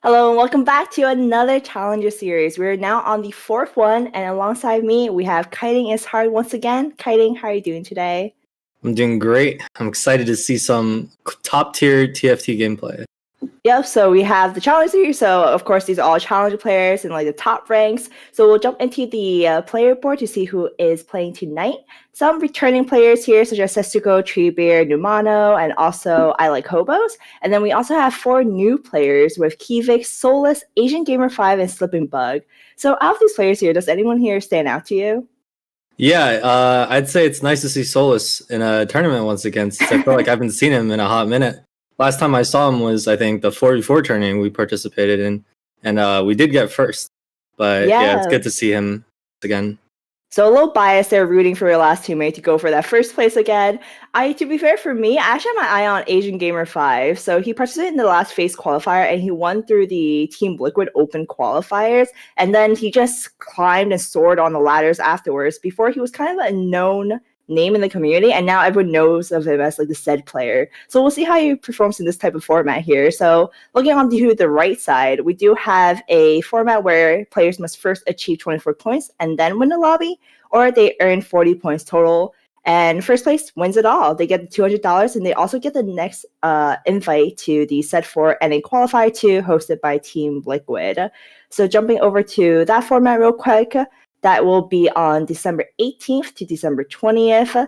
Hello and welcome back to another Challenger series. We're now on the fourth one, and alongside me, we have Kitingishard once again. Kiting, how are you doing today? I'm doing great. I'm excited to see some top-tier TFT gameplay. Yep, so we have the Challenger series. So, of course, these are all Challenger players in like the top ranks. So we'll jump into the player board to see who is playing tonight. Some returning players here, such as Setsuko, Treebeard, Numano, and also I Like Hobos. And then we also have 4 new players with Kivik, Solus, Asian Gamer 5, and Slipping Bug. So out of these players here, does anyone here stand out to you? Yeah, I'd say it's nice to see Solus in a tournament once again, since I feel like I haven't seen him in a hot minute. Last time I saw him was, I think, the 4v4 tournament we participated in, and we did get first. But yeah, it's good to see him again. So a little biased there, rooting for your last teammate to go for that first place again. To be fair, for me, I actually have my eye on Asian Gamer 5. So he participated in the last phase qualifier, and he won through the Team Liquid Open qualifiers. And then he just climbed and soared on the ladders afterwards. Before, he was kind of a known name in the community, and now everyone knows of him as like the said player. So we'll see how he performs in this type of format here. So looking on to the right side, we do have a format where players must first achieve 24 points and then win the lobby, or they earn 40 points total. And first place wins it all. They get the $200, and they also get the next invite to the Set 4 NA Qualifier 2 hosted by Team Liquid. So jumping over to that format real quick, that will be on December 18th to December 20th.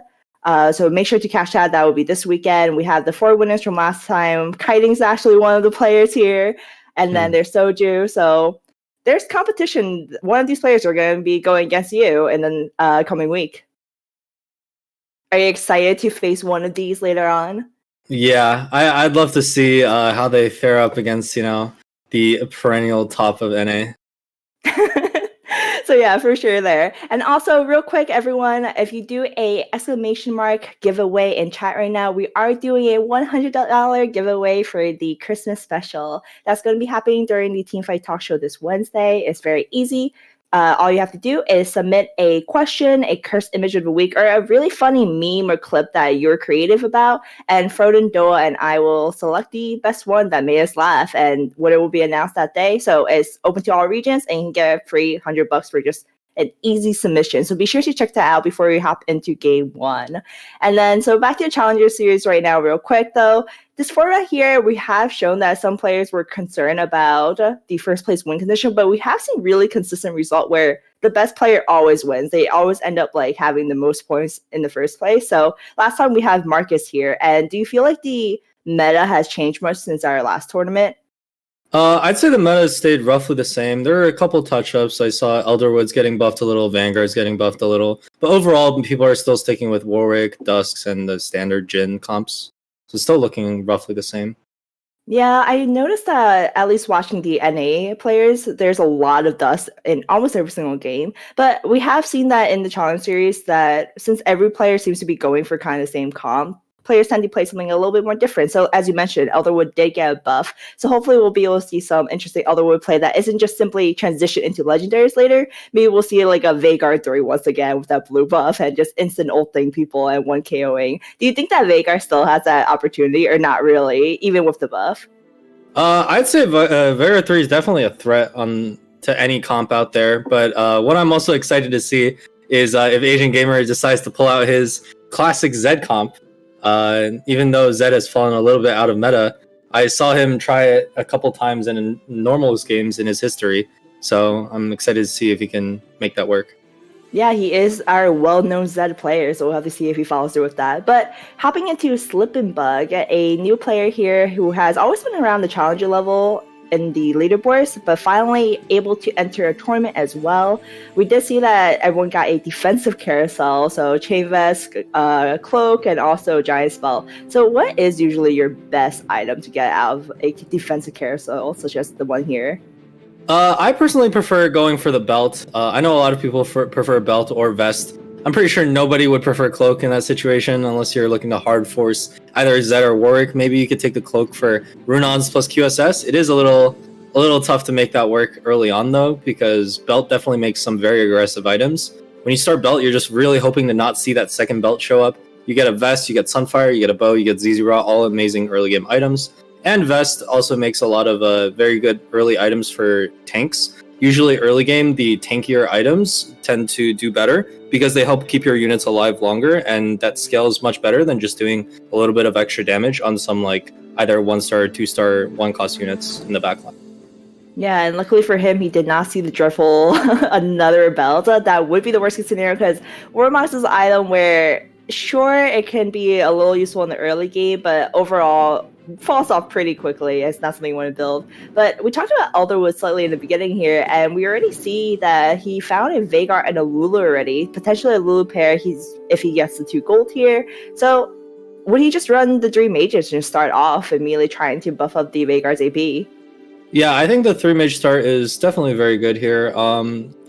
So make sure to catch that. That will be this weekend. We have the 4 winners from last time. Kiting's actually one of the players here. And then there's Soju. So there's competition. One of these players are going to be going against you in the coming week. Are you excited to face one of these later on? Yeah, I'd love to see how they fare up against, the perennial top of NA. So yeah, for sure there. And also real quick, everyone, if you do a exclamation mark giveaway in chat right now, we are doing a $100 giveaway for the Christmas special. That's going to be happening during the Teamfight talk show this Wednesday. It's very easy. All you have to do is submit a question, a cursed image of the week, or a really funny meme or clip that you're creative about, and Froden, Doa, and I will select the best one that made us laugh, and what it will be announced that day. So it's open to all regions, and you can get a free $100 for just an easy submission. So be sure to check that out before we hop into game 1. And then, so back to the Challenger series right now, real quick though. This format here, we have shown that some players were concerned about the first place win condition, but we have seen really consistent result where the best player always wins. They always end up like having the most points in the first place. So last time we have Marcus here. And do you feel like the meta has changed much since our last tournament? I'd say the meta has stayed roughly the same. There are a couple touch-ups. I saw Elderwood's getting buffed a little, Vanguard's getting buffed a little. But overall, people are still sticking with Warwick, Dusks, and the standard Jhin comps. So it's still looking roughly the same. Yeah, I noticed that at least watching the NA players, there's a lot of dust in almost every single game. But we have seen that in the Challenge series that since every player seems to be going for kind of the same comp, players tend to play something a little bit more different. So as you mentioned, Elderwood did get a buff. So hopefully we'll be able to see some interesting Elderwood play that isn't just simply transition into legendaries later. Maybe we'll see like a Veigar 3 once again with that blue buff and just instant ulting people and 1 KOing. Do you think that Veigar still has that opportunity or not really, even with the buff? I'd say Vera 3 is definitely a threat to any comp out there. But what I'm also excited to see is if Asian Gamer decides to pull out his classic Zed comp. Even though Zed has fallen a little bit out of meta, I saw him try it a couple times in normals games in his history. So I'm excited to see if he can make that work. Yeah, he is our well-known Zed player, so we'll have to see if he follows through with that. But hopping into Slippin' Bug, a new player here who has always been around the Challenger level in the leaderboards, but finally able to enter a tournament as well. We did see that everyone got a defensive carousel, so Chain Vest, Cloak, and also Giant Spell. So what is usually your best item to get out of a defensive carousel, such as the one here? I personally prefer going for the belt. I know a lot of people prefer belt or vest. I'm pretty sure nobody would prefer cloak in that situation unless you're looking to hard force either Zed or Warwick. Maybe you could take the cloak for Runons plus QSS. It is a little tough to make that work early on though, because belt definitely makes some very aggressive items. When you start belt, you're just really hoping to not see that second belt show up. You get a vest, you get Sunfire, you get a bow, you get ZZ Raw, all amazing early game items. And Vest also makes a lot of very good early items for tanks. Usually early game, the tankier items tend to do better because they help keep your units alive longer, and that scales much better than just doing a little bit of extra damage on some like either 1-star or 2-star 1-cost units in the backline. Yeah, and luckily for him, he did not see the dreadful another belt. That would be the worst case scenario because Warmox is an item where, sure, it can be a little useful in the early game, but overall falls off pretty quickly. It's not something you want to build. But we talked about Elderwood slightly in the beginning here, and we already see that he found a Veigar and a Lulu already, potentially a Lulu pair if he gets the 2 gold here. So would he just run the 3 mages and just start off immediately trying to buff up the Veigar's AP? Yeah, I think the 3 mage start is definitely very good here.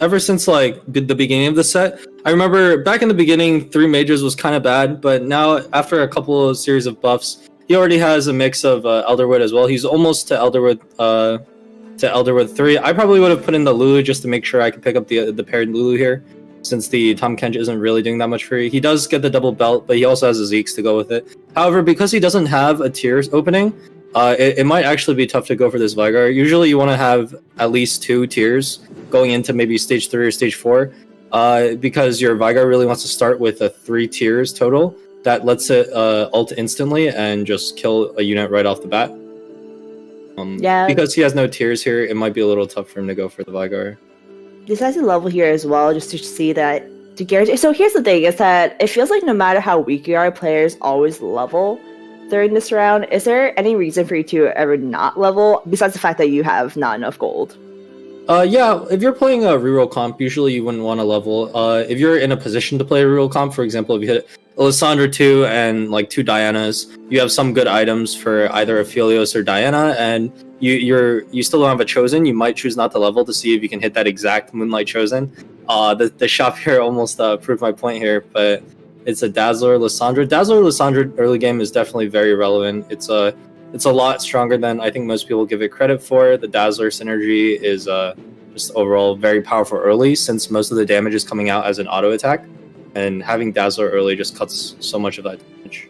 Ever since like the beginning of the set, I remember back in the beginning, 3 mages was kind of bad, but now after a couple of series of buffs, he already has a mix of Elderwood as well. He's almost to Elderwood 3. I probably would have put in the Lulu just to make sure I could pick up the paired Lulu here, since the Tahm Kench isn't really doing that much for you. He does get the double belt, but he also has a Zeke's to go with it. However, because he doesn't have a tiers opening, it might actually be tough to go for this Veigar. Usually you want to have at least 2 tiers going into maybe stage 3 or stage 4, because your Veigar really wants to start with a 3 tiers total that lets it ult instantly and just kill a unit right off the bat. Yeah. Because he has no tiers here, it might be a little tough for him to go for the Veigar. Decides to level here as well, just to see that to guarantee. So here's the thing: is that it feels like no matter how weak you are, players always level during this round. Is there any reason for you to ever not level besides the fact that you have not enough gold? Yeah, if you're playing a reroll comp, usually you wouldn't want to level. If you're in a position to play a reroll comp, for example, if you hit Lissandra 2 and like 2 Dianas, you have some good items for either Aphelios or Diana, and you still don't have a Chosen. You might choose not to level to see if you can hit that exact Moonlight Chosen. The shop here almost proved my point here, but it's a Dazzler Lissandra. Dazzler Lissandra early game is definitely very relevant. It's a lot stronger than I think most people give it credit for. The Dazzler synergy is just overall very powerful early, since most of the damage is coming out as an auto attack, and having Dazzler early just cuts so much of that damage.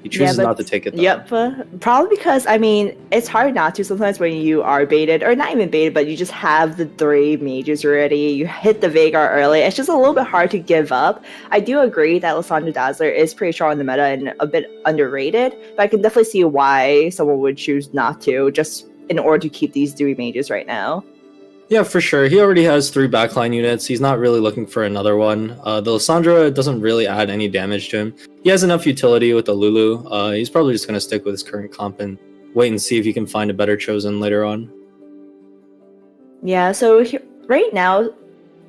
He chooses not to take it, though. Yep, probably because, I mean, it's hard not to sometimes when you are baited, or not even baited, but you just have the 3 mages already, you hit the Veigar early, it's just a little bit hard to give up. I do agree that Lissandra Dazzler is pretty strong in the meta and a bit underrated, but I can definitely see why someone would choose not to, just in order to keep these 3 mages right now. Yeah, for sure. He already has 3 backline units. He's not really looking for another one. The Lissandra doesn't really add any damage to him. He has enough utility with the Lulu. He's probably just going to stick with his current comp and wait and see if he can find a better Chosen later on. Yeah, so right now,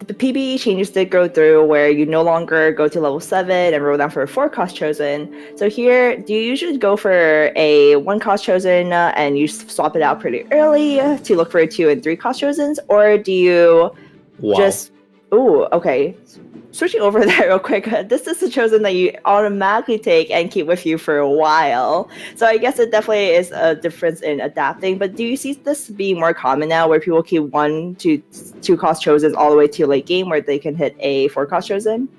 the PBE changes did go through where you no longer go to level 7 and roll down for a 4-cost Chosen. So here, do you usually go for a 1-cost Chosen and you swap it out pretty early to look for 2 and 3-cost Chosens? Or do you just... Ooh, okay. Switching over there real quick, this is a Chosen that you automatically take and keep with you for a while. So I guess it definitely is a difference in adapting, but do you see this being more common now where people keep 1 to 2-cost Chosens all the way to late game where they can hit a 4-cost Chosen?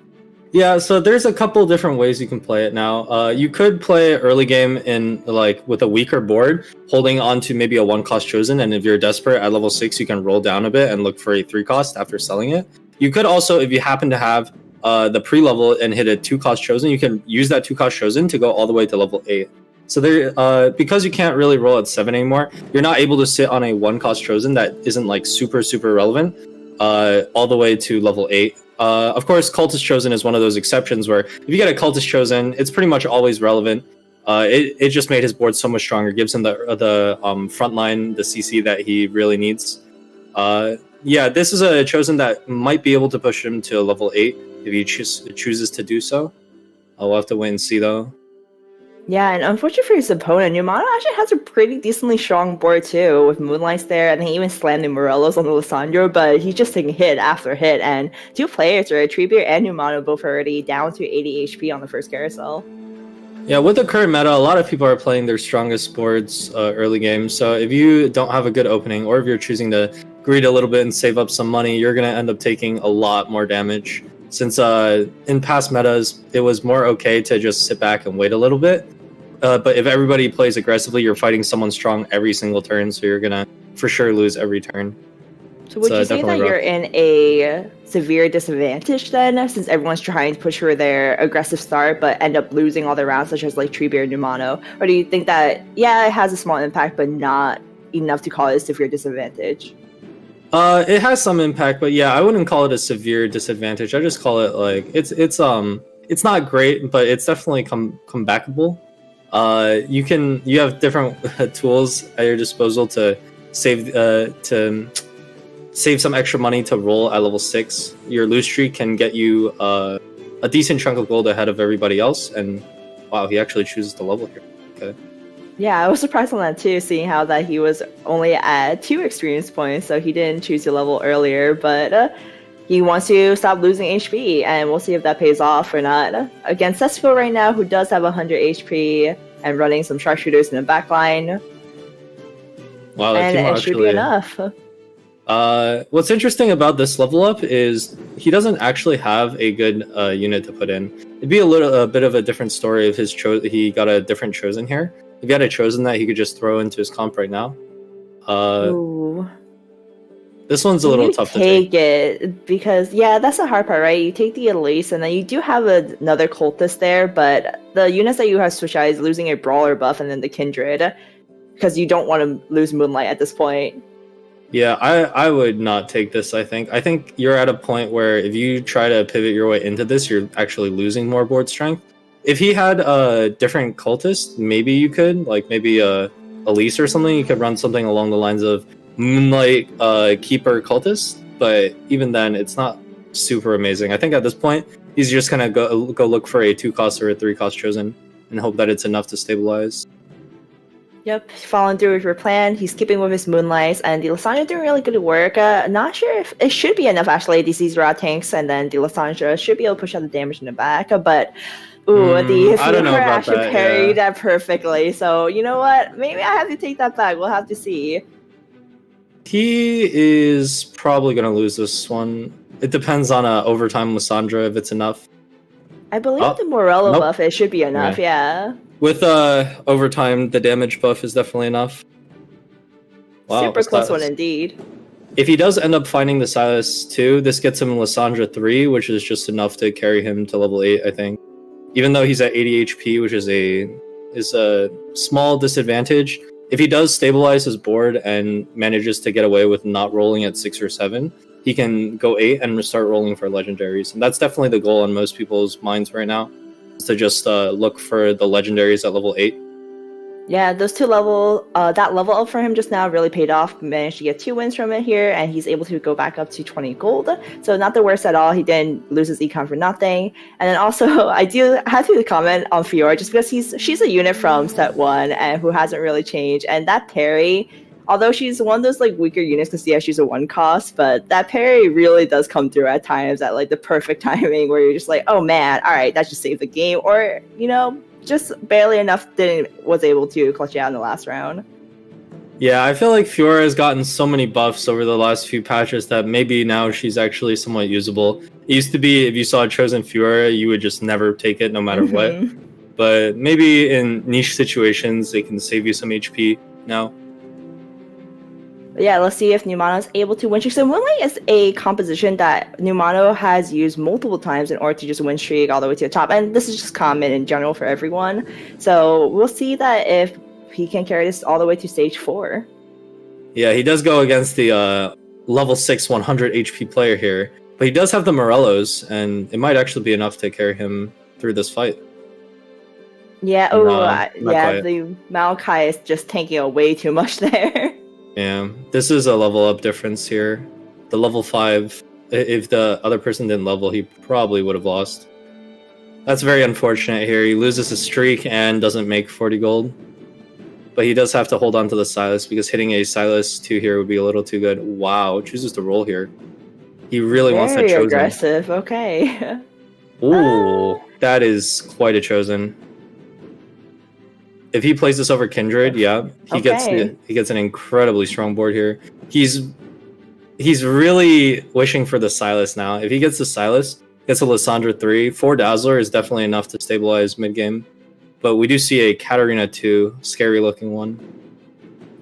Yeah, so there's a couple different ways you can play it now. You could play early game in like with a weaker board, holding on to maybe a 1-cost Chosen, and if you're desperate at level 6, you can roll down a bit and look for a 3-cost after selling it. You could also, if you happen to have the pre-level and hit a 2-cost Chosen, you can use that 2-cost Chosen to go all the way to level 8. So there, because you can't really roll at 7 anymore, you're not able to sit on a 1-cost Chosen that isn't like super relevant all the way to level 8. Of course, Cultist Chosen is one of those exceptions where if you get a Cultist Chosen, it's pretty much always relevant. It just made his board so much stronger, gives him the frontline, the CC that he really needs. Yeah, this is a Chosen that might be able to push him to level 8 if he chooses to do so. We'll have to wait and see, though. Yeah, and unfortunately for his opponent, Numano actually has a pretty decently strong board too, with Moonlights there, and he even slammed the Morellos on the Lissandra, but he's just taking hit after hit, and 2 players, right, Treebeard and Numano, both already down to 80 HP on the first carousel. Yeah, with the current meta, a lot of people are playing their strongest boards early game, so if you don't have a good opening, or if you're choosing to greed a little bit and save up some money, you're going to end up taking a lot more damage. Since in past metas, it was more okay to just sit back and wait a little bit. but if everybody plays aggressively, you're fighting someone strong every single turn, so you're gonna for sure lose every turn. So would you say that you're in a severe disadvantage then, since everyone's trying to push for their aggressive start, but end up losing all their rounds, such as like Treebeard, Numano? Or do you think that, yeah, it has a small impact, but not enough to call it a severe disadvantage? It has some impact, but yeah, I wouldn't call it a severe disadvantage. I just call it like it's not great, but it's definitely comebackable. You have different tools at your disposal to save some extra money to roll at level 6. Your lose streak can get you a decent chunk of gold ahead of everybody else, and wow, he actually chooses to level here. Okay. Yeah, I was surprised on that too, seeing how that he was only at 2 experience points, so he didn't choose to level earlier, but he wants to stop losing HP, and we'll see if that pays off or not. Against Sesco right now, who does have 100 HP and running some sharpshooters in the back line. Wow, and it should be enough. What's interesting about this level up is he doesn't actually have a good unit to put in. It'd be a bit of a different story if he got a different chosen here. If he had a chosen that he could just throw into his comp right now. Ooh. This one's a little tough to take. It because yeah, that's the hard part, right? You take the Elise, and then you do have another cultist there, but the units that you have switched out is losing a brawler buff and then the kindred, because you don't want to lose Moonlight at this point. Yeah, I would not take this. I think you're at a point where if you try to pivot your way into this, you're actually losing more board strength. If he had a different cultist, maybe you could, like maybe a Elise or something. You could run something along the lines of Moonlight Keeper cultist, but even then, it's not super amazing. I think at this point, he's just gonna go look for a 2-cost or a 3-cost chosen and hope that it's enough to stabilize. Yep, following through with your plan. He's keeping with his Moonlights, and the Lysandra doing really good work. Not sure if it should be enough, actually. These raw tanks, and then the Lysandra should be able to push out the damage in the back, but the Fiora actually parried that perfectly. So, you know what? Maybe I have to take that back. We'll have to see. He is probably going to lose this one. It depends on overtime Lysandra if it's enough. I believe the Morello buff, it should be enough, yeah. With overtime, the damage buff is definitely enough. Wow, super close one indeed. If he does end up finding the Silas 2, this gets him Lysandra 3, which is just enough to carry him to level 8, I think. Even though he's at 80 HP, which is a small disadvantage. If he does stabilize his board and manages to get away with not rolling at 6 or 7, he can go 8 and start rolling for legendaries. And that's definitely the goal on most people's minds right now, is to just look for the legendaries at level 8. Yeah, those that level up for him just now really paid off. Managed to get 2 wins from it here, and he's able to go back up to 20 gold. So not the worst at all. He didn't lose his econ for nothing. And then also, I do have to comment on Fiora just because she's a unit from set 1 and who hasn't really changed. And that parry, although she's one of those like weaker units because yeah, she's a 1-cost, but that parry really does come through at times at like the perfect timing where you're just like, oh man, all right, that just saved the game, or you know, just barely enough was able to clutch it out in the last round. Yeah, I feel like Fiora has gotten so many buffs over the last few patches that maybe now she's actually somewhat usable. It used to be if you saw a chosen Fiora, you would just never take it no matter what. But maybe in niche situations, they can save you some HP now. But yeah, let's see if Numano is able to win streak. So Moonlight is a composition that Numano has used multiple times in order to just win streak all the way to the top. And this is just common in general for everyone. So we'll see that if he can carry this all the way to stage 4. Yeah, he does go against the level 6 100 HP player here. But he does have the Morellos, and it might actually be enough to carry him through this fight. Yeah, the Maokai is just tanking away too much there. Yeah, this is a level up difference here. The level 5, if the other person didn't level, he probably would have lost. That's very unfortunate here. He loses a streak and doesn't make 40 gold. But he does have to hold on to the Silas because hitting a Silas 2 here would be a little too good. Wow, chooses to roll here. He really wants that chosen. Very aggressive, okay. Ooh, that is quite a chosen. If he plays this over Kindred, yeah, he gets an incredibly strong board here. He's really wishing for the Silas now. If he gets the Silas, gets a Lysandra 3, 4 Dazzler is definitely enough to stabilize mid game. but we do see a Katarina 2, scary looking one.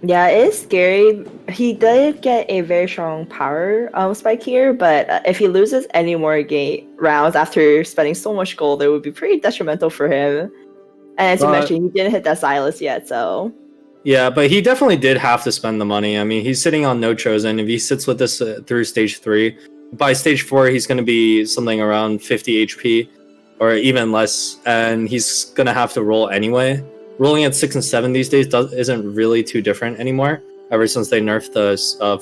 Yeah, it is scary. He did get a very strong power spike here, but if he loses any more rounds after spending so much gold, it would be pretty detrimental for him. And as you mentioned, he didn't hit that Silas yet, so... Yeah, but he definitely did have to spend the money. I mean, he's sitting on no chosen. If he sits with this through stage 3, by stage 4, he's going to be something around 50 HP, or even less, and he's going to have to roll anyway. Rolling at 6 and 7 these days isn't really too different anymore, ever since they nerfed the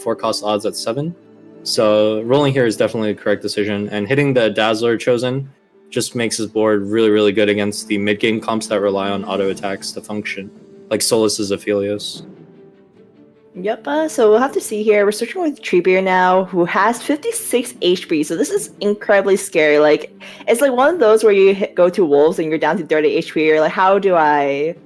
4-cost odds at 7. So rolling here is definitely the correct decision, and hitting the Dazzler chosen just makes his board really, really good against the mid-game comps that rely on auto attacks to function, like Solus's Aphelios. Yep, so we'll have to see here. We're searching with Treebeard now, who has 56 HP, so this is incredibly scary. Like, it's like one of those where you go to Wolves and you're down to 30 HP, you're like, how do I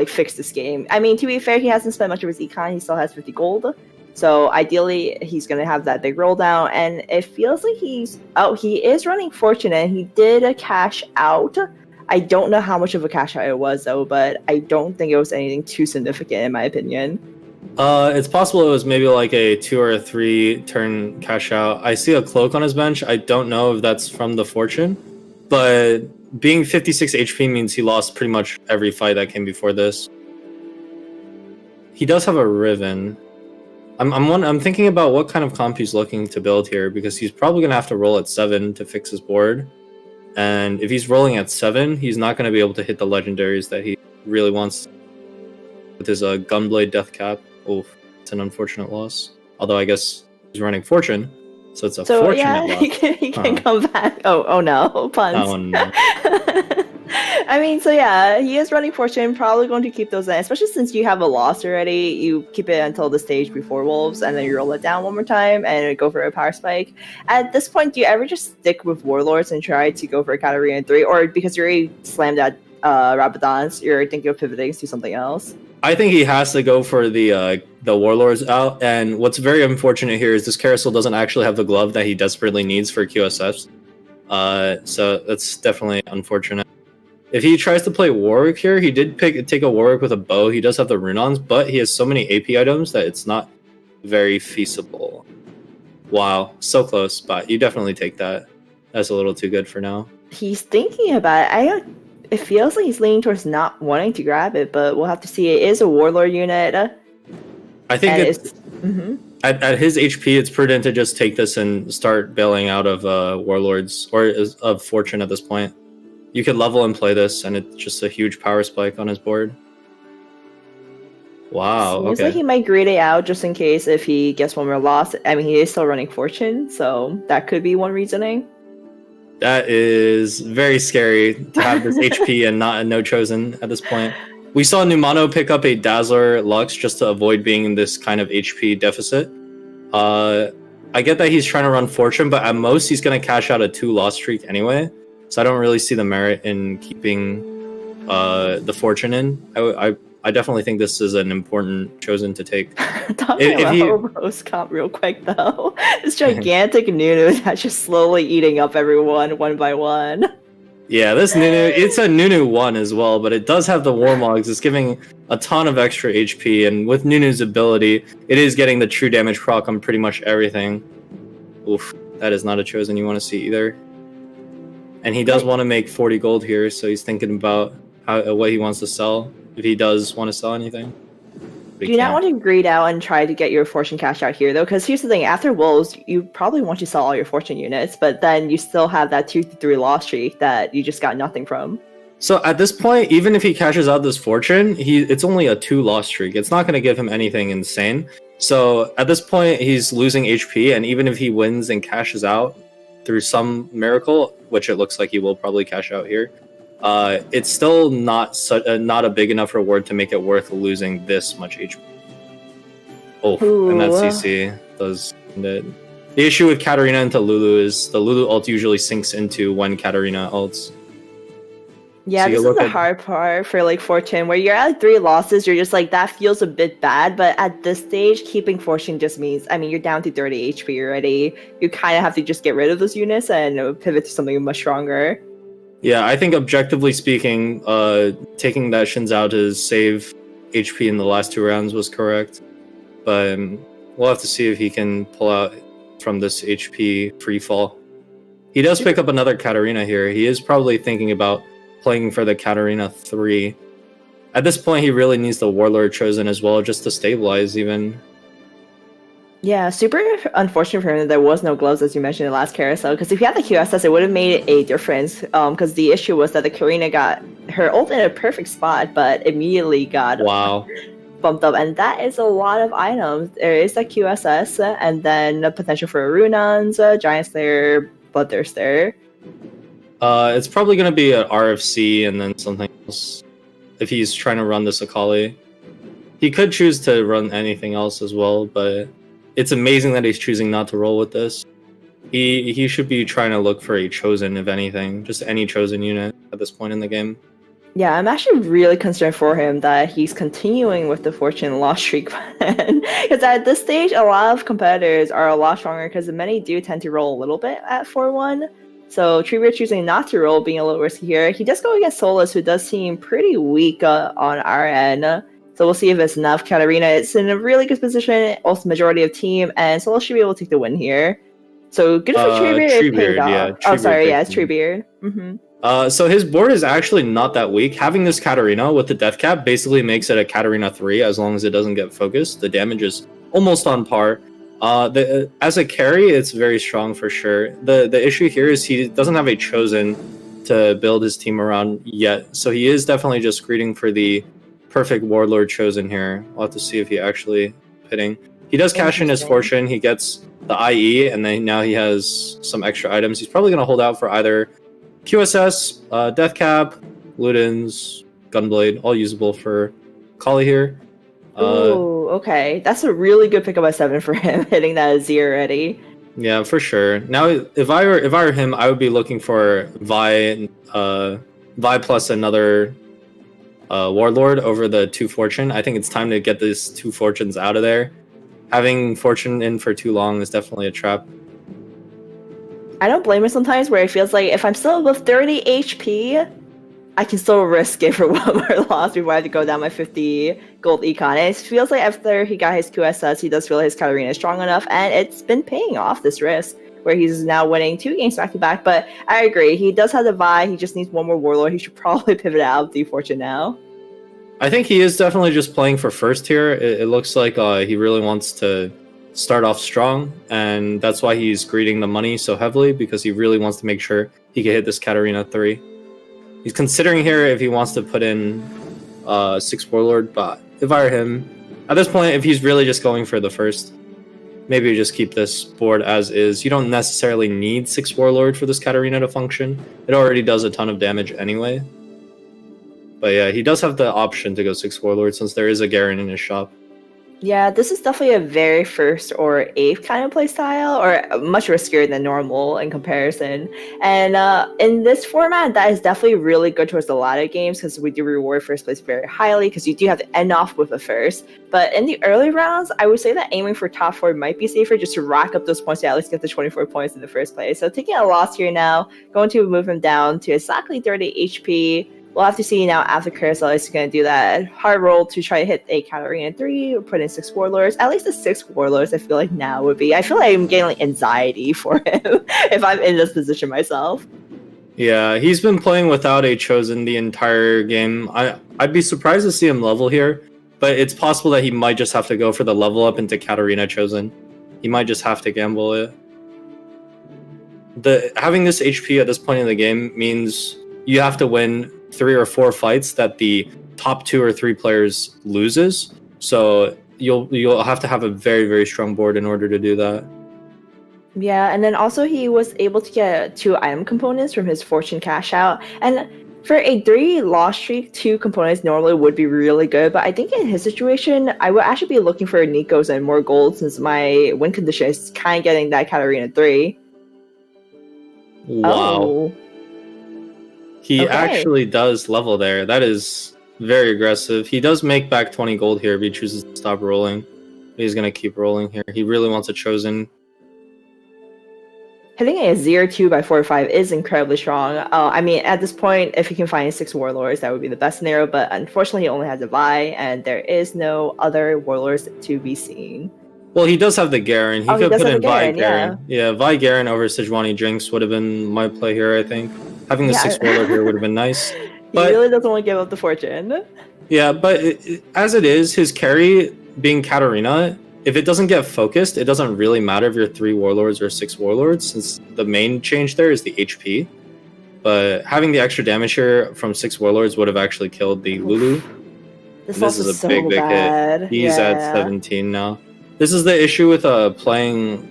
fix this game? I mean, to be fair, he hasn't spent much of his econ, he still has 50 gold, so ideally he's going to have that big roll down, and it feels like he is running Fortune, and he did cash out. I don't know how much of a cash out it was, though, but I don't think it was anything too significant, in my opinion. It's possible it was maybe like a 2 or a 3 turn cash out. I see a cloak on his bench. I don't know if that's from the Fortune, but being 56 HP means he lost pretty much every fight that came before this. He does have a Riven. I'm thinking about what kind of comp he's looking to build here, because he's probably gonna have to roll at 7 to fix his board. And if he's rolling at 7, he's not gonna be able to hit the legendaries that he really wants with his Gunblade Death Cap. Oh, it's an unfortunate loss. Although I guess he's running Fortune, so it's a fortunate loss. He can come back. Oh no, puns. Oh no. I mean, so yeah, he is running Fortune, probably going to keep those in, especially since you have a loss already. You keep it until the stage before Wolves, and then you roll it down one more time and go for a power spike. At this point, do you ever just stick with Warlords and try to go for a Katarina 3, or because you already slammed at Rabadons, you're thinking of pivoting to something else? I think he has to go for the Warlords out, and what's very unfortunate here is this Carousel doesn't actually have the glove that he desperately needs for QSFs. So that's definitely unfortunate. If he tries to play Warwick here, he did take a Warwick with a bow. He does have the Runons, but he has so many AP items that it's not very feasible. Wow, so close, but you definitely take that. That's a little too good for now. He's thinking about it. It feels like he's leaning towards not wanting to grab it, but we'll have to see. It is a Warlord unit. I think at his HP, it's prudent to just take this and start bailing out of Warlords or of Fortune at this point. You could level and play this, and it's just a huge power spike on his board. Wow, Seems like he might grade it out just in case if he gets one more loss. I mean, he is still running Fortune, so that could be one reasoning. That is very scary to have this HP and not a no chosen at this point. We saw Numano pick up a Dazzler Lux just to avoid being in this kind of HP deficit. I get that he's trying to run Fortune, but at most he's going to cash out a 2-loss streak anyway. So I don't really see the merit in keeping the Fortune in. I definitely think this is an important chosen to take. Talking about Hobos comp real quick though. This gigantic Nunu that's just slowly eating up everyone one by one. Yeah, this Nunu, it's a Nunu 1 as well, but it does have the Warmogs. It's giving a ton of extra HP, and with Nunu's ability, it is getting the true damage proc on pretty much everything. Oof, that is not a chosen you want to see either. And he does want to make 40 gold here, so he's thinking about what he wants to sell, if he does want to sell anything. Do you not want to greed out and try to get your Fortune cash out here, though? Because here's the thing, after Wolves, you probably want to sell all your Fortune units, but then you still have that 2 to 3 loss streak that you just got nothing from. So at this point, even if he cashes out this Fortune, it's only a 2-loss streak. It's not going to give him anything insane. So at this point, he's losing HP, and even if he wins and cashes out through some miracle, which it looks like he will probably cash out here, it's still not a big enough reward to make it worth losing this much HP. Oh, ooh. And that CC does it. The issue with Katarina into Lulu is the Lulu ult usually sinks into when Katarina ults. Yeah, so this is the hard part for like Fortune, where you're at 3 losses, you're just like, that feels a bit bad, but at this stage, keeping Fortune just means, I mean, you're down to 30 HP already. You kind of have to just get rid of those units and pivot to something much stronger. Yeah, I think objectively speaking, taking that Shins out to save HP in the last 2 rounds was correct. But we'll have to see if he can pull out from this HP free fall. He does pick up another Katarina here. He is probably thinking about playing for the Katarina 3. At this point, he really needs the Warlord chosen as well, just to stabilize even. Yeah, super unfortunate for him that there was no gloves, as you mentioned in the last carousel, because if he had the QSS, it would have made a difference, because the issue was that the Karina got her ult in a perfect spot, but immediately got bumped up, and that is a lot of items. There is that QSS, and then the potential for Runans, Giant Slayer, Bloodthirster. It's probably going to be an RFC and then something else if he's trying to run this Akali. He could choose to run anything else as well, but it's amazing that he's choosing not to roll with this. He should be trying to look for a chosen, if anything, just any chosen unit at this point in the game. Yeah, I'm actually really concerned for him that he's continuing with the Fortune loss streak plan. Because at this stage, a lot of competitors are a lot stronger because many do tend to roll a little bit at 4-1. So Treebeard choosing not to roll, being a little risky here. He does go against Solus, who does seem pretty weak on our end. So we'll see if it's enough. Katarina is in a really good position, also majority of team, and Solus should be able to take the win here. So good for Treebeard. It paid off. Yeah, oh, sorry, yeah, it's Treebeard. So his board is actually not that weak. Having this Katarina with the death cap basically makes it a Katarina 3 as long as it doesn't get focused. The damage is almost on par. As a carry, it's very strong for sure. The issue here is he doesn't have a chosen to build his team around yet. So he is definitely just greeting for the perfect Warlord chosen here. We'll have to see if he actually hitting. He does cash in his fortune. He gets the IE, and then now he has some extra items. He's probably going to hold out for either QSS, Death Cap, Ludens, Gunblade, all usable for Kali here. Ooh, okay. That's a really good pickup by 7 for him, hitting that at 0 already. Yeah, for sure. Now, if I were him, I would be looking for Vi plus another Warlord over the 2 Fortune. I think it's time to get these 2 Fortunes out of there. Having Fortune in for too long is definitely a trap. I don't blame it sometimes where it feels like if I'm still above 30 HP, I can still risk it for one more loss before I have to go down my 50 gold econ. And it feels like after he got his QSS, he does feel his Katarina is strong enough, and it's been paying off this risk, where he's now winning 2 games back-to-back. But I agree, he does have the Vi, he just needs one more Warlord. He should probably pivot out of the Fortune now. I think he is definitely just playing for first here. It looks like he really wants to start off strong, and that's why he's greeting the money so heavily, because he really wants to make sure he can hit this Katarina 3. He's considering here if he wants to put in 6 Warlord, but if I were him, at this point, if he's really just going for the first, maybe just keep this board as is. You don't necessarily need 6 Warlord for this Katarina to function. It already does a ton of damage anyway. But yeah, he does have the option to go 6 Warlord since there is a Garen in his shop. Yeah, this is definitely a very first or 8th kind of play style, or much riskier than normal in comparison. And in this format, that is definitely really good towards the latter games, because we do reward first place very highly, because you do have to end off with a first. But in the early rounds, I would say that aiming for top 4 might be safer, just to rack up those points to at least get the 24 points in the first place. So taking a loss here now, going to move him down to exactly 30 HP. We'll have to see now after Carousel is going to do that hard roll to try to hit a Katarina 3 or put in 6 Warlords. At least the 6 Warlords I feel like now would be. I feel like I'm getting like anxiety for him if I'm in this position myself. Yeah, he's been playing without a chosen the entire game. I'd be surprised to see him level here, but it's possible that he might just have to go for the level up into Katarina chosen. He might just have to gamble it. Having this HP at this point in the game means you have to win 3 or 4 fights that the top 2 or 3 players loses. So you'll have to have a very, very strong board in order to do that. Yeah, and then also he was able to get 2 item components from his Fortune cash out. And for a 3 loss streak, 2 components normally would be really good. But I think in his situation, I would actually be looking for Nikos and more gold, since my win condition is kind of getting that Katarina 3. Wow. Oh. He actually does level there. That is very aggressive. He does make back 20 gold here if he chooses to stop rolling. He's going to keep rolling here. He really wants a chosen. Hitting a 0-2 by 4-5 is incredibly strong. I mean, at this point, if he can find 6 Warlords, that would be the best scenario, but unfortunately, he only has a Vi, and there is no other Warlords to be seen. Well, he does have the Garen. He Oh, he could does put have in the Vi Garen, Garen. Yeah, Vi Garen over Sejuani Jinx would have been my play here, I think. Having the Yeah. 6 Warlord here would have been nice. He But really doesn't want to give up the fortune. yeah, but as it is, his carry being Katarina, if it doesn't get focused, it doesn't really matter if you're 3 Warlords or 6 Warlords, since the main change there is the HP. But having the extra damage here from 6 Warlords would have actually killed the Lulu. This is a so big bad. hit. He's at 17 now. This is the issue with playing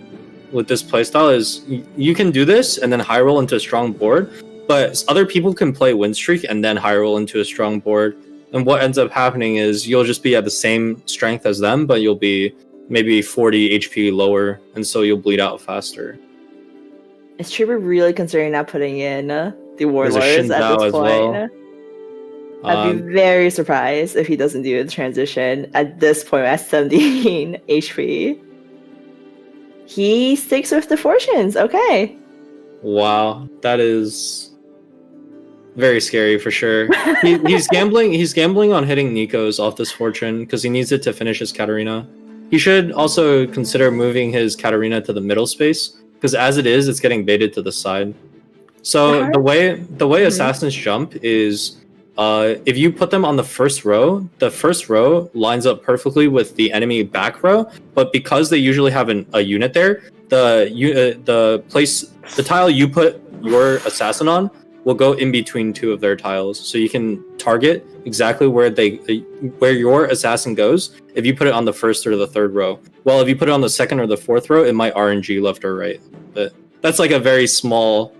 with this playstyle is you can do this and then high roll into a strong board, but other people can play win streak and then high roll into a strong board. And what ends up happening is you'll just be at the same strength as them, but you'll be maybe 40 HP lower, and so you'll bleed out faster. Is Trooper really considering not putting in the Warlords at this point? Well. I'd be very surprised if he doesn't do the transition at this point at 17 HP. He sticks with the fortunes. Okay. Wow, that is very scary for sure. He's gambling. He's gambling on hitting Nico's off this fortune because he needs it to finish his Katarina. He should also consider moving his Katarina to the middle space because as it is, it's getting baited to the side. So the way assassins jump is if you put them on the first row lines up perfectly with the enemy back row, but because they usually have a unit there, the tile you put your assassin on will go in between 2 of their tiles, so you can target exactly where your assassin goes if you put it on the first or the third row. Well, if you put it on the second or the fourth row, it might RNG left or right, but that's like a very small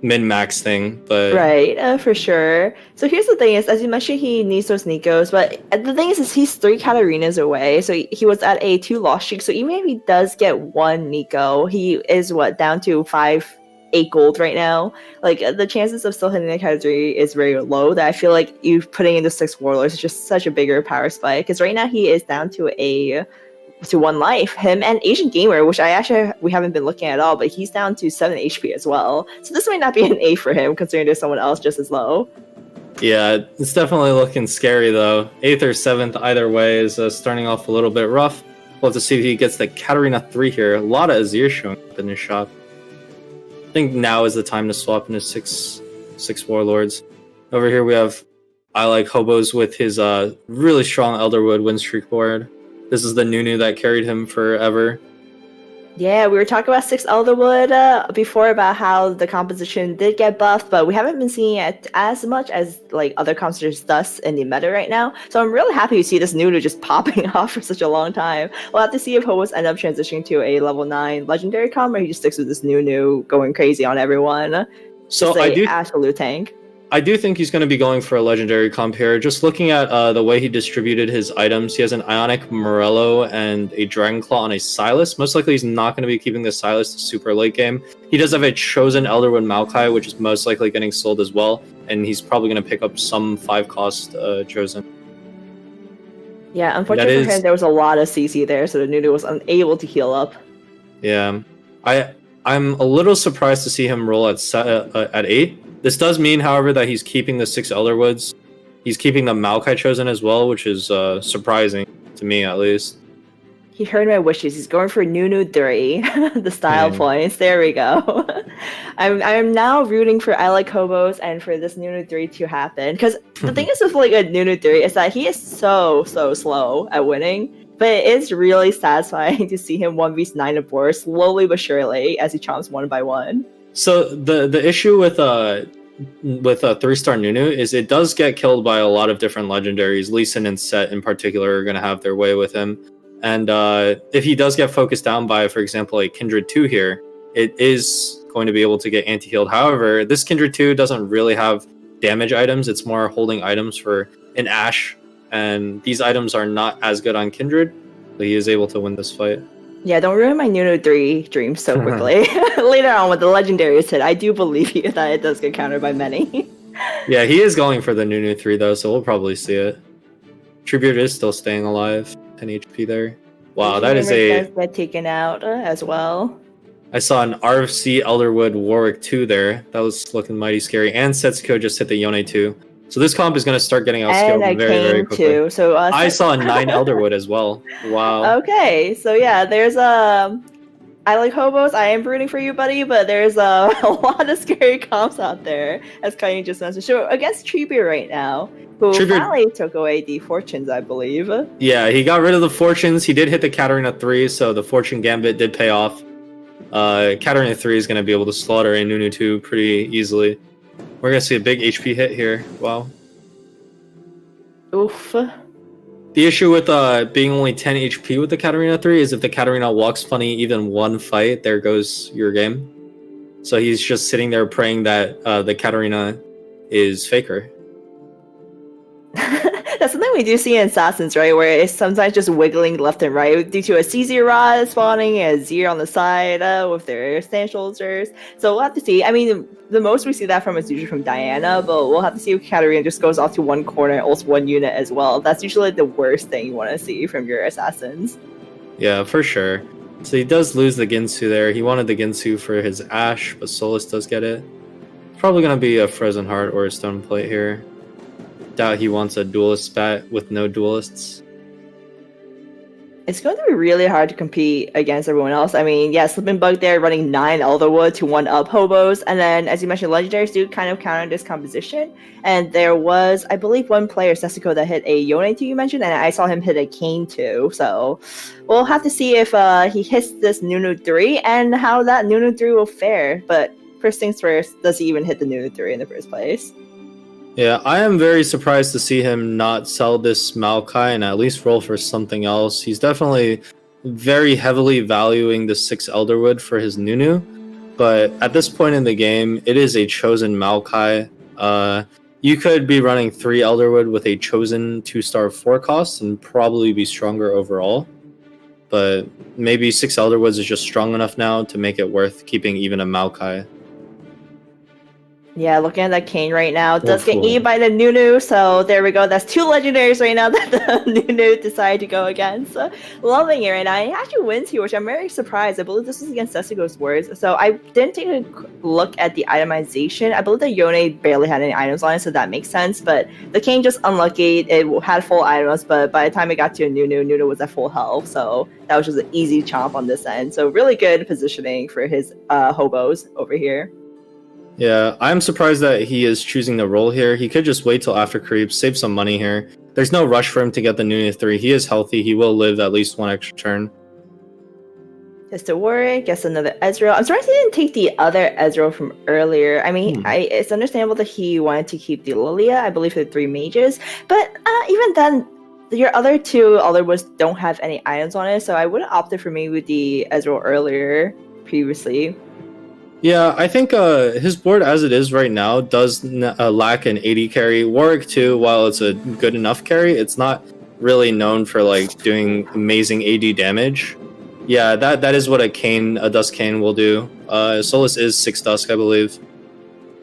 min-max thing, but right, for sure. So here's the thing: is as you mentioned, he needs those Nikos, but the thing is he's 3 Katarinas away. So he was at a 2 loss streak. So even if he does get 1 Nico, he is down to 8 gold right now. Like the chances of still hitting the category is very low. That I feel like you putting in the 6 Warlords is just such a bigger power spike. Because right now he is down to 1 life. Him and Asian Gamer, which we haven't been looking at all, but he's down to 7 HP as well. So this might not be an A for him, considering there's someone else just as low. Yeah, it's definitely looking scary though. 8th or 7th, either way, is starting off a little bit rough. We'll have to see if he gets the Katarina 3 here. A lot of Azir showing up in his shop. I think now is the time to swap into 6 Warlords. Over here we have I Like Hobos with his really strong Elderwood win streak board. This is the Nunu that carried him forever. Yeah, we were talking about 6 Elderwood before about how the composition did get buffed, but we haven't been seeing it as much as like other compositors does in the meta right now. So I'm really happy to see this Nunu just popping off for such a long time. We'll have to see if Hobos end up transitioning to a level 9 legendary comp, or he just sticks with this Nunu going crazy on everyone. So I do absolute tank. I do think he's going to be going for a legendary comp here. Just looking at the way he distributed his items, he has an Ionic Morello and a Dragon Claw on a Silas. Most likely he's not going to be keeping the Silas to super late game. He does have a Chosen Elderwood Maokai, which is most likely getting sold as well. And he's probably going to pick up some 5-cost Chosen. Yeah, unfortunately for him, there was a lot of CC there, so the Nunu was unable to heal up. Yeah, I'm a little surprised to see him roll at 8. This does mean, however, that he's keeping the 6 Elderwoods. He's keeping the Maokai Chosen as well, which is surprising to me, at least. He heard my wishes. He's going for Nunu 3, the style points. There we go. I'm now rooting for I Like Hobos and for this Nunu 3 to happen. Because the thing is with like a Nunu 3 is that he is so slow at winning. But it is really satisfying to see him 1v9 a board slowly but surely as he chomps 1 by 1. So the issue with a 3-star Nunu is it does get killed by a lot of different legendaries. Lee Sin and Set in particular are going to have their way with him. And if he does get focused down by, for example, a Kindred 2 here, it is going to be able to get anti-healed. However, this Kindred 2 doesn't really have damage items. It's more holding items for an Ashe. And these items are not as good on Kindred. But he is able to win this fight. Yeah, don't ruin my Nunu 3 dreams so quickly. Later on, with the legendaries hit, I do believe you that it does get countered by many. Yeah, he is going for the Nunu 3 though, so we'll probably see it. Treebeard is still staying alive. 10 HP there. Wow, that is does get taken out as well. I saw an RFC Elderwood Warwick 2 there. That was looking mighty scary. And Setsuko just hit the Yone 2. So this comp is going to start getting And outscaled a very, very Kane quickly. too. So I saw a 9 Elderwood as well. Wow. Okay, so yeah, there's I like hobos. I am rooting for you, buddy, but there's a lot of scary comps out there, as Kanye just mentioned. So against Treebeard right now, who Treebeard finally took away the fortunes, I believe. Yeah, he got rid of the fortunes. He did hit the Katarina 3, so the fortune gambit did pay off. Katarina 3 is going to be able to slaughter a Nunu 2 pretty easily. We're going to see a big HP hit here. Wow. Oof. The issue with being only 10 HP with the Katarina 3 is if the Katarina walks funny even one fight, there goes your game. So he's just sitting there praying that the Katarina is faker. That's something we do see in Assassins, right? Where it's sometimes just wiggling left and right due to a CZ rod spawning and a Zir on the side with their stand shoulders. So we'll have to see. I mean, the most we see that from is usually from Diana, but we'll have to see if Katarina just goes off to one corner and ults one unit as well. That's usually the worst thing you want to see from your Assassins. Yeah, for sure. So he does lose the Ginsu there. He wanted the Ginsu for his Ashe, but Solus does get it. It's probably going to be a Frozen Heart or a Stone Plate here. Doubt he wants a duelist spat with no duelists. It's going to be really hard to compete against everyone else. I mean, yeah, Slippin' Bug there running 9 Elderwood to 1 up hobos. And then, as you mentioned, legendaries do kind of counter this composition. And there was, I believe, one player, Setsuko, that hit a Yone 2 you mentioned, and I saw him hit a Kane 2. So we'll have to see if he hits this Nunu 3 and how that Nunu 3 will fare. But first things first, does he even hit the Nunu 3 in the first place? Yeah, I am very surprised to see him not sell this Maokai and at least roll for something else. He's definitely very heavily valuing the 6 Elderwood for his Nunu, but at this point in the game, it is a chosen Maokai. You could be running 3 Elderwood with a chosen 2-star 4 cost and probably be stronger overall, but maybe 6 Elderwoods is just strong enough now to make it worth keeping even a Maokai. Yeah, looking at that Kane right now, does get eaten by the Nunu, so there we go. That's 2 legendaries right now that the Nunu decided to go against. Loving it right now. He actually wins here, which I'm very surprised. I believe this was against Setsuko's words. So I didn't take a look at the itemization. I believe the Yone barely had any items on it, so that makes sense. But the Kane just unlucky. It had full items, but by the time it got to a Nunu, Nunu was at full health. So that was just an easy chomp on this end. So really good positioning for his hobos over here. Yeah, I'm surprised that he is choosing the roll here. He could just wait till after creeps, save some money here. There's no rush for him to get the Nunu 3. He is healthy. He will live at least 1 extra turn. Just to worry, guess another Ezreal. I'm surprised he didn't take the other Ezreal from earlier. I mean, it's understandable that he wanted to keep the Lilia, I believe, for the 3 mages. But even then, your other 2 Elderwoods don't have any items on it, so I would have opted for me with the Ezreal earlier, previously. Yeah, I think his board as it is right now does lack an 80 carry. Warwick 2, while it's a good enough carry, it's not really known for like doing amazing AD damage. Yeah, that is what a Dusk Cane will do. Solus is 6 Dusk, I believe.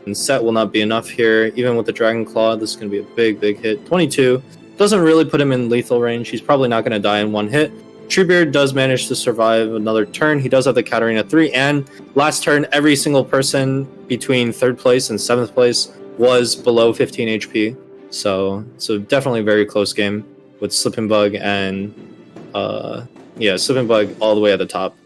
And Set will not be enough here. Even with the Dragon Claw, this is going to be a big hit. 22 doesn't really put him in lethal range. He's probably not going to die in 1 hit. Treebeard does manage to survive another turn. He does have the Katarina 3, and last turn, every single person between 3rd place and 7th place was below 15 HP. So definitely a very close game with Slippin' Bug and Slippin' Bug all the way at the top.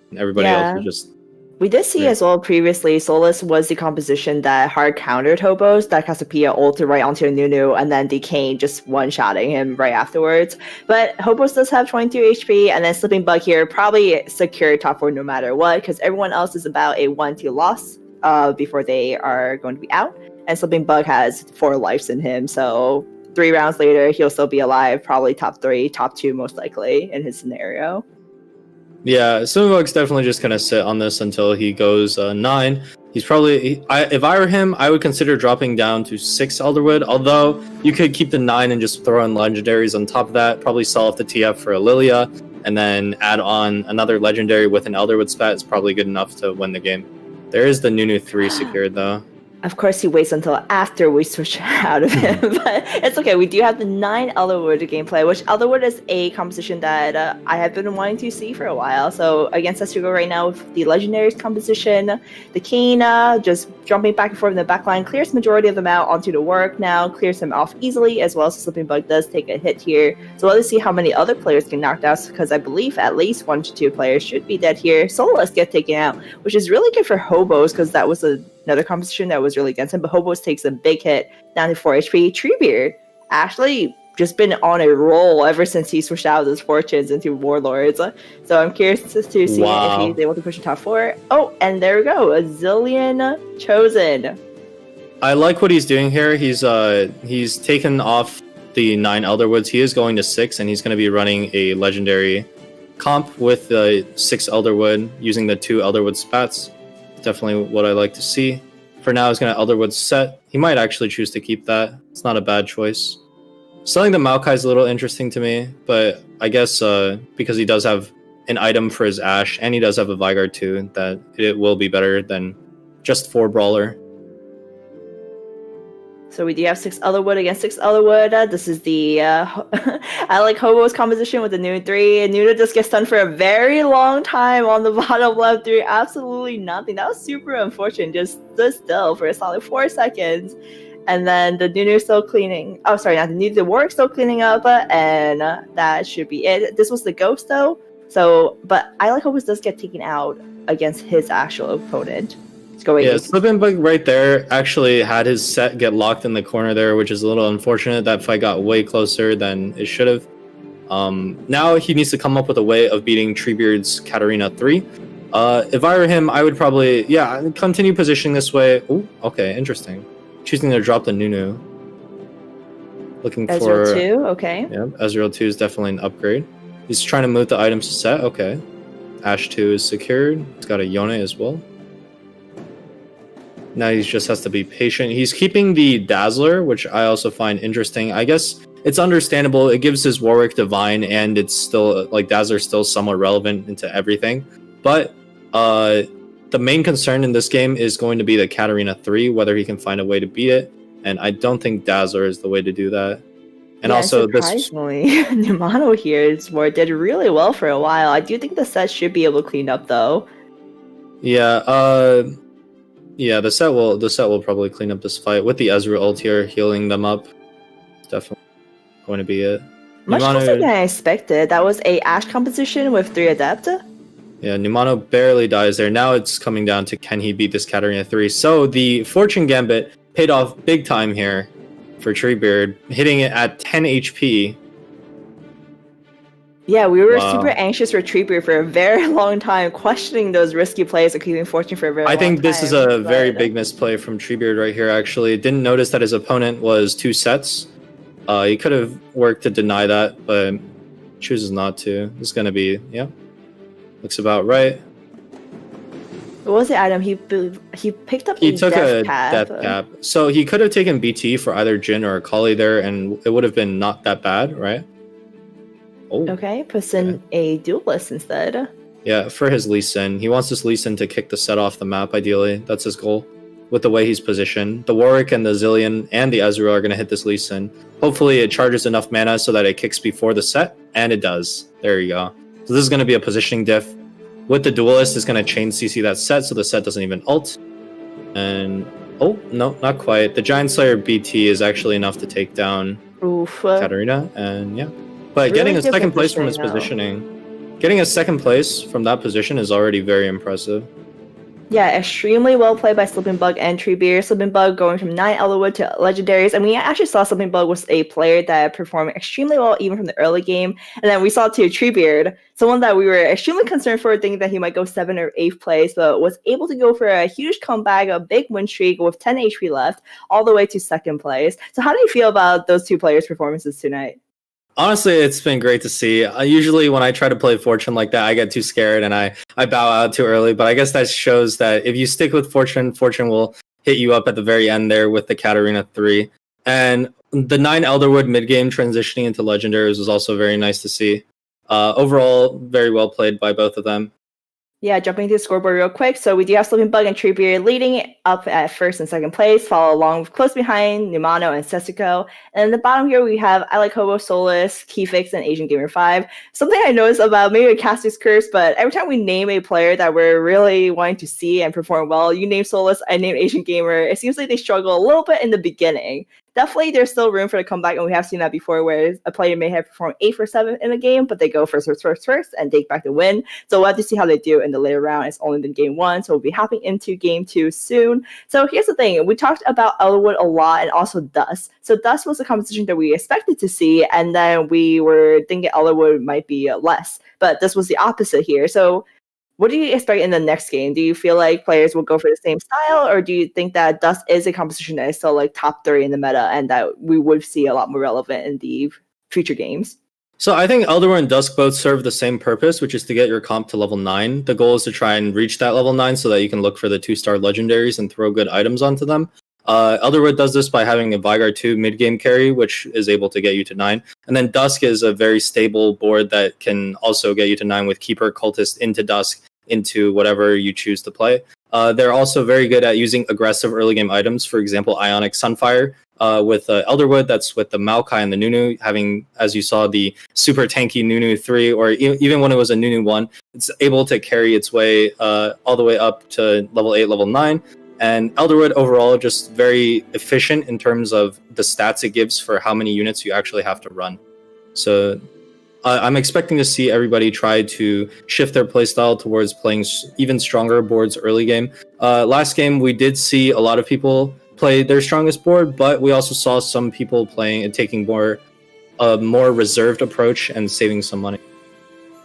And everybody else was just... We did see as well previously, Solus was the composition that hard countered hobos, that Cassiopeia ulted right onto a Nunu, and then the Kane just one-shotting him right afterwards. But hobos does have 22 HP, and then Slipping Bug here probably secure top 4 no matter what, because everyone else is about a 1-2 loss before they are going to be out. And Slipping Bug has 4 lives in him, so 3 rounds later, he'll still be alive, probably top 3, top 2 most likely in his scenario. Yeah, Slippingbug's definitely just going to sit on this until he goes 9. He's probably... if I were him, I would consider dropping down to 6 Elderwood, although you could keep the 9 and just throw in legendaries on top of that, probably sell off the TF for a Lilia, and then add on another legendary with an Elderwood spat is probably good enough to win the game. There is the Nunu 3 secured, though. Of course, he waits until after we switch out of him, but it's okay. We do have the 9 Elderwood gameplay, which Elderwood is a composition that I have been wanting to see for a while. So against Estugo right now with the Legendaries composition, the Kane just jumping back and forth in the backline, clears the majority of them out onto the work now, clears them off easily, as well as the Slipping Bug does take a hit here. So let's see how many other players get knocked out, because I believe at least 1 to 2 players should be dead here. Solus get taken out, which is really good for Hobos, because that was another composition that was really against him, but Hobos takes a big hit down to 4 HP. Treebeard actually just been on a roll ever since he switched out of his fortunes into Warlords. So I'm curious to see if he's able to push the top 4. Oh, and there we go, a Zillion chosen. I like what he's doing here. He's taken off the 9 Elderwoods. He is going to 6, and he's going to be running a legendary comp with the 6 Elderwood using the 2 Elderwood spats. Definitely what I like to see. For now, he's going to Elderwood set. He might actually choose to keep that. It's not a bad choice. Selling the Maokai is a little interesting to me, but I guess because he does have an item for his Ashe, and he does have a Vigard too, that it will be better than just 4 Brawler. So we do have 6 Elderwood against 6 Elderwood. This is the I like Hobo's composition with the Nuna 3. And Nuna just gets stunned for a very long time on the bottom left through absolutely nothing. That was super unfortunate. Just stood still for a solid 4 seconds. And then the Nunu still cleaning. Oh, sorry, not the Nunu. The Warwick still cleaning up, and that should be it. This was the Ghost though. So, but I like Hobos does get taken out against his actual opponent. Yeah, Slipping Bug right there actually had his set get locked in the corner there, which is a little unfortunate. That fight got way closer than it should have. Now he needs to come up with a way of beating Treebeard's Katarina 3. If I were him, I would probably, continue positioning this way. Ooh, okay, interesting. Choosing to drop the Nunu. Looking for... Ezreal 2, okay. Yeah, Ezreal 2 is definitely an upgrade. He's trying to move the items to set, okay. Ashe 2 is secured. He's got a Yone as well. Now he just has to be patient. He's keeping the Dazzler, which I also find interesting. I guess it's understandable. It gives his Warwick Divine, and it's still, like, Dazzler's still somewhat relevant into everything. But the main concern in this game is going to be the Katarina 3, whether he can find a way to beat it. And I don't think Dazzler is the way to do that. And also, surprisingly, Numano here did really well for a while. I do think the set should be able to clean up, though. Yeah, yeah, the set will probably clean up this fight with the Ezreal ult here, healing them up. It's definitely going to be it. Much closer than I expected. That was a Ashe composition with 3 Adept. Yeah, Numano barely dies there. Now it's coming down to can he beat this Katarina 3. So the Fortune Gambit paid off big time here for Treebeard, hitting it at 10 HP. Yeah, we were super anxious for Treebeard for a very long time, questioning those risky plays of keeping Fortune for a very long time. I think this is a very big misplay from Treebeard right here, actually. Didn't notice that his opponent was 2 sets. He could have worked to deny that, but chooses not to. It's going to be, looks about right. What was the item? He picked up He took a death cap. So he could have taken BT for either Jhin or Akali there, and it would have been not that bad, right? Oh, okay, puts in a duelist instead. Yeah, for his Lee Sin. He wants this Lee Sin to kick the set off the map, ideally. That's his goal. With the way he's positioned. The Warwick and the Zillion and the Ezreal are going to hit this Lee Sin. Hopefully it charges enough mana so that it kicks before the set, and it does. There you go. So this is going to be a positioning diff. With the Duelist, it's going to chain CC that set, so the set doesn't even ult. And, oh, no, not quite. The Giant Slayer BT is actually enough to take down Katarina, and yeah. But really getting a second place from his positioning, getting a second place from that position is already very impressive. Yeah, extremely well played by Slipping Bug and Treebeard. Slipping Bug going from 9 Elderwood to Legendaries. And we actually saw Slipping Bug was a player that performed extremely well even from the early game. And then we saw too Treebeard, someone that we were extremely concerned for, thinking that he might go 7th or 8th place, but was able to go for a huge comeback, a big win streak with 10 HP left, all the way to 2nd place. So how do you feel about those 2 players' performances tonight? Honestly, it's been great to see. Usually when I try to play Fortune like that, I get too scared and I bow out too early. But I guess that shows that if you stick with Fortune, Fortune will hit you up at the very end there with the Katarina 3. And the 9 Elderwood mid-game transitioning into Legendaries was also very nice to see. Overall, very well played by both of them. Yeah, jumping to the scoreboard real quick. So we do have Sleeping Bug and Treebeard leading up at first and second place, followed along close behind Numano and Sesico. And in the bottom here, we have I Like Hobo, Solus, Keyfix, and Asian Gamer 5. Something I noticed about maybe a Caster's Curse, but every time we name a player that we're really wanting to see and perform well, you name Solus, I name Asian Gamer. It seems like they struggle a little bit in the beginning. Definitely, there's still room for the comeback, and we have seen that before, where a player may have performed 8 for 7 in a game, but they go first, and take back the win. So we'll have to see how they do in the later round. It's only been game 1, so we'll be hopping into game 2 soon. So here's the thing: we talked about Elderwood a lot, and also Dust. So Dust was a competition that we expected to see, and then we were thinking Elderwood might be less, but this was the opposite here. So what do you expect in the next game? Do you feel like players will go for the same style, or do you think that Dust is a composition that is still like top 3 in the meta and that we would see a lot more relevant in the future games? So I think Elderwood and Dusk both serve the same purpose, which is to get your comp to level 9. The goal is to try and reach that level 9 so that you can look for the 2-star legendaries and throw good items onto them. Elderwood does this by having a Vygar 2 mid-game carry, which is able to get you to 9. And then Dusk is a very stable board that can also get you to 9 with Keeper, Cultist into Dusk, into whatever you choose to play. They're also very good at using aggressive early game items, for example, Ionic Sunfire. With Elderwood, that's with the Maokai and the Nunu, having, as you saw, the super tanky Nunu 3, or even when it was a Nunu 1, it's able to carry its way all the way up to level 8, level 9. And Elderwood overall just very efficient in terms of the stats it gives for how many units you actually have to run. So I'm expecting to see everybody try to shift their playstyle towards playing even stronger boards early game. Last game, we did see a lot of people play their strongest board, but we also saw some people playing and taking more reserved approach and saving some money.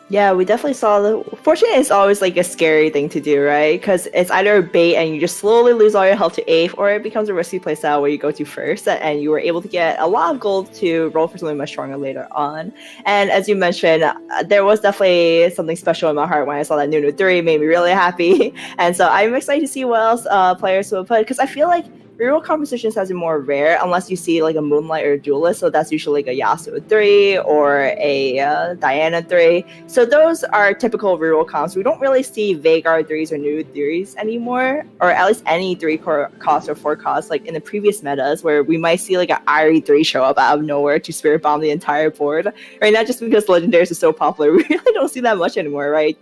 Yeah, we definitely saw Fortune is always like a scary thing to do, right? Because it's either a bait and you just slowly lose all your health to 8th, or it becomes a risky playstyle where you go to first and you were able to get a lot of gold to roll for something much stronger later on. And as you mentioned, there was definitely something special in my heart when I saw that Nunu 3. It made me really happy. And so I'm excited to see what else players will put, because I feel like reroll compositions has been more rare unless you see like a Moonlight or a Duelist, so that's usually like a Yasuo 3 or a Diana 3. So those are typical reroll comps. We don't really see Veigar 3s or new 3s anymore, or at least any 3 cost or 4 cost like in the previous metas, where we might see like an Irie 3 show up out of nowhere to Spirit Bomb the entire board. Right now, just because Legendaries is so popular, we really don't see that much anymore, right?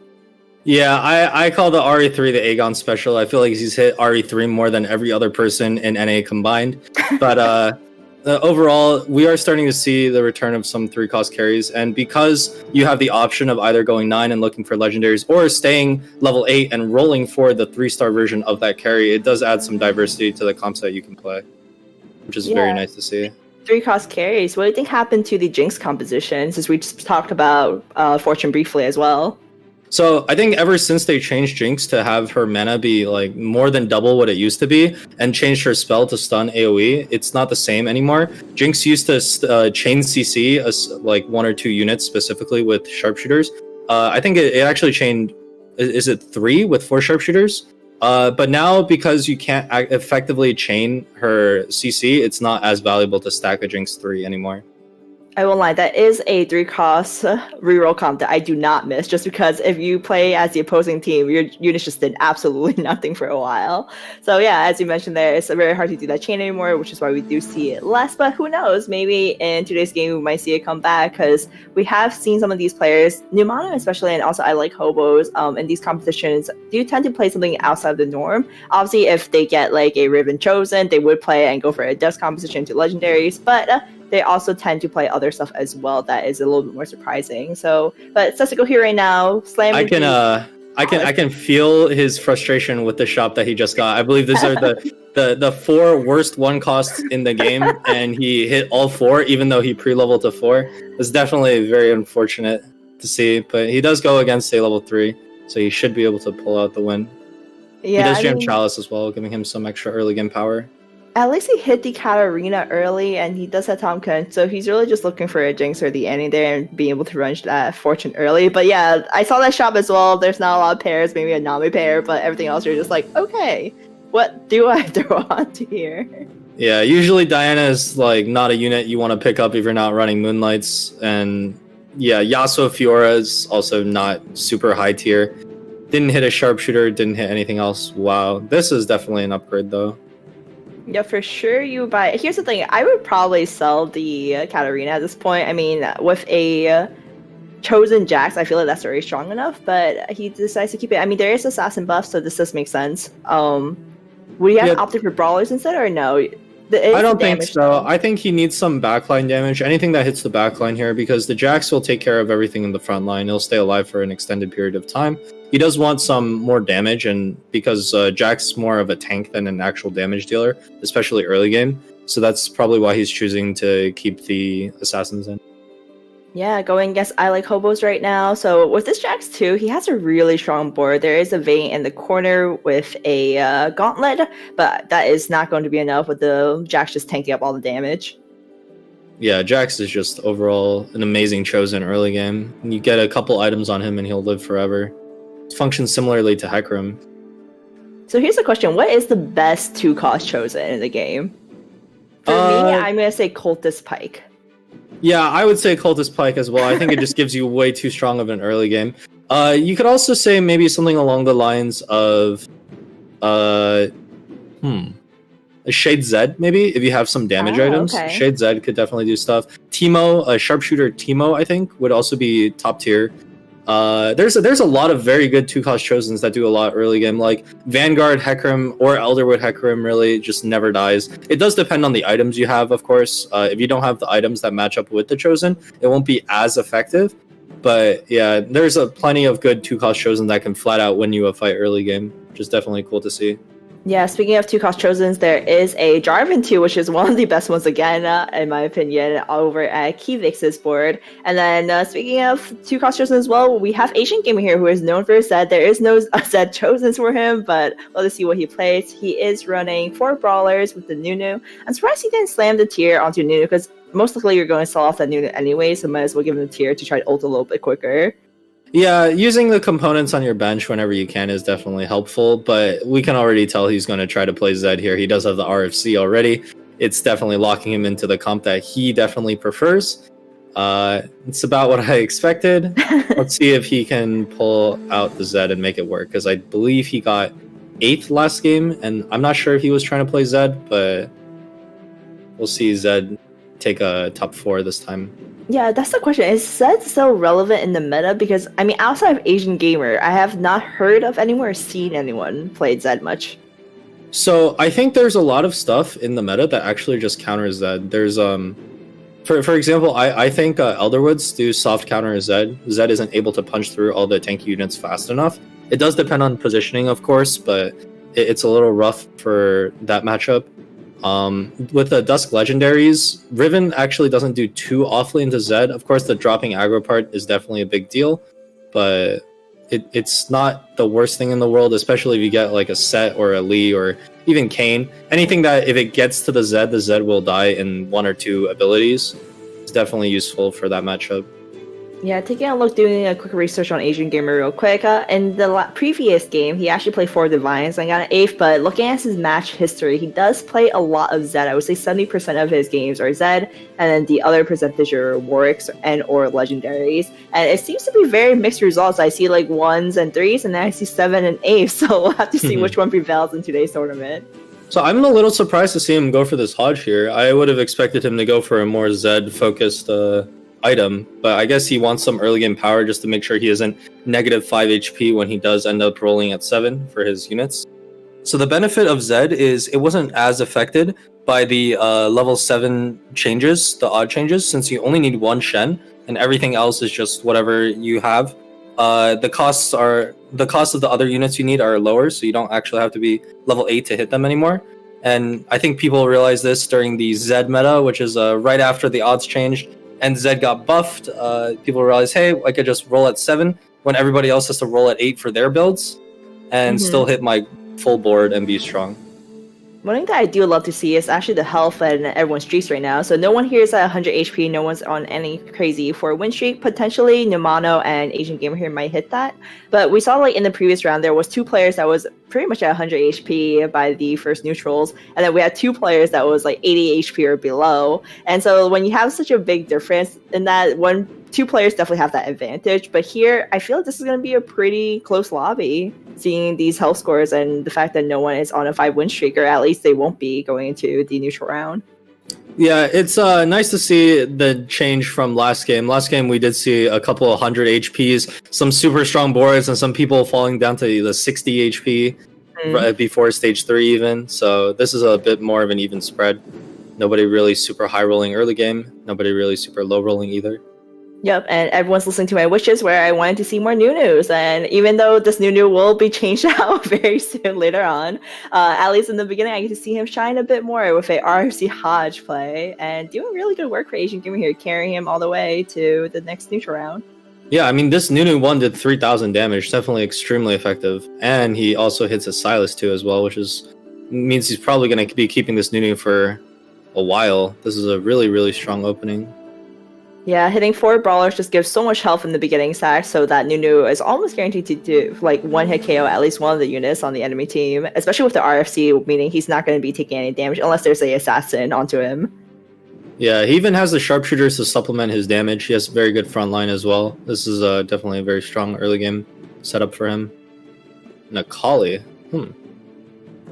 Yeah, I call the RE3 the Aegon special. I feel like he's hit RE3 more than every other person in NA combined. But overall, we are starting to see the return of some 3-cost carries. And because you have the option of either going 9 and looking for legendaries, or staying level 8 and rolling for the 3-star version of that carry, it does add some diversity to the comps that you can play, which is very nice to see. 3-cost carries. What do you think happened to the Jinx composition, since we just talked about Fortune briefly as well? So I think ever since they changed Jinx to have her mana be like more than double what it used to be, and changed her spell to stun AoE, it's not the same anymore. Jinx used to chain CC as like 1 or 2 units specifically with sharpshooters. I think it actually chained, is it 3 with 4 sharpshooters? But now, because you can't effectively chain her CC, it's not as valuable to stack a Jinx 3 anymore. I won't lie, that is a 3-cost reroll comp that I do not miss, just because if you play as the opposing team, your units just did absolutely nothing for a while. So yeah, as you mentioned there, it's very hard to do that chain anymore, which is why we do see it less, but who knows, maybe in today's game we might see it come back, because we have seen some of these players, Numano especially, and also I Like Hobos, in these competitions, do tend to play something outside of the norm. Obviously, if they get like a Riven Chosen, they would play and go for a Dust composition to legendaries, but they also tend to play other stuff as well that is a little bit more surprising. So, but Sesico here right now, slamming. I can feel his frustration with the shop that he just got. I believe these are the 4 worst 1 costs in the game, and he hit all 4, even though he pre-leveled to 4. It's definitely very unfortunate to see, but he does go against a level 3, so he should be able to pull out the win. Yeah, he does jam Chalice as well, giving him some extra early game power. At least he hit the Katarina early, and he does have Tomkin, so he's really just looking for a Jinx or the Annie there and being able to run that Fortune early. But yeah, I saw that shop as well. There's not a lot of pairs, maybe a Nami pair, but everything else you're just like, okay, what do I throw onto here? Yeah, usually Diana is like not a unit you want to pick up if you're not running Moonlights, and yeah, Yasuo Fiora is also not super high tier. Didn't hit a sharpshooter, didn't hit anything else. Wow, this is definitely an upgrade though. Yeah, for sure you buy. Here's the thing, I would probably sell the Katarina at this point. I mean, with a chosen Jax, I feel like that's already strong enough, but he decides to keep it. I mean, there is assassin buff, so this does make sense. Would you have opted for brawlers instead, or no? I don't think so. I think he needs some backline damage. Anything that hits the backline here, because the Jax will take care of everything in the front line. He'll stay alive for an extended period of time. He does want some more damage, and because Jax is more of a tank than an actual damage dealer, especially early game. So that's probably why he's choosing to keep the assassins in. Yeah, going against I Like Hobos right now. So with this Jax too, he has a really strong board. There is a Vayne in the corner with a Gauntlet, but that is not going to be enough with the Jax just tanking up all the damage. Yeah, Jax is just overall an amazing chosen early game. You get a couple items on him and he'll live forever. It functions similarly to Hecarim. So here's the question. What is the best 2-cost chosen in the game? For me, I'm going to say Cultist Pike. Yeah, I would say Cultist Pike as well. I think it just gives you way too strong of an early game. You could also say maybe something along the lines of a Shade Zed, maybe, if you have some damage items. Okay. Shade Zed could definitely do stuff. Teemo, a sharpshooter Teemo, I think, would also be top tier. There's a lot of very good 2-cost chosens that do a lot early game, like Vanguard Hecarim or Elderwood Hecarim really just never dies. It does depend on the items you have, of course. If you don't have the items that match up with the chosen, it won't be as effective. But yeah, there's plenty of good 2-cost chosen that can flat out win you a fight early game, which is definitely cool to see. Yeah, speaking of 2-cost chosens, there is a Jarvan 2, which is one of the best ones again, in my opinion, over at Kivix's board. And then speaking of 2-cost chosen as well, we have Asian Gamer here who is known for his Zed. There is no Zed chosens for him, but let's see what he plays. He is running 4 brawlers with the Nunu. I'm surprised he didn't slam the tier onto Nunu, because most likely you're going to sell off that Nunu anyway, so might as well give him the tier to try to ult a little bit quicker. Yeah, using the components on your bench whenever you can is definitely helpful, but we can already tell he's going to try to play Zed here. He does have the RFC already. It's definitely locking him into the comp that he definitely prefers. It's about what I expected. Let's see if he can pull out the Zed and make it work, because I believe he got 8th last game, and I'm not sure if he was trying to play Zed, but we'll see Zed take a top 4 this time. Yeah, that's the question. Is Zed still relevant in the meta? Because, I mean, outside of Asian Gamer, I have not heard of anyone or seen anyone play Zed much. So I think there's a lot of stuff in the meta that actually just counters Zed. There's for example, I think Elderwoods do soft counter Zed. Zed isn't able to punch through all the tanky units fast enough. It does depend on positioning, of course, but it's a little rough for that matchup. With the Dusk Legendaries, Riven actually doesn't do too awfully into Zed. Of course, the dropping aggro part is definitely a big deal, but it's not the worst thing in the world, especially if you get like a Set or a Lee or even Kayn. Anything that if it gets to the Zed will die in 1 or 2 abilities. It's definitely useful for that matchup. Yeah, taking a look, doing a quick research on Asian Gamer real quick. In the previous game, he actually played 4 Divines and got an 8th, but looking at his match history, he does play a lot of Zed. I would say 70% of his games are Zed, and then the other percentage are Warwicks and or Legendaries. And it seems to be very mixed results. I see like 1s and 3s, and then I see 7 and 8s, so we'll have to see which one prevails in today's tournament. So I'm a little surprised to see him go for this Hodge here. I would have expected him to go for a more Zed-focused item, but I guess he wants some early game power just to make sure he isn't negative 5 HP when he does end up rolling at 7 for his units. So the benefit of Zed is it wasn't as affected by the level 7 changes, the odd changes, since you only need 1 Shen and everything else is just whatever you have. The cost of the other units you need are lower, so you don't actually have to be level 8 to hit them anymore. And I think people realized this during the Zed meta, which is right after the odds changed and Zed got buffed. People realized, hey, I could just roll at 7 when everybody else has to roll at 8 for their builds and still hit my full board and be strong. One thing that I do love to see is actually the health and everyone's streaks right now. So no one here is at 100 HP. No one's on any crazy 4-win streak. Potentially, Numano and Asian Gamer here might hit that. But we saw like in the previous round, there was 2 players that was pretty much at 100 HP by the first neutrals. And then we had 2 players that was like 80 HP or below. And so when you have such a big difference in that, 2 players definitely have that advantage. But here, I feel like this is going to be a pretty close lobby, seeing these health scores and the fact that no one is on a 5-win streak, or at least they won't be going into the neutral round. Yeah, it's nice to see the change from last game. Last game, we did see a couple of 100 HPs, some super strong boards, and some people falling down to the 60 HP right before stage 3 even. So this is a bit more of an even spread. Nobody really super high rolling early game. Nobody really super low rolling either. Yep, and everyone's listening to my wishes where I wanted to see more Nunus. And even though this Nunu will be changed out very soon later on, at least in the beginning, I get to see him shine a bit more with a RFC Hodge play and doing really good work for Asian Gamer here, carrying him all the way to the next neutral round. Yeah, I mean, this Nunu 1 did 3,000 damage, definitely extremely effective. And he also hits a Silas too as well, which means he's probably going to be keeping this Nunu for a while. This is a really, really strong opening. Yeah, hitting 4 brawlers just gives so much health in the beginning stack, so that Nunu is almost guaranteed to do like 1-hit KO at least one of the units on the enemy team, especially with the RFC, meaning he's not going to be taking any damage unless there's an assassin onto him. Yeah, he even has the sharpshooters to supplement his damage. He has very good front line as well. This is definitely a very strong early game setup for him. Nakali.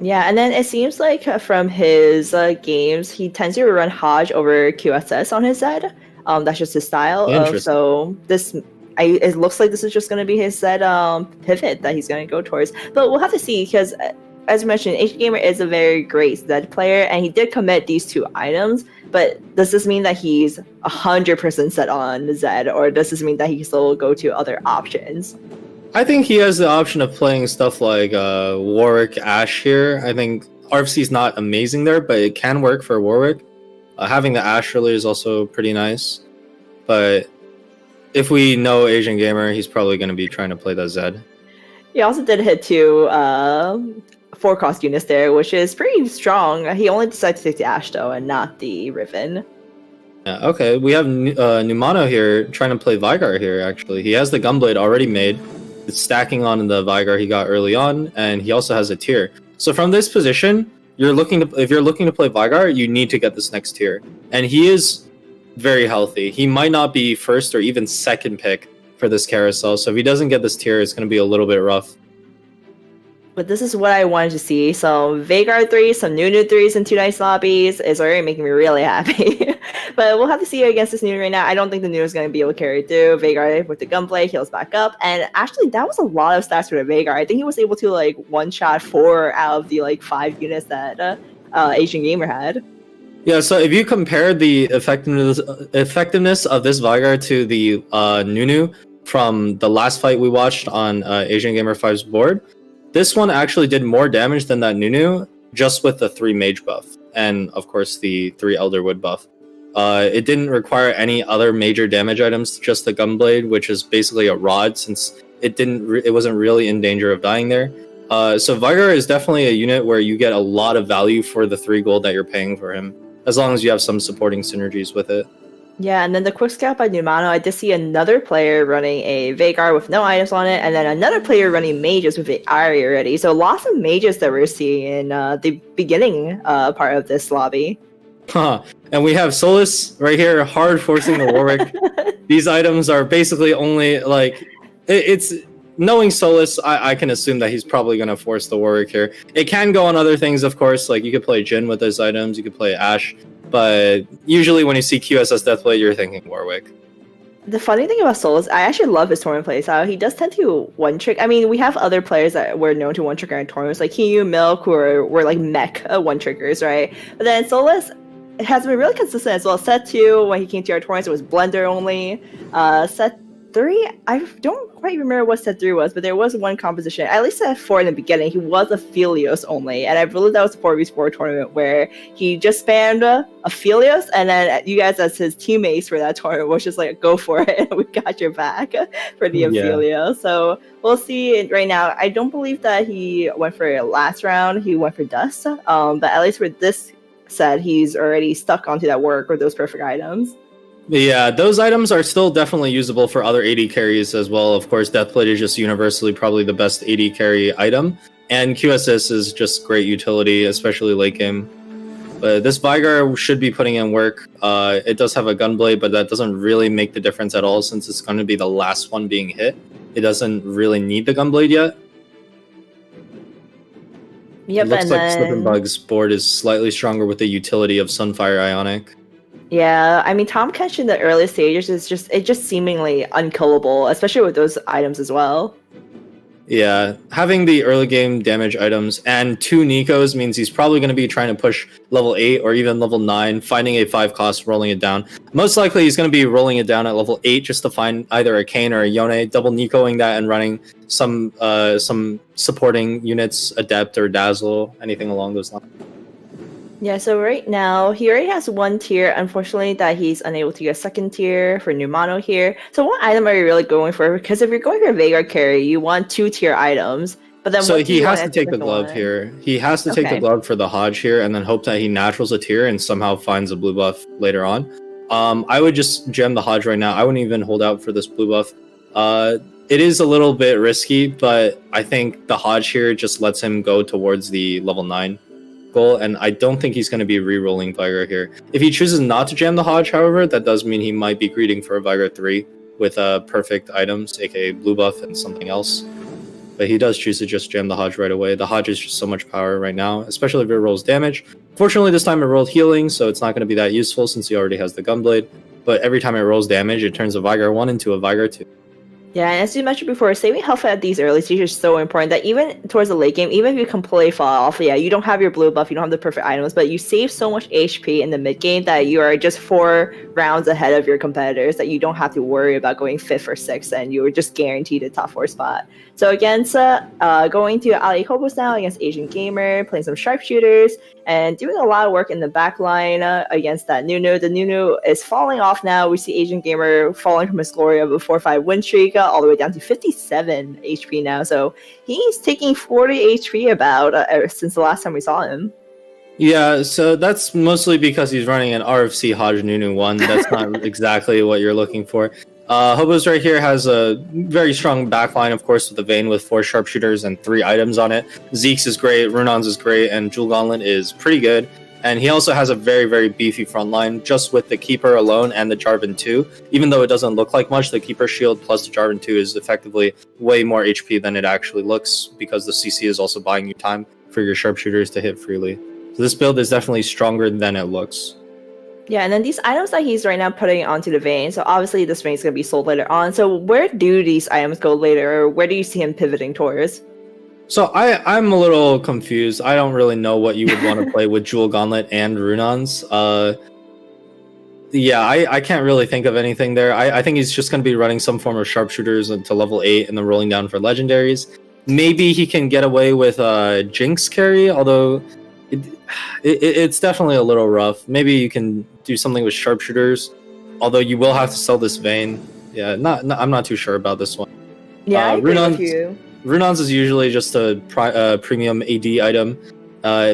Yeah, and then it seems like from his games, he tends to run Hodge over QSS on his Zed. That's just his style. So it looks like this is just going to be his Zed pivot that he's going to go towards. But we'll have to see, because as you mentioned, Asian Gamer is a very great Zed player, and he did commit these 2 items. But does this mean that he's 100% set on Zed, or does this mean that he can still go to other options? I think he has the option of playing stuff like Warwick Ashe here. I think RFC is not amazing there, but it can work for Warwick. Having the Ashe early is also pretty nice. But if we know Asian Gamer, he's probably going to be trying to play the Zed. He also did hit 2 4-cost units there, which is pretty strong. He only decided to take the Ashe, though, and not the Riven. Yeah, okay, we have Numano here trying to play Vygar here, actually. He has the Gunblade already made. It's stacking on the Vygar he got early on, and he also has a tier. So from this position, if you're looking to play Vygar, you need to get this next tier. And he is very healthy. He might not be first or even second pick for this carousel. So if he doesn't get this tier, it's going to be a little bit rough. But this is what I wanted to see. So Veigar 3, some Nunu 3s in 2 nice lobbies is already making me really happy. But we'll have to see against this Nunu right now. I don't think the Nunu is going to be able to carry through. Veigar with the Gunblade heals back up. And actually, that was a lot of stats for the Veigar. I think he was able to like one-shot 4 out of the like 5 units that Asian Gamer had. Yeah, so if you compare the effectiveness of this Vygar to the Nunu from the last fight we watched on Asian Gamer 5's board, this one actually did more damage than that Nunu, just with the 3 mage buff, and of course the 3 Elderwood buff. It didn't require any other major damage items, just the Gunblade, which is basically a rod, since it wasn't really in danger of dying there. So Vygar is definitely a unit where you get a lot of value for the 3 gold that you're paying for him, as long as you have some supporting synergies with it. Yeah, and then the quick scout by Numano, I did see another player running a Veigar with no items on it, and then another player running mages with an Ari already. So lots of mages that we're seeing in the beginning part of this lobby. And we have Solus right here, hard forcing the Warwick. These items are basically only like it's knowing Solus, I can assume that he's probably going to force the Warwick here. It can go on other things, of course, like you could play Jhin with those items, you could play Ashe. But usually when you see QSS Deathblade, you're thinking Warwick. The funny thing about Solus, I actually love his tournament playstyle. He does tend to one-trick. I mean, we have other players that were known to one-trick in tournaments, like Hiyu, Milk, who were like mech one-trickers, right? But then Solus has been really consistent as well. Set 2, when he came to our tournaments, it was Blender only. Set 3, I don't quite remember what set 3 was, but there was one composition, at least set 4 in the beginning, he was a Aphelios only, and I believe that was a 4v4 tournament where he just spammed Aphelios, and then you guys as his teammates for that tournament was just like, go for it, we got your back for the Aphelios. So we'll see right now. I don't believe that he went for last round, he went for Dust, but at least for this set, he's already stuck onto that work or those perfect items. Yeah, those items are still definitely usable for other AD carries as well. Of course, Deathblade is just universally probably the best AD carry item, and QSS is just great utility, especially late game. But this Vigar should be putting in work. It does have a Gunblade, but that doesn't really make the difference at all since it's going to be the last one being hit. It doesn't really need the Gunblade yet. Yep, it looks like Slip and Bug's board is slightly stronger with the utility of Sunfire Ionic. Yeah, I mean, Tom Kench in the early stages is just seemingly unkillable, especially with those items as well. Yeah, having the early game damage items and 2 Nikos means he's probably going to be trying to push level 8 or even level 9, finding a 5 cost, rolling it down. Most likely he's going to be rolling it down at level 8 just to find either a Kayn or a Yone, double Nicoing that and running some supporting units, Adept or Dazzle, anything along those lines. Yeah, so right now, he already has 1 tier, unfortunately, that he's unable to get a 2nd tier for new mono here. So what item are you really going for? Because if you're going for Veigar carry, you want 2 tier items. But then so he has to take the glove here. He has to take the glove for the Hodge here and then hope that he naturals a tier and somehow finds a blue buff later on. I would just gem the Hodge right now. I wouldn't even hold out for this blue buff. It is a little bit risky, but I think the Hodge here just lets him go towards the level 9 goal, and I don't think he's going to be re-rolling Vigar here. If he chooses not to jam the Hodge, however, that does mean he might be greeting for a Vigar 3 with perfect items, aka blue buff and something else. But he does choose to just jam the Hodge right away. The Hodge is just so much power right now, especially if it rolls damage. Fortunately, this time it rolled healing, so it's not going to be that useful since he already has the Gunblade. But every time it rolls damage, it turns a Vigar 1 into a Vigar 2. Yeah, and as you mentioned before, saving health at these early stages is so important that even towards the late game, even if you completely fall off, yeah, you don't have your blue buff, you don't have the perfect items, but you save so much HP in the mid game that you are just 4 rounds ahead of your competitors that you don't have to worry about going 5th or 6th, and you're just guaranteed a top 4 spot. So against going to Ali Hobos now against Asian Gamer, playing some sharpshooters, and doing a lot of work in the back line against that Nunu. The Nunu is falling off now. We see Asian Gamer falling from his glory of a 4-5 win streak all the way down to 57 HP now. So he's taking 40 HP about since the last time we saw him. Yeah, so that's mostly because he's running an RFC Hodge Nunu 1. That's not exactly what you're looking for. Hobos right here has a very strong backline, of course, with the Vayne with 4 sharpshooters and 3 items on it. Zeke's is great, Runon's is great, and Jewel Gauntlet is pretty good. And he also has a very, very beefy front line just with the Keeper alone and the Jarvan 2. Even though it doesn't look like much, the Keeper shield plus the Jarvan 2 is effectively way more HP than it actually looks because the CC is also buying you time for your sharpshooters to hit freely. So this build is definitely stronger than it looks. Yeah, and then these items that he's right now putting onto the Vayne, so obviously this Vayne is going to be sold later on. So where do these items go later, or where do you see him pivoting towards? So I'm a little confused. I don't really know what you would want to play with Jewel Gauntlet and Runons. Yeah, I can't really think of anything there. I think he's just going to be running some form of sharpshooters until level 8 and then rolling down for legendaries. Maybe he can get away with Jinx carry, although it's definitely a little rough. Maybe you can do something with sharpshooters, although you will have to sell this Vayne. Yeah, I'm not too sure about this one. Yeah, I agree with you. Runons is usually just a premium AD item.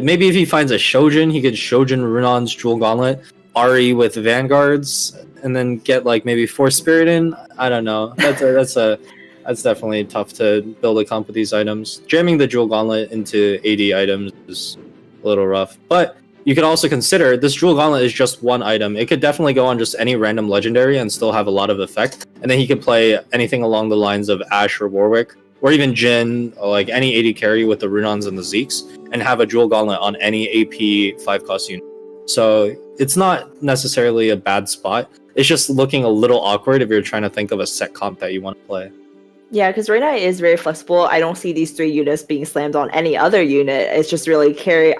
Maybe if he finds a Shojin, he could Shojin Runons Jewel Gauntlet, Ari with Vanguards, and then get like maybe Force Spirit in. I don't know. That's definitely tough to build a comp with these items. Jamming the Jewel Gauntlet into AD items is a little rough, but you could also consider this Jewel Gauntlet is just one item. It could definitely go on just any random legendary and still have a lot of effect. And then he could play anything along the lines of Ashe or Warwick, or even Jhin, like any AD carry with the Runons and the Zekes, and have a Jewel Gauntlet on any AP 5 cost unit. So it's not necessarily a bad spot. It's just looking a little awkward if you're trying to think of a set comp that you want to play. Yeah, because right now it is very flexible. I don't see these 3 units being slammed on any other unit. It's just really care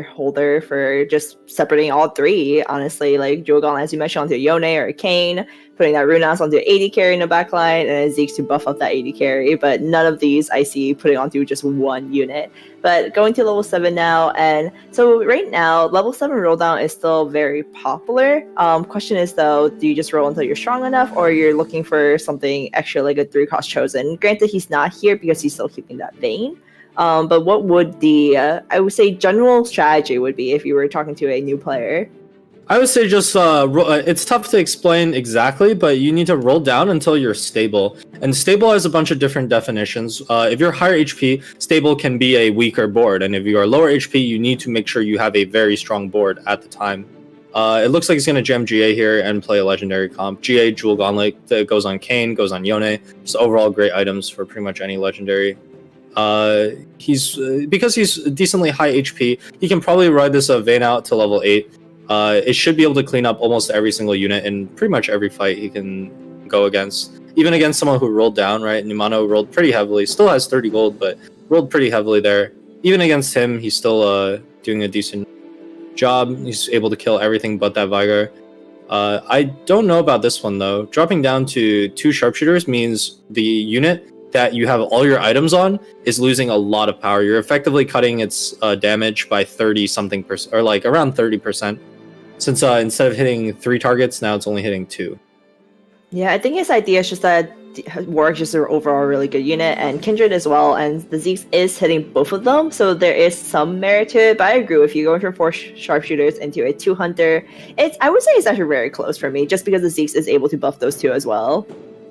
holder for just separating all 3, honestly. Like Jewel Gauntlet, as you mentioned, onto Yone or Kayn, putting that Runas onto 80 carry in the backline, and then Zeke's to buff up that 80 carry. But none of these I see putting onto just one unit. But going to level 7 now, and so right now, level 7 roll down is still very popular. Question is though, do you just roll until you're strong enough, or you're looking for something extra like a 3-cost chosen? Granted, he's not here because he's still keeping that vein. But what would the, I would say, general strategy would be if you were talking to a new player? I would say just it's tough to explain exactly, but you need to roll down until you're stable. And stable has a bunch of different definitions. If you're higher HP, stable can be a weaker board, and if you are lower HP, you need to make sure you have a very strong board at the time. It looks like he's going to gem GA here and play a legendary comp. GA Jewel Gauntlet that goes on Kayn, goes on Yone. Just overall great items for pretty much any legendary. Because he's decently high HP, he can probably ride this Vayne out to level 8. It should be able to clean up almost every single unit in pretty much every fight he can go against. Even against someone who rolled down, right? Numano rolled pretty heavily. Still has 30 gold, but rolled pretty heavily there. Even against him, he's still doing a decent job. He's able to kill everything but that Vigar. I don't know about this one, though. Dropping down to 2 sharpshooters means the unit that you have all your items on is losing a lot of power. You're effectively cutting its damage by 30-something%, or like around 30%. Since instead of hitting 3 targets, now it's only hitting 2. Yeah, I think his idea is just that Warwick's just an overall really good unit, and Kindred as well, and the Zeke is hitting both of them, so there is some merit to it, but I agree with you. Going from 4 sharpshooters into a 2 hunter, I would say it's actually very close for me, just because the Zeke is able to buff those 2 as well.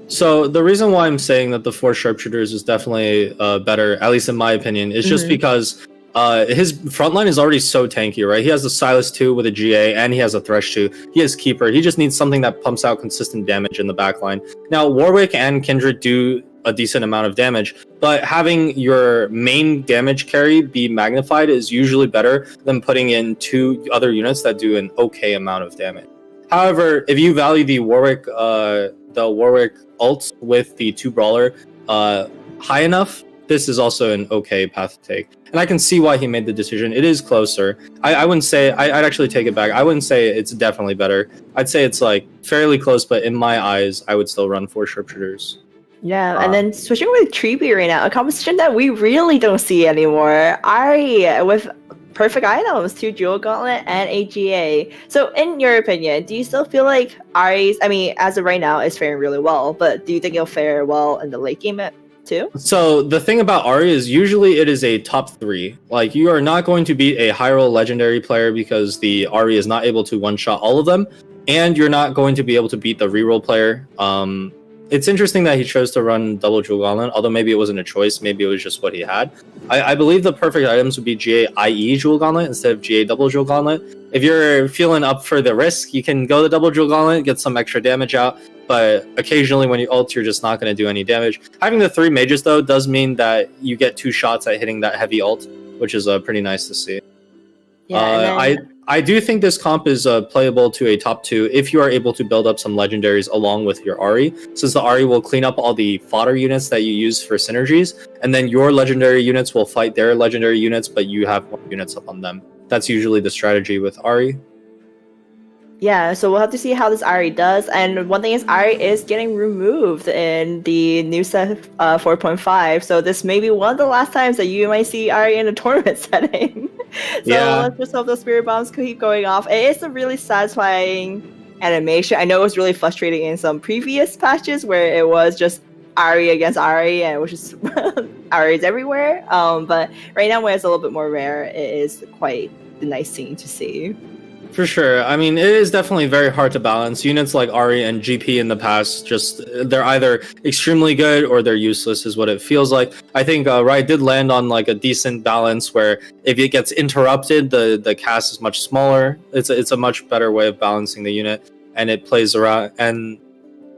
So the reason why I'm saying that the 4 sharpshooters is definitely better, at least in my opinion, is just because his frontline is already so tanky, right? He has the Silas 2 with a GA, and he has a Thresh 2. He has Keeper. He just needs something that pumps out consistent damage in the backline. Now, Warwick and Kindred do a decent amount of damage, but having your main damage carry be magnified is usually better than putting in 2 other units that do an okay amount of damage. However, if you value the Warwick ult with the 2 brawler high enough, this is also an okay path to take. And I can see why he made the decision. It is closer. I wouldn't say, I'd actually take it back. I wouldn't say it's definitely better. I'd say it's like fairly close, but in my eyes, I would still run 4 sharpshooters. Yeah, and then switching with Treeby right now, a composition that we really don't see anymore. Ari with perfect items, 2 Jewel Gauntlet and a GA. So in your opinion, do you still feel like Ari's, I mean, as of right now, is faring really well, but do you think it'll fare well in the late game too? So the thing about Ari is usually it is a top 3. Like, you are not going to beat a high roll legendary player because the Ari is not able to one-shot all of them, and you're not going to be able to beat the reroll player. It's interesting that he chose to run double Jewel Gauntlet, although maybe it wasn't a choice, maybe it was just what he had. I believe the perfect items would be GA IE Jewel Gauntlet instead of GA double Jewel Gauntlet. If you're feeling up for the risk, you can go the double Jewel Gauntlet, get some extra damage out, but occasionally when you ult, you're just not going to do any damage. Having the 3 mages, though, does mean that you get 2 shots at hitting that heavy ult, which is pretty nice to see. Yeah, I do think this comp is playable to a top 2 if you are able to build up some legendaries along with your Ari, since the Ari will clean up all the fodder units that you use for synergies, and then your legendary units will fight their legendary units, but you have more units up on them. That's usually the strategy with Ari. Yeah, so we'll have to see how this Ari does. And one thing is, Ari is getting removed in the new set 4.5. So this may be one of the last times that you might see Ari in a tournament setting. So let's just hope those spirit bombs keep going off. It is a really satisfying animation. I know it was really frustrating in some previous patches where it was just Ari against Ari, and it was just Ari's everywhere. But right now, when it's a little bit more rare, it is quite the nice scene to see. For sure. I mean, it is definitely very hard to balance. Units like Ari and GP in the past, they're either extremely good or they're useless is what it feels like. I think Riot did land on like a decent balance where if it gets interrupted, the cast is much smaller. It's a much better way of balancing the unit, and it plays around, and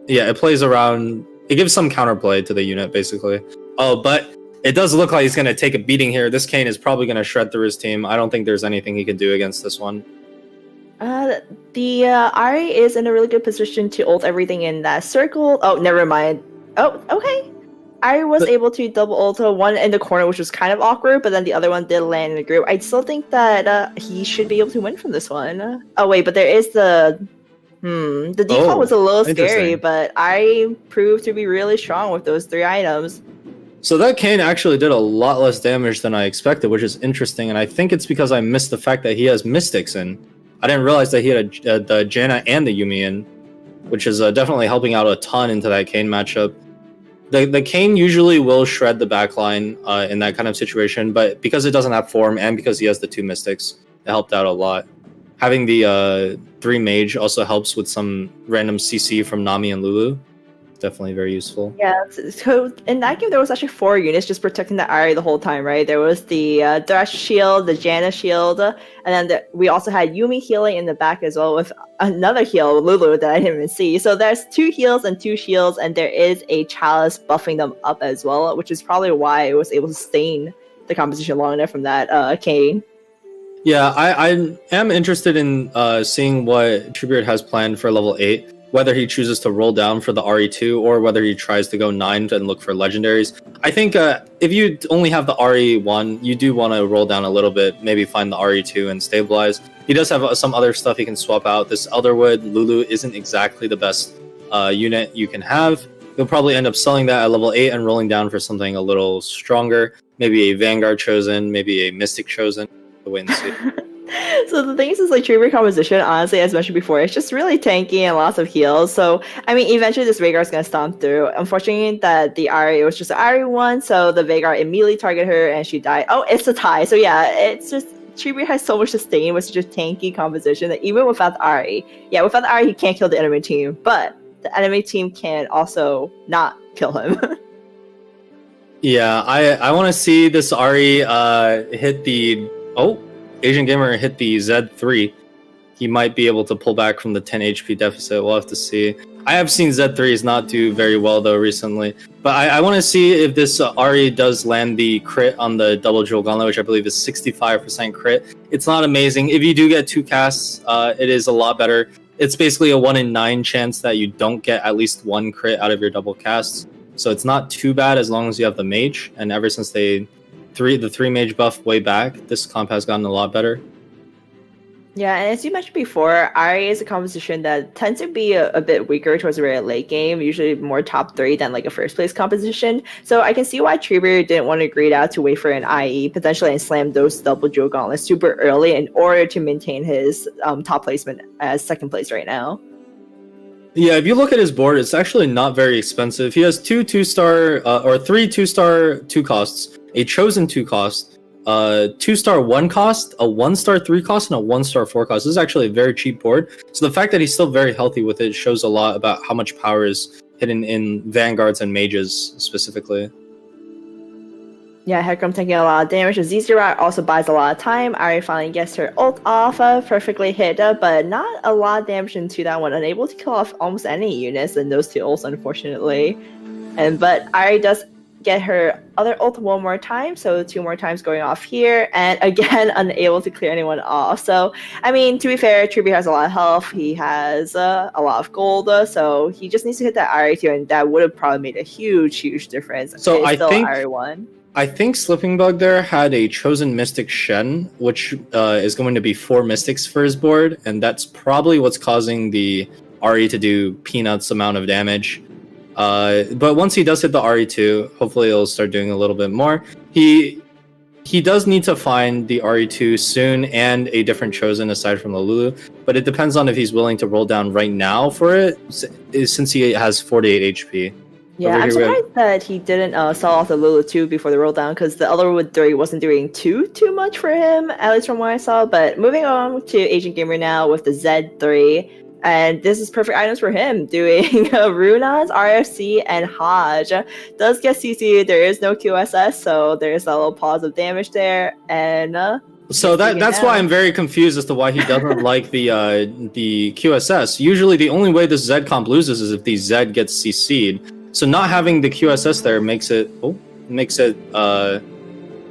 yeah, it plays around. It gives some counterplay to the unit, basically. Oh, but it does look like he's going to take a beating here. This Kayn is probably going to shred through his team. I don't think there's anything he can do against this one. The Ari is in a really good position to ult everything in that circle. Oh, never mind. Oh, okay. Ari was able to double ult one in the corner, which was kind of awkward, but then the other one did land in the group. I still think that he should be able to win from this one. Oh, wait, but there is the The default was a little scary, interesting. but I proved to be really strong with those 3 items. So that Kane actually did a lot less damage than I expected, which is interesting, and I think it's because I missed the fact that he has Mystics in. I didn't realize that he had the Janna and the Yuumi in, which is definitely helping out a ton into that Kane matchup. The Kane usually will shred the backline in that kind of situation, but because it doesn't have form and because he has the 2 Mystics, it helped out a lot. Having the 3 Mage also helps with some random CC from Nami and Lulu. Definitely very useful. Yeah, so in that game there was actually 4 units just protecting the Ahri the whole time, right? There was the Thresh shield, the Janna shield, and then we also had Yuumi healing in the back as well with another heal, Lulu, that I didn't even see. So there's 2 heals and 2 shields, and there is a Chalice buffing them up as well, which is probably why it was able to sustain the composition long enough from that Kane. Yeah, I am interested in seeing what Treebeard has planned for level 8. Whether he chooses to roll down for the RE2 or whether he tries to go 9 and look for legendaries. I think if you only have the RE1, you do want to roll down a little bit, maybe find the RE2 and stabilize. He does have some other stuff he can swap out. This Elderwood, Lulu isn't exactly the best unit you can have. You'll probably end up selling that at level 8 and rolling down for something a little stronger. Maybe a Vanguard chosen, maybe a Mystic chosen. Wait and see. So the thing is like Treebeard composition, honestly, as mentioned before, it's just really tanky and lots of heals. So I mean, eventually this Veigar's gonna stomp through. Unfortunately, that the Ahri, it was just an Ahri one, so the Veigar immediately targeted her and she died. Oh, it's a tie. So yeah, it's just Treebeard has so much sustain with such a tanky composition that even without the Ahri, without the Ahri, he can't kill the enemy team, but the enemy team can also not kill him. Yeah, I want to see this Ahri hit the Asian Gamer hit the Z3. He might be able to pull back from the 10 HP deficit. We'll have to see. I have seen Z3s not do very well though recently, but I want to see if this Ahri does land the crit on the double jewel gauntlet, which I believe is 65% crit. It's not amazing. If you do get 2 casts, it is a lot better. It's basically a 1 in 9 chance that you don't get at least 1 crit out of your double casts. So it's not too bad as long as you have the mage. And ever since the 3 mage buff way back, this comp has gotten a lot better. Yeah, and as you mentioned before, Ahri is a composition that tends to be a bit weaker towards the very late game, usually more top 3 than like a first place composition. So I can see why Treebeard didn't want to greed out to wait for an IE potentially and slam those double jewel gauntlets super early in order to maintain his top placement as 2nd place right now. Yeah, if you look at his board, it's actually not very expensive. He has 2 2-star or 3 2-star 2 costs, a chosen 2 cost, 2-star 1 cost, a 1-star 3 cost, and a 1-star 4 cost. This is actually a very cheap board. So the fact that he's still very healthy with it shows a lot about how much power is hidden in Vanguards and Mages specifically. Yeah, Hecarim taking a lot of damage. Z-Zero also buys a lot of time. Ahri finally gets her ult off, perfectly hit, but not a lot of damage into that one. Unable to kill off almost any units in those 2 ults, unfortunately. But Ahri does get her other ult one more time, so 2 more times going off here, and again unable to clear anyone off. So I mean, to be fair, Treebeard has a lot of health, he has a lot of gold, so he just needs to hit that Ahri too, and that would have probably made a huge difference. So I think Ahri won. I think Slipping Bug there had a chosen Mystic Shen, which is going to be 4 Mystics for his board, and that's probably what's causing the Ahri to do peanuts amount of damage. But once he does hit the RE2, hopefully it'll start doing a little bit more. He does need to find the RE2 soon and a different chosen aside from the Lulu, but it depends on if he's willing to roll down right now for it, since he has 48 HP. Yeah, I'm surprised that he didn't sell off the Lulu 2 before the roll down, because the Elderwood 3 wasn't doing too much for him, at least from what I saw. But moving on to Agent Gamer now with the Z3, and this is perfect items for him, doing Runas, RFC, and Hodge. Does get CC, there is no QSS, so there's a little pause of damage there, and so that's why I'm very confused as to why he doesn't like the QSS. Usually the only way this Z comp loses is if the Z gets CC'd. So not having the QSS there makes it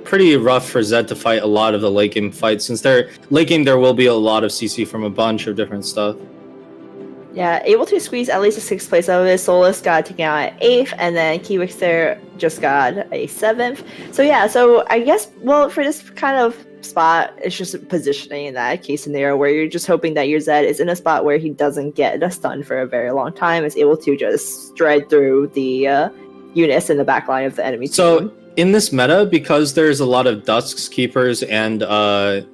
pretty rough for Zed to fight a lot of the late game fights, since late game there will be a lot of CC from a bunch of different stuff. Yeah, able to squeeze at least a 6th place out of it. Solus got taken out at 8th, and then Kiwix there just got a 7th. So yeah, so I guess, well, for this kind of spot. It's just positioning in that case scenario where you're just hoping that your Zed is in a spot where he doesn't get a stun for a very long time, is able to just stride through the units in the back line of the enemy team. In this meta, because there's a lot of Dusk's keepers, and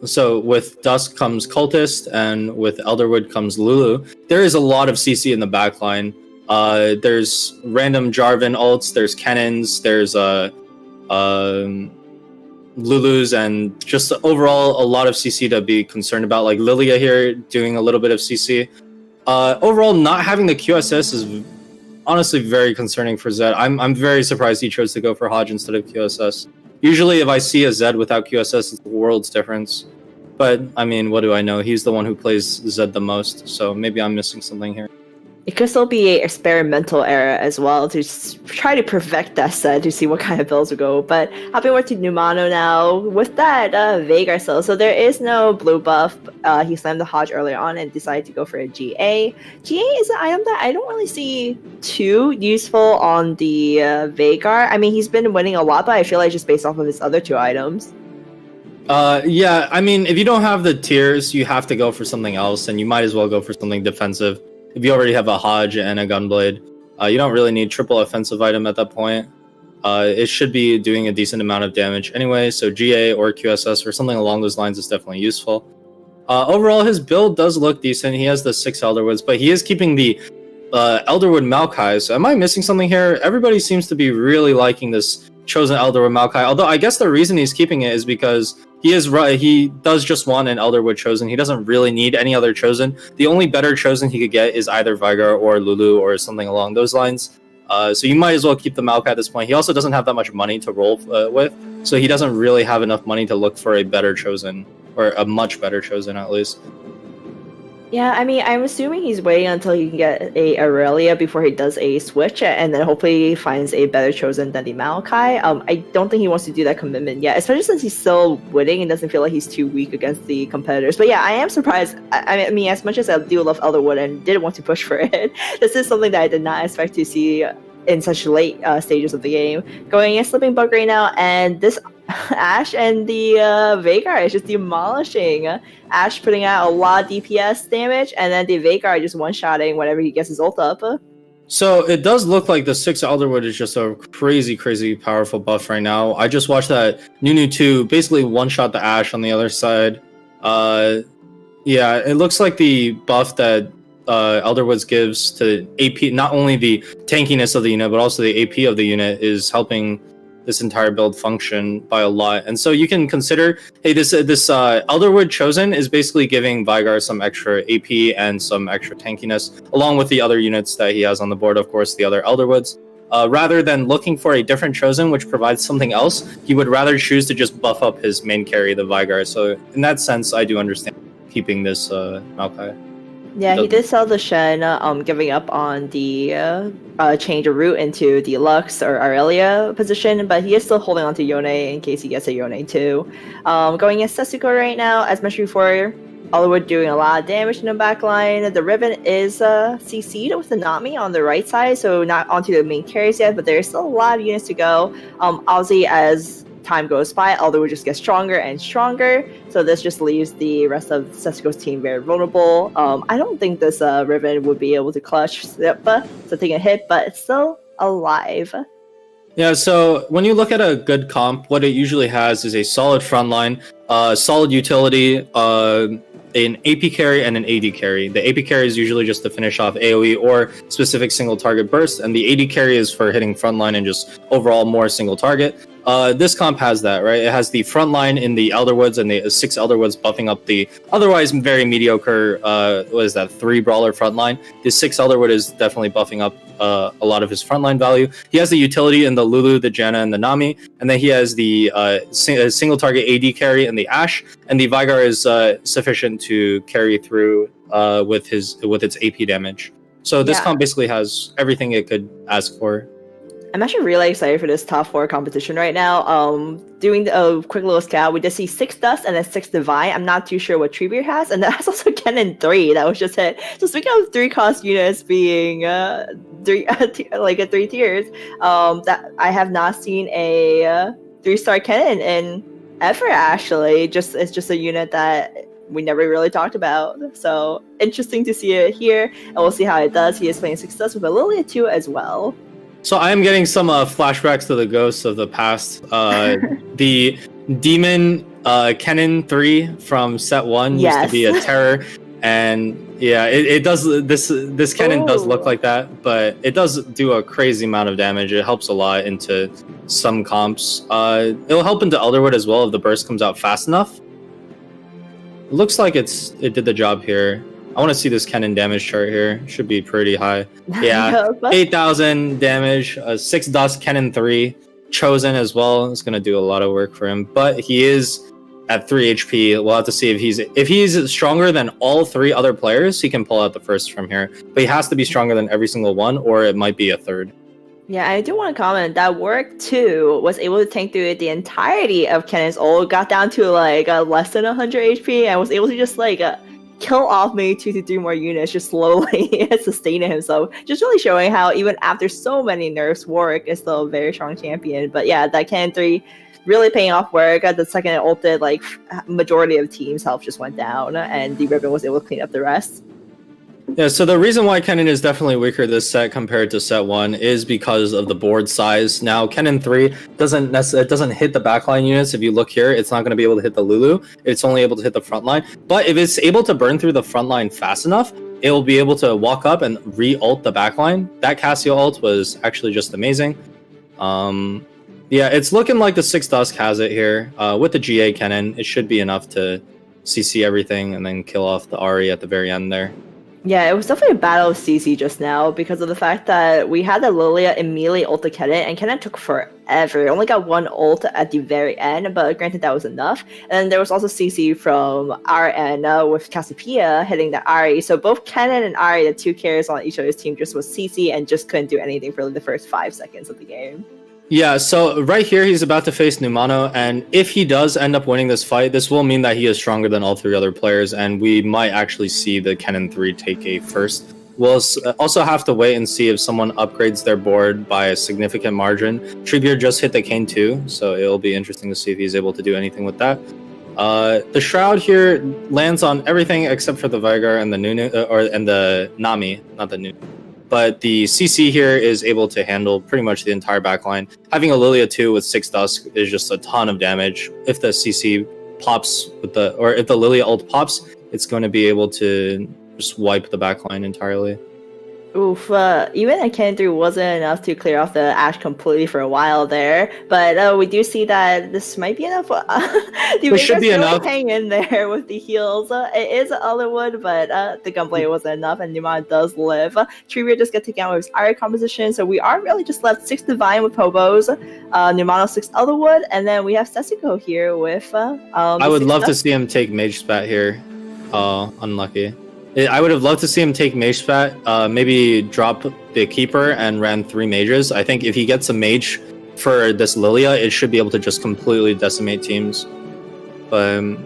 so with Dusk comes Cultist, and with Elderwood comes Lulu, there is a lot of CC in the backline. There's random Jarvan ults, there's cannons, there's Lulus, and just overall a lot of CC to be concerned about. Like Lilia here doing a little bit of CC. Overall, not having the QSS is honestly very concerning for Zed. I'm very surprised he chose to go for Hodge instead of QSS. Usually if I see a Zed without QSS, it's the world's difference. But I mean, what do I know? He's the one who plays Zed the most, so maybe I'm missing something here. It could still be an experimental era as well to try to perfect that set to see what kind of builds will go. But hopping over to Numano now, with that Veigar still. So there is no blue buff. He slammed the Hodge earlier on and decided to go for a GA. GA is an item that I don't really see too useful on the Veigar. I mean, he's been winning a lot, but I feel like just based off of his other two items. Yeah, I mean, if you don't have the tiers, you have to go for something else, and you might as well go for something defensive. If you already have a Hodge and a Gunblade, you don't really need triple offensive item at that point. It should be doing a decent amount of damage anyway, so GA or QSS or something along those lines is definitely useful. Overall, his build does look decent. He has the 6 Elderwoods, but he is keeping the Elderwood Maokai. So am I missing something here? Everybody seems to be really liking this chosen Elderwood Maokai, although I guess the reason he's keeping it is because he does just want an Elderwood chosen. He doesn't really need any other chosen. The only better chosen he could get is either Veigar or Lulu or something along those lines. So you might as well keep the Maokai at this point. He also doesn't have that much money to roll with, so he doesn't really have enough money to look for a better chosen, or a much better chosen at least. Yeah, I mean, I'm assuming he's waiting until he can get a Aurelia before he does a switch, and then hopefully finds a better chosen than the Maokai. I don't think he wants to do that commitment yet, especially since he's still winning and doesn't feel like he's too weak against the competitors. But yeah, I am surprised. I mean, as much as I do love Elderwood and did want to push for it, this is something that I did not expect to see in such late stages of the game. Going against Slipping Bug right now, and this Ashe and the Veigar is just demolishing. Ashe putting out a lot of DPS damage, and then the Veigar just one-shotting whenever he gets his ult up. So it does look like the 6 Elderwood is just a crazy, crazy powerful buff right now. I just watched that Nunu 2 basically one-shot the Ashe on the other side. Yeah, it looks like the buff that Elderwoods gives to AP, not only the tankiness of the unit, but also the AP of the unit, is helping this entire build function by a lot. And so you can consider, hey, this Elderwood chosen is basically giving Veigar some extra AP and some extra tankiness, along with the other units that he has on the board, of course, the other Elderwoods. Rather than looking for a different chosen which provides something else, he would rather choose to just buff up his main carry, the Veigar. So in that sense, I do understand keeping this Maokai. Yeah, he did sell the Shen, giving up on the change of route into the Lux or Aurelia position, but he is still holding on to Yone in case he gets a Yone too. Going against Setsuko right now, as mentioned before, Elderwood doing a lot of damage in the back line. The Riven is CC'd with the Nami on the right side, so not onto the main carries yet, but there's still a lot of units to go. Obviously, as time goes by, Elderwood just gets stronger and stronger, so this just leaves the rest of Setsuko's team very vulnerable. I don't think this Riven would be able to clutch Sippa, so taking a hit, but it's still alive. Yeah, so when you look at a good comp, what it usually has is a solid front line, solid utility, an AP carry and an AD carry. The AP carry is usually just to finish off AoE or specific single target burst, and the AD carry is for hitting frontline and just overall more single target. This comp has that, right? It has the front line in the Elderwoods and the 6 Elderwoods buffing up the otherwise very mediocre, 3 Brawler front line. The 6 Elderwood is definitely buffing up a lot of his frontline value. He has the utility in the Lulu, the Janna, and the Nami, and then he has the single target AD carry in the Ashe, and the Veigar is sufficient to carry through with its AP damage. So this comp basically has everything it could ask for. I'm actually really excited for this top 4 competition right now. Doing a quick little scout, we just see 6 Dust and then 6 Divine. I'm not too sure what Treebeard has, and that's also Kennen 3 that was just hit. So speaking of 3 cost units being 3 tiers, that I have not seen a 3-star Kennen in ever, actually. It's just a unit that we never really talked about. So interesting to see it here, and we'll see how it does. He is playing success with a Lilia too as well. So I am getting some flashbacks to the ghosts of the past. The demon Kennen 3 from set 1 used to be a terror, and yeah, it does. This Kennen does look like that, but it does do a crazy amount of damage. It helps a lot into some comps. It'll help into Elderwood as well if the burst comes out fast enough. It looks like it did the job here. I want to see this Kennen damage chart here. Should be pretty high. Yeah, 8,000 damage, 6 dust, Kennen 3. Chosen as well. It's going to do a lot of work for him. But he is at 3 HP. We'll have to see if he's stronger than all 3 other players, he can pull out the first from here. But he has to be stronger than every single one, or it might be a third. Yeah, I do want to comment that Warwick 2 was able to tank through the entirety of Kennen's ult, got down to like less than 100 HP, and was able to just like kill off maybe 2 to 3 more units just slowly sustaining himself. Just really showing how even after so many nerfs, Warwick is still a very strong champion. But yeah, that Kennen 3 really paying off work. The second it ulted, like majority of teams' health just went down, and the Ribbon was able to clean up the rest. Yeah, so the reason why Kennen is definitely weaker this set compared to set 1 is because of the board size. Now, Kennen 3 doesn't hit the backline units. If you look here, it's not going to be able to hit the Lulu. It's only able to hit the front line. But if it's able to burn through the front line fast enough, it will be able to walk up and re-ult the backline. That Cassio ult was actually just amazing. Yeah, it's looking like the 6 Dusk has it here. With the GA Kennen, it should be enough to CC everything and then kill off the Ahri at the very end there. Yeah, it was definitely a battle of CC just now because of the fact that we had the Lilia immediately ult the Kennen, and Kennen took forever. It only got 1 ult at the very end, but granted that was enough. And there was also CC from our end with Cassiopeia hitting the Ahri. So both Kennen and Ahri, the 2 carries on each other's team, just was CC and just couldn't do anything for the first 5 seconds of the game. Yeah, so right here he's about to face Numano, and if he does end up winning this fight, this will mean that he is stronger than all 3 other players, and we might actually see the Kennen 3 take a first. We'll also have to wait and see if someone upgrades their board by a significant margin. Treebeard just hit the Kane 2, so it'll be interesting to see if he's able to do anything with that. The Shroud here lands on everything except for the Vigar and the and the Nami, not the Nunu. But the CC here is able to handle pretty much the entire backline. Having a Lilia 2 with 6 Dusk is just a ton of damage. If the CC pops if the Lilia ult pops, it's going to be able to just wipe the backline entirely. Oof, even a Kennen 3 wasn't enough to clear off the Ashe completely for a while there, but we do see that this might be enough. It should be enough. Hang in there with the heals. It is Elderwood, but the gunplay wasn't enough, and Numano does live. Treebeard just got taken out with his Ahri composition, so we are really just left 6 Divine with Hobos, Numano 6 Elderwood, and then we have Setsuko here with I would love to see him take Mage Spat here. Unlucky. I would have loved to see him take Mage Spat, maybe drop the Keeper and ran 3 Mages. I think if he gets a Mage for this Lilia, it should be able to just completely decimate teams. But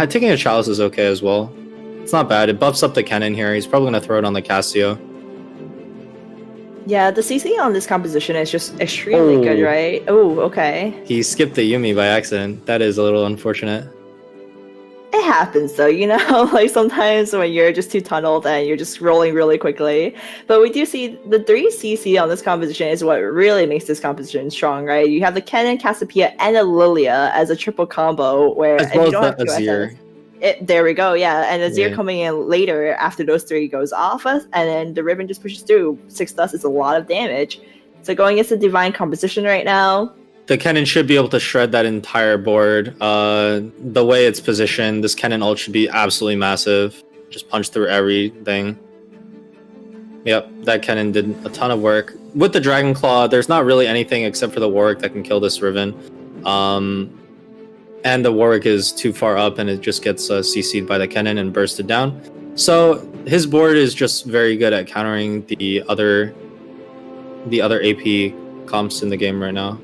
taking a Chalice is okay as well. It's not bad. It buffs up the Kennen here. He's probably going to throw it on the Cassio. Yeah, the CC on this composition is just extremely good, right? Oh, okay. He skipped the Yuumi by accident. That is a little unfortunate. It happens though, you know, like sometimes when you're just too tunneled and you're just rolling really quickly. But we do see the 3 CC on this composition is what really makes this composition strong, right? You have the Kennen, Cassiopeia, and a Lilia as a triple combo where as well as the Azir. There we go, yeah. And Azir coming in later after those 3 goes off, and then the Ribbon just pushes through. 6 dust is a lot of damage. So going against the Divine composition right now, the Kennen should be able to shred that entire board. The way it's positioned, this Kennen ult should be absolutely massive. Just punch through everything. Yep, that Kennen did a ton of work. With the Dragon Claw, there's not really anything except for the Warwick that can kill this Riven. And the Warwick is too far up and it just gets CC'd by the Kennen and bursted down. So his board is just very good at countering the other AP comps in the game right now.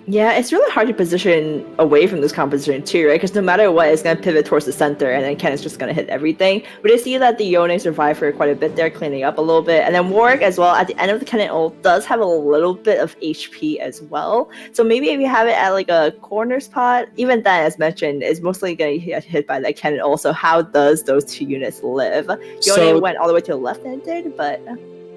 Yeah, it's really hard to position away from this composition too, right? Because no matter what, it's going to pivot towards the center, and then Ken is just going to hit everything. But I see that the Yone survived for quite a bit there, cleaning up a little bit. And then Warwick as well, at the end of the Kennen ult, does have a little bit of HP as well. So maybe if you have it at like a corner spot, even then, as mentioned, is mostly going to get hit by that Kennen ult. So how does those two units live? Yone went all the way to the left and did, but...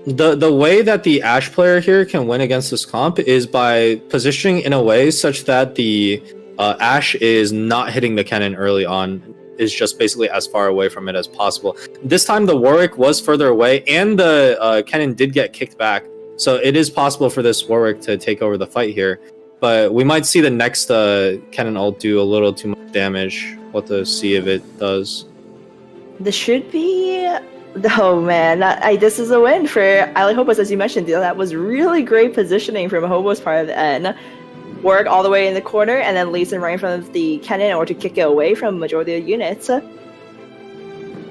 The way that the Ashe player here can win against this comp is by positioning in a way such that the Ashe is not hitting the cannon early on, is just basically as far away from it as possible. This time the Warwick was further away, and the cannon did get kicked back, so it is possible for this Warwick to take over the fight here. But we might see the next cannon ult do a little too much damage. We'll have to see if it does. This should be... Oh man, this is a win for Ali Hobos, as you mentioned. That was really great positioning from Hobos part of the end. Work all the way in the corner, and then leads him right in front of the cannon in order to kick it away from majority of the units.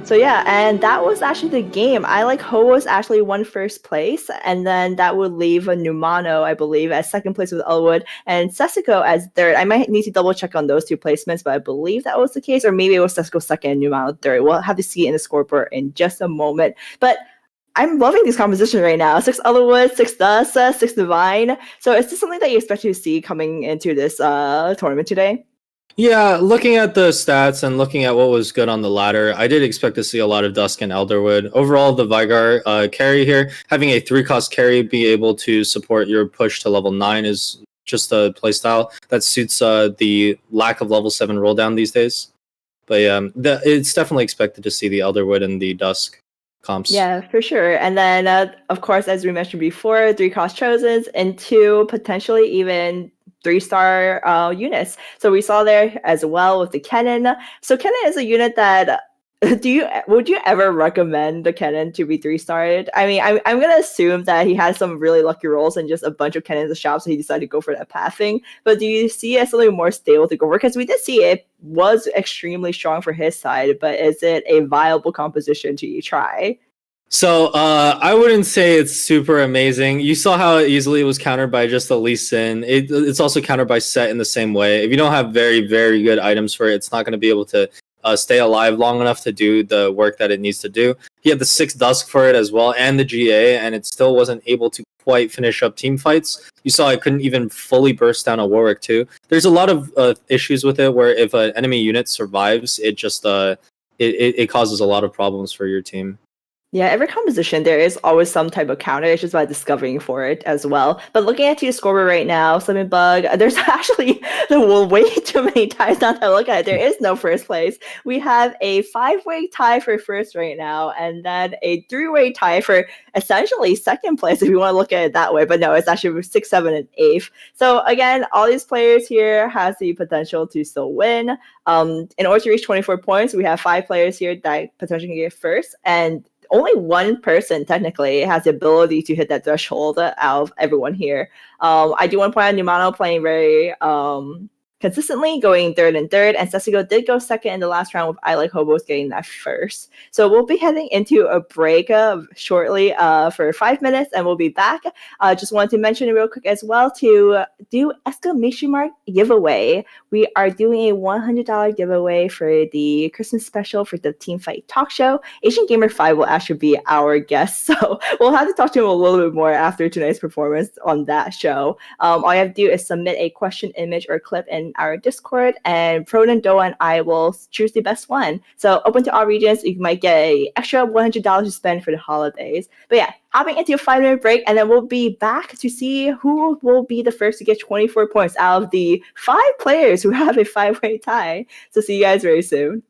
So yeah, and that was actually the game. I like Hobos actually won first place, and then that would leave Numano, I believe, as second place with Elderwood, and Sesico as third. I might need to double check on those two placements, but I believe that was the case, or maybe it was Sesico second and Numano third. We'll have to see it in the scoreboard in just a moment. But I'm loving these compositions right now. 6 Elderwood, 6 Dust, 6 Divine. So is this something that you expect to see coming into this tournament today? Yeah, looking at the stats and looking at what was good on the ladder, I did expect to see a lot of Dusk and Elderwood. Overall, the Vigar carry here, having a 3-cost carry be able to support your push to level 9 is just a playstyle that suits the lack of level 7 roll down these days. But yeah, it's definitely expected to see the Elderwood and the Dusk comps. Yeah, for sure. And then, of course, as we mentioned before, 3-cost chosens and 2 potentially even 3-star units. So we saw there as well with the Kennen. So Kennen is a unit that would you ever recommend the Kennen to be 3-starred? I mean, I'm gonna assume that he has some really lucky rolls and just a bunch of Kennens in the shop, so he decided to go for that pathing. But do you see it as something more stable to go for? Because we did see it was extremely strong for his side, but is it a viable composition to try? So I wouldn't say it's super amazing. You saw how easily it was countered by just the Lee Sin. It's also countered by Set in the same way. If you don't have very, very good items for it, it's not going to be able to stay alive long enough to do the work that it needs to do. He had the 6 Dusk for it as well, and the GA, and it still wasn't able to quite finish up team fights. You saw it couldn't even fully burst down a Warwick too. There's a lot of issues with it where if an enemy unit survives, it just it causes a lot of problems for your team. Yeah, every composition, there is always some type of counter. It's just about discovering for it as well. But looking at your scoreboard right now, Slimming Bug, there's actually way too many ties not to look at it. There is no first place. We have a 5-way tie for first right now, and then a 3-way tie for essentially second place, if you want to look at it that way. But no, it's actually 6, 7, and 8th. So again, all these players here has the potential to still win. In order to reach 24 points, we have 5 players here that potentially can get first, and only one person technically has the ability to hit that threshold out of everyone here. I do want to point out Numano playing very consistently, going third and third, and Sesigo did go second in the last round with I Like Hobos getting that first. So we'll be heading into a break shortly for 5 minutes, and we'll be back. Just wanted to mention real quick as well to do exclamation mark giveaway. We are doing a $100 giveaway for the Christmas special for the Teamfight talk show. Asian Gamer 5 will actually be our guest, so we'll have to talk to him a little bit more after tonight's performance on that show. All you have to do is submit a question, image, or clip in our Discord, and Proden, Doa, and I will choose the best one. So open to all regions. You might get an extra $100 to spend for the holidays. But yeah, hopping into a 5-minute break, and then we'll be back to see who will be the first to get 24 points out of the 5 players who have a 5-way tie. So see you guys very soon.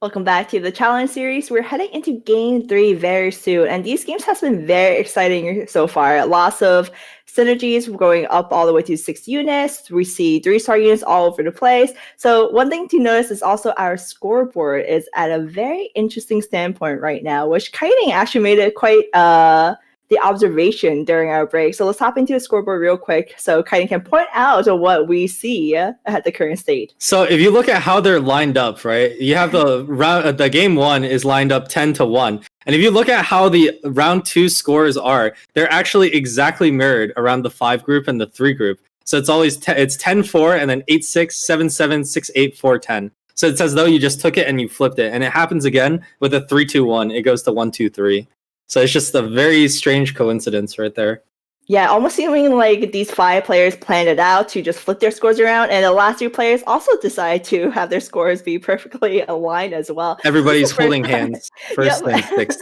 Welcome back to the challenge series. We're heading into game 3 very soon, and these games has been very exciting so far. Lots of synergies going up all the way to 6 units. We see 3-star units all over the place. So one thing to notice is also our scoreboard is at a very interesting standpoint right now, which Kiting actually made it quite the observation during our break. So let's hop into the scoreboard real quick so Kiting can point out what we see at the current state. So if you look at how they're lined up, right? You have the game 1 is lined up 10-1, And if you look at how the round 2 scores are, they're actually exactly mirrored around the 5 group and the 3 group. So it's always it's 10-4 and then 8-6, 7-7, 6-8, 4-10. So it's as though you just took it and you flipped it. And it happens again with a 3-2-1. It goes to 1-2-3. So it's just a very strange coincidence right there. Yeah, almost seeming like these 5 players planned it out to just flip their scores around, and the last 2 players also decide to have their scores be perfectly aligned as well. Everybody's holding hands first and 6th.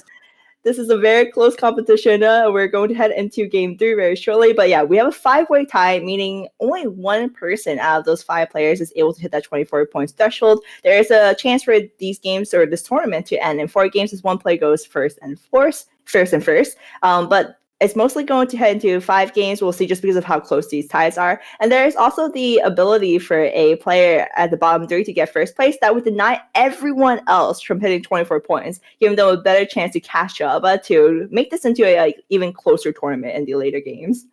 This is a very close competition. We're going to head into game 3 very shortly. But yeah, we have a 5-way tie, meaning only one person out of those 5 players is able to hit that 24 points threshold. There is a chance for these games or this tournament to end in 4 games as one player goes first. But it's mostly going to head into 5 games. We'll see just because of how close these ties are. And there's also the ability for a player at the bottom 3 to get first place that would deny everyone else from hitting 24 points, giving them a better chance to catch up to make this into a even closer tournament in the later games.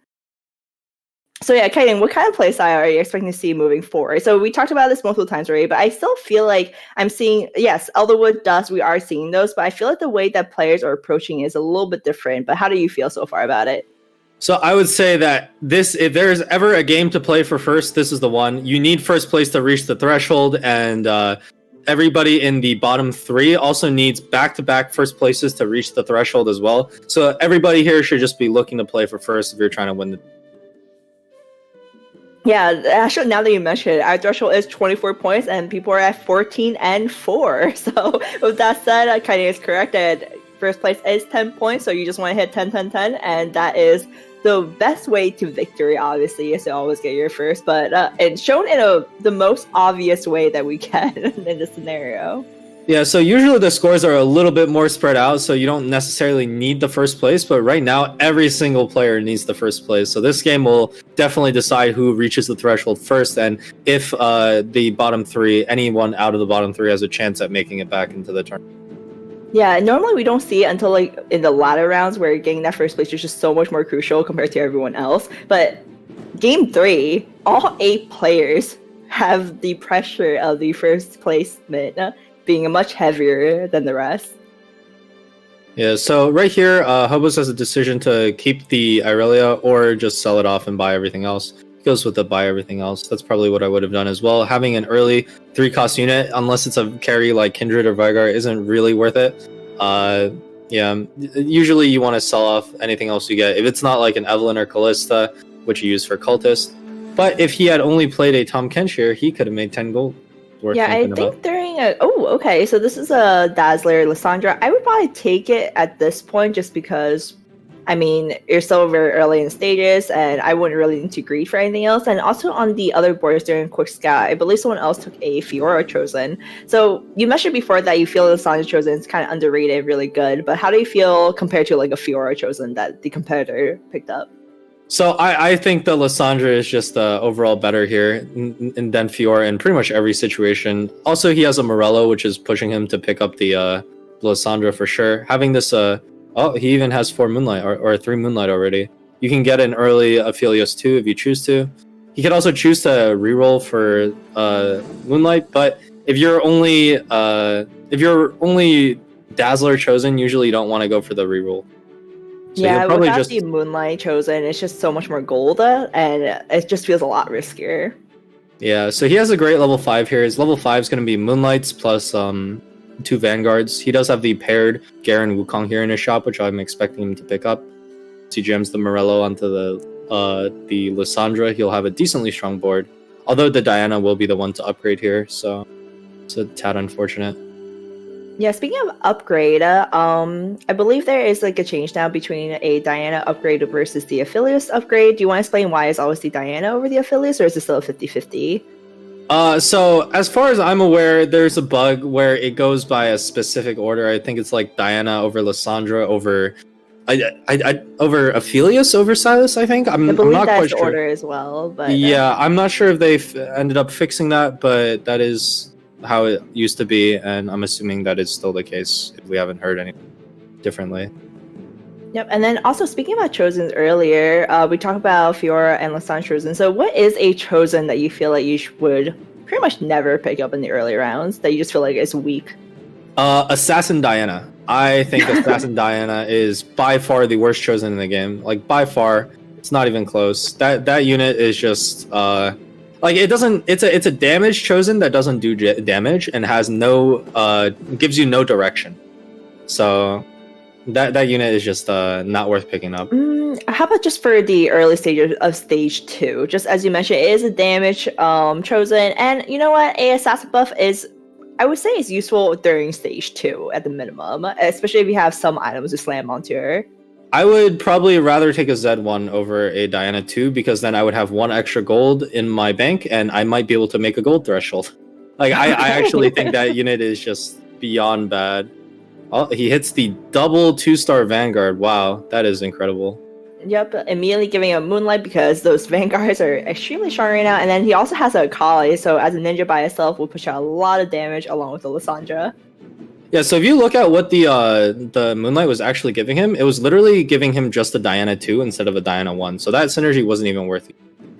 So yeah, Kaiden, what kind of play style are you expecting to see moving forward? So we talked about this multiple times already, but I still feel like I'm seeing, yes, Elderwood Dust, we are seeing those, but I feel like the way that players are approaching is a little bit different. But how do you feel so far about it? So I would say that if there's ever a game to play for first, this is the one. You need first place to reach the threshold, and everybody in the bottom 3 also needs back-to-back first places to reach the threshold as well. So everybody here should just be looking to play for first if you're trying to win the. Yeah, actually, now that you mention it, our threshold is 24 points, and people are at 14-4. So with that said, Kaiden is correct that first place is 10 points, so you just want to hit 10-10-10, and that is the best way to victory, obviously, is to always get your first, but it's shown in the most obvious way that we can in this scenario. Yeah, so usually the scores are a little bit more spread out, so you don't necessarily need the first place, but right now every single player needs the first place. So this game will definitely decide who reaches the threshold first, and if the bottom 3, anyone out of the bottom 3 has a chance at making it back into the tournament. Yeah, normally we don't see it until like in the latter rounds where getting that first place is just so much more crucial compared to everyone else. But game 3, all 8 players have the pressure of the first placement being much heavier than the rest. Yeah, so right here, Hobos has a decision to keep the Irelia or just sell it off and buy everything else. He goes with the buy everything else. That's probably what I would have done as well. Having an early 3-cost unit, unless it's a carry like Kindred or Vygar, isn't really worth it. Yeah, usually you want to sell off anything else you get. If it's not like an Evelyn or Callista, which you use for Cultist. But if he had only played a Tom Kenshire, he could have made 10 gold. Yeah, I think during okay, so this is a Dazzler Lysandra. I would probably take it at this point just because, I mean, you're still very early in stages, and I wouldn't really need to greed for anything else. And also on the other boards during Quick Scout, I believe someone else took a Fiora Chosen. So you mentioned before that you feel Lysandra Chosen is kind of underrated, really good. But how do you feel compared to like a Fiora Chosen that the competitor picked up? So I think the Lysandra is just overall better here than Fiora in pretty much every situation. Also, he has a Morello, which is pushing him to pick up the Lysandra for sure. Having this, he even has 4 Moonlight or 3 Moonlight already. You can get an early Aphelios too if you choose to. You can also choose to reroll for Moonlight, but if you're only Dazzler chosen, usually you don't want to go for the reroll. So yeah, without the Moonlight Chosen, it's just so much more gold, and it just feels a lot riskier. Yeah, so he has a great level 5 here. His level 5 is going to be Moonlights plus 2 Vanguards. He does have the paired Garen Wukong here in his shop, which I'm expecting him to pick up. He jams the Morello onto the Lysandra. He'll have a decently strong board. Although the Diana will be the one to upgrade here, so it's a tad unfortunate. Yeah, speaking of upgrade, I believe there is like a change now between a Diana upgrade versus the Aphelios upgrade. Do you want to explain why it's always the Diana over the Aphelios, or is it still a 50-50? So as far as I'm aware, there's a bug where it goes by a specific order. I think it's like Diana over Lysandra over over Aphelios over Silas, I think. I'm not quite sure. Order as well, but yeah, I'm not sure if they've ended up fixing that, but that is how it used to be, and I'm assuming that is still the case if we haven't heard anything differently. Yep, and then also speaking about Chosens earlier, we talked about Fiora and Lysandra Chosen. So what is a Chosen that you feel like you would pretty much never pick up in the early rounds, that you just feel like is weak? Assassin Diana. I think Assassin Diana is by far the worst chosen in the game. Like by far, it's not even close. That unit is just like it doesn't. It's a damage chosen that doesn't do damage and has no gives you no direction. So that unit is just not worth picking up. How about just for the early stages of stage 2? Just as you mentioned, it is a damage chosen, and you know what? A assassin buff is, I would say, is useful during stage 2 at the minimum, especially if you have some items to slam onto her. I would probably rather take a Z1 over a Diana 2 because then I would have 1 extra gold in my bank and I might be able to make a gold threshold. Like I actually think that unit is just beyond bad. Oh, he hits the double 2-star Vanguard. Wow, that is incredible. Yep, immediately giving a Moonlight because those Vanguards are extremely strong right now. And then he also has a Kali, so as a ninja by itself will push out a lot of damage along with the Lysandra. Yeah, so if you look at what the Moonlight was actually giving him, it was literally giving him just a Diana 2 instead of a Diana 1. So that synergy wasn't even worth it.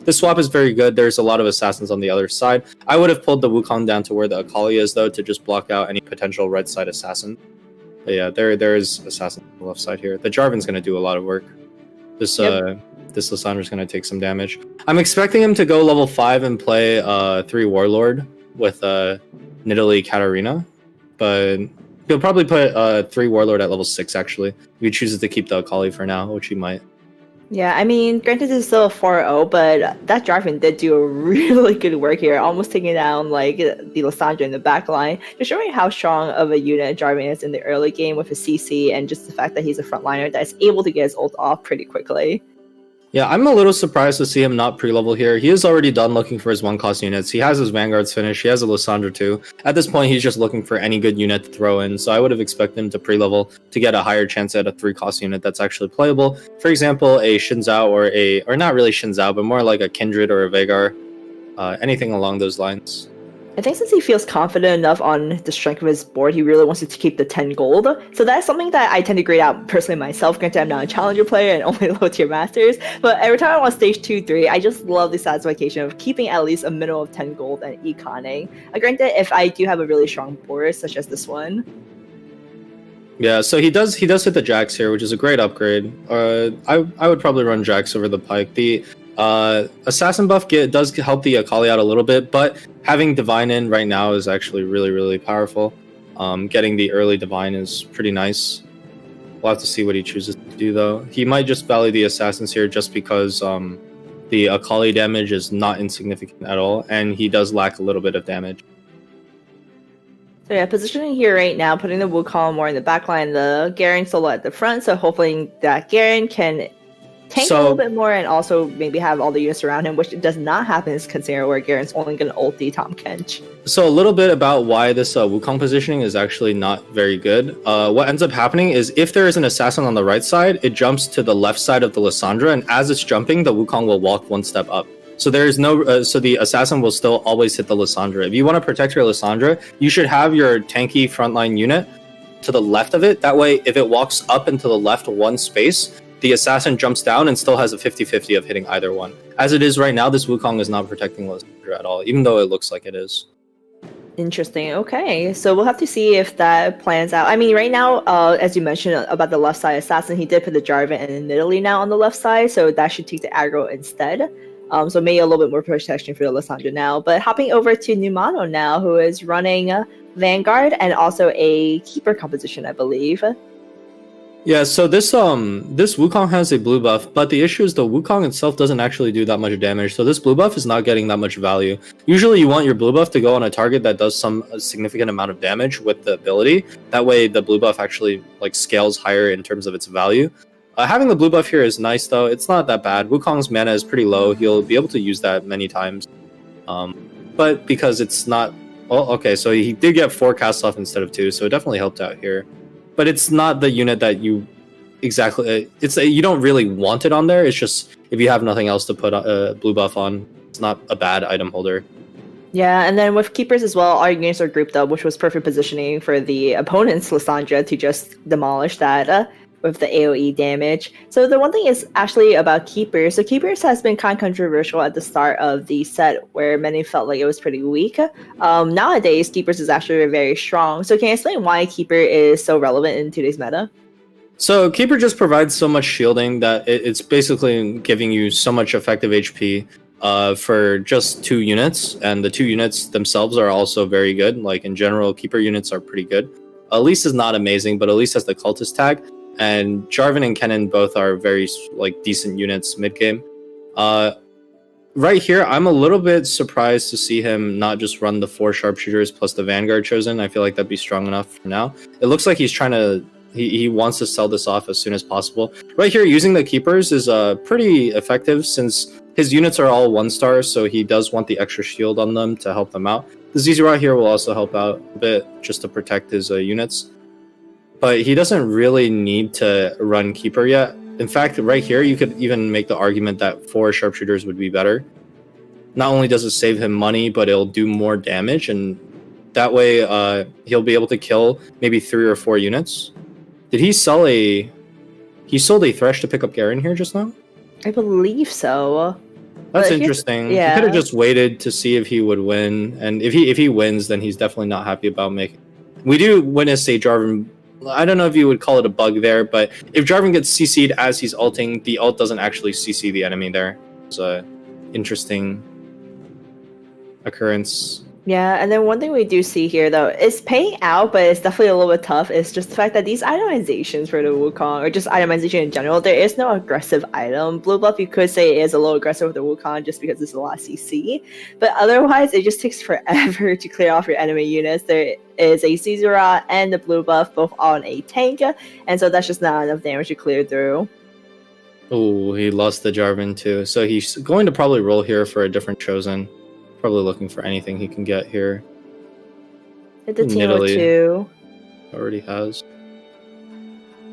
This swap is very good. There's a lot of assassins on the other side. I would have pulled the Wukong down to where the Akali is, though, to just block out any potential red side assassin. But yeah, there is assassin on the left side here. The Jarvan's going to do a lot of work. This Lysandra's going to take some damage. I'm expecting him to go level 5 and play 3 Warlord with Nidalee Katarina. But he'll probably put 3 Warlord at level 6, actually. If he chooses to keep the Akali for now, which he might. Yeah, I mean, granted this is still a 4-0, but that Jarvan did do a really good work here, almost taking down like the Lysandra in the back line, just showing how strong of a unit Jarvan is in the early game with his CC and just the fact that he's a frontliner that's able to get his ult off pretty quickly. Yeah, I'm a little surprised to see him not pre-level here. He is already done looking for his 1-cost units. He has his Vanguards finished. He has a Lysandra too. At this point, he's just looking for any good unit to throw in. So I would have expected him to pre-level to get a higher chance at a 3-cost unit that's actually playable. For example, a Shinzao or not really Shinzao, but more like a Kindred or a Veigar. Anything along those lines. I think since he feels confident enough on the strength of his board, he really wants to keep the 10 gold. So that's something that I tend to grade out personally myself. Granted, I'm not a challenger player and only low tier masters, but every time I'm on stage 2, 3, I just love the satisfaction of keeping at least a minimum of 10 gold and econing. Granted, if I do have a really strong board, such as this one. Yeah, so he does hit the Jax here, which is a great upgrade. I would probably run Jax over the Pike. The Assassin buff does help the Akali out a little bit, but having Divine in right now is actually really, really powerful. Getting the early Divine is pretty nice. We'll have to see what he chooses to do, though. He might just value the Assassins here just because the Akali damage is not insignificant at all, and he does lack a little bit of damage. So yeah, positioning here right now, putting the Wukong more in the back line, the Garen solo at the front, so hopefully that Garen can tank a little bit more and also maybe have all the units around him, which does not happen in this scenario where Garen's only going to ult the Tahm Kench. So a little bit about why this Wukong positioning is actually not very good. What ends up happening is if there is an assassin on the right side, it jumps to the left side of the Lysandra, and as it's jumping, the Wukong will walk 1 step up. So there is no, so the assassin will still always hit the Lysandra. If you want to protect your Lysandra, you should have your tanky frontline unit to the left of it. That way, if it walks up into the left 1 space, the assassin jumps down and still has a 50-50 of hitting either one. As it is right now, this Wukong is not protecting Lysandra at all, even though it looks like it is. Interesting. Okay, so we'll have to see if that plans out. I mean, right now, as you mentioned about the left side assassin, he did put the Jarvan and Nidalee now on the left side, so that should take the aggro instead. So maybe a little bit more protection for the Lysandra now. But hopping over to Numano now, who is running Vanguard and also a Keeper composition, I believe. Yeah, so this Wukong has a blue buff, but the issue is the Wukong itself doesn't actually do that much damage, so this blue buff is not getting that much value. Usually you want your blue buff to go on a target that does a significant amount of damage with the ability. That way the blue buff actually like scales higher in terms of its value. Having the blue buff here is nice, though. It's not that bad. Wukong's mana is pretty low. He'll be able to use that many times. But because it's not... Well, okay, so he did get 4 casts off instead of 2, so it definitely helped out here. But it's not the unit that you exactly... you don't really want it on there. It's just if you have nothing else to put a blue buff on, it's not a bad item holder. Yeah, and then with Keepers as well, our units are grouped up, which was perfect positioning for the opponent's Lysandra to just demolish that with the AoE damage. So the one thing is actually about Keepers. So Keepers has been kind of controversial at the start of the set where many felt like it was pretty weak. Nowadays, Keepers is actually very strong. So can you explain why Keeper is so relevant in today's meta? So Keeper just provides so much shielding that it's basically giving you so much effective HP for just 2 units, and the 2 units themselves are also very good. Like in general, Keeper units are pretty good. Elise is not amazing, but Elise has the cultist tag, and Jarvan and Kennen both are very like decent units mid game. Right here, I'm a little bit surprised to see him not just run the 4 sharpshooters plus the Vanguard chosen. I feel like that'd be strong enough for now. It looks like he's trying to he wants to sell this off as soon as possible. Right here, using the Keepers is pretty effective since his units are all 1-star, so he does want the extra shield on them to help them out. The ZZ right here will also help out a bit just to protect his units. But he doesn't really need to run Keeper yet. In fact, right here, you could even make the argument that 4 sharpshooters would be better. Not only does it save him money, but it'll do more damage, and that way he'll be able to kill maybe 3 or 4 units. Did he sell a... He sold a Thresh to pick up Garen here just now? I believe so. That's interesting. Yeah. He could have just waited to see if he would win, and if he wins, then he's definitely not happy about making... We do witness a Jarvan... I don't know if you would call it a bug there, but if Jarvan gets CC'd as he's ulting, the ult doesn't actually CC the enemy there. It's a interesting occurrence. Yeah, and then one thing we do see here, though, is paying out, but it's definitely a little bit tough, is just the fact that these itemizations for the Wukong, or just itemization in general, there is no aggressive item. Blue buff, you could say, is a little aggressive with the Wukong just because it's a lot of CC, but otherwise, it just takes forever to clear off your enemy units. There is a Caesar and the blue buff both on a tank, and so that's just not enough damage to clear through. Oh, he lost the Jarvan too, so he's going to probably roll here for a different chosen. Probably looking for anything he can get here. It's a team of 2. Already has.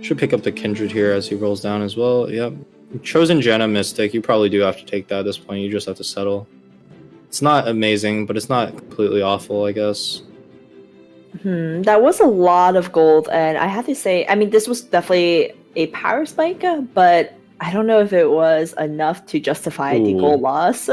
Should pick up the Kindred here as he rolls down as well. Yep. Chosen Janna Mystic. You probably do have to take that at this point. You just have to settle. It's not amazing, but it's not completely awful, I guess. That was a lot of gold, and I have to say, I mean, this was definitely a power spike, but I don't know if it was enough to justify the gold loss.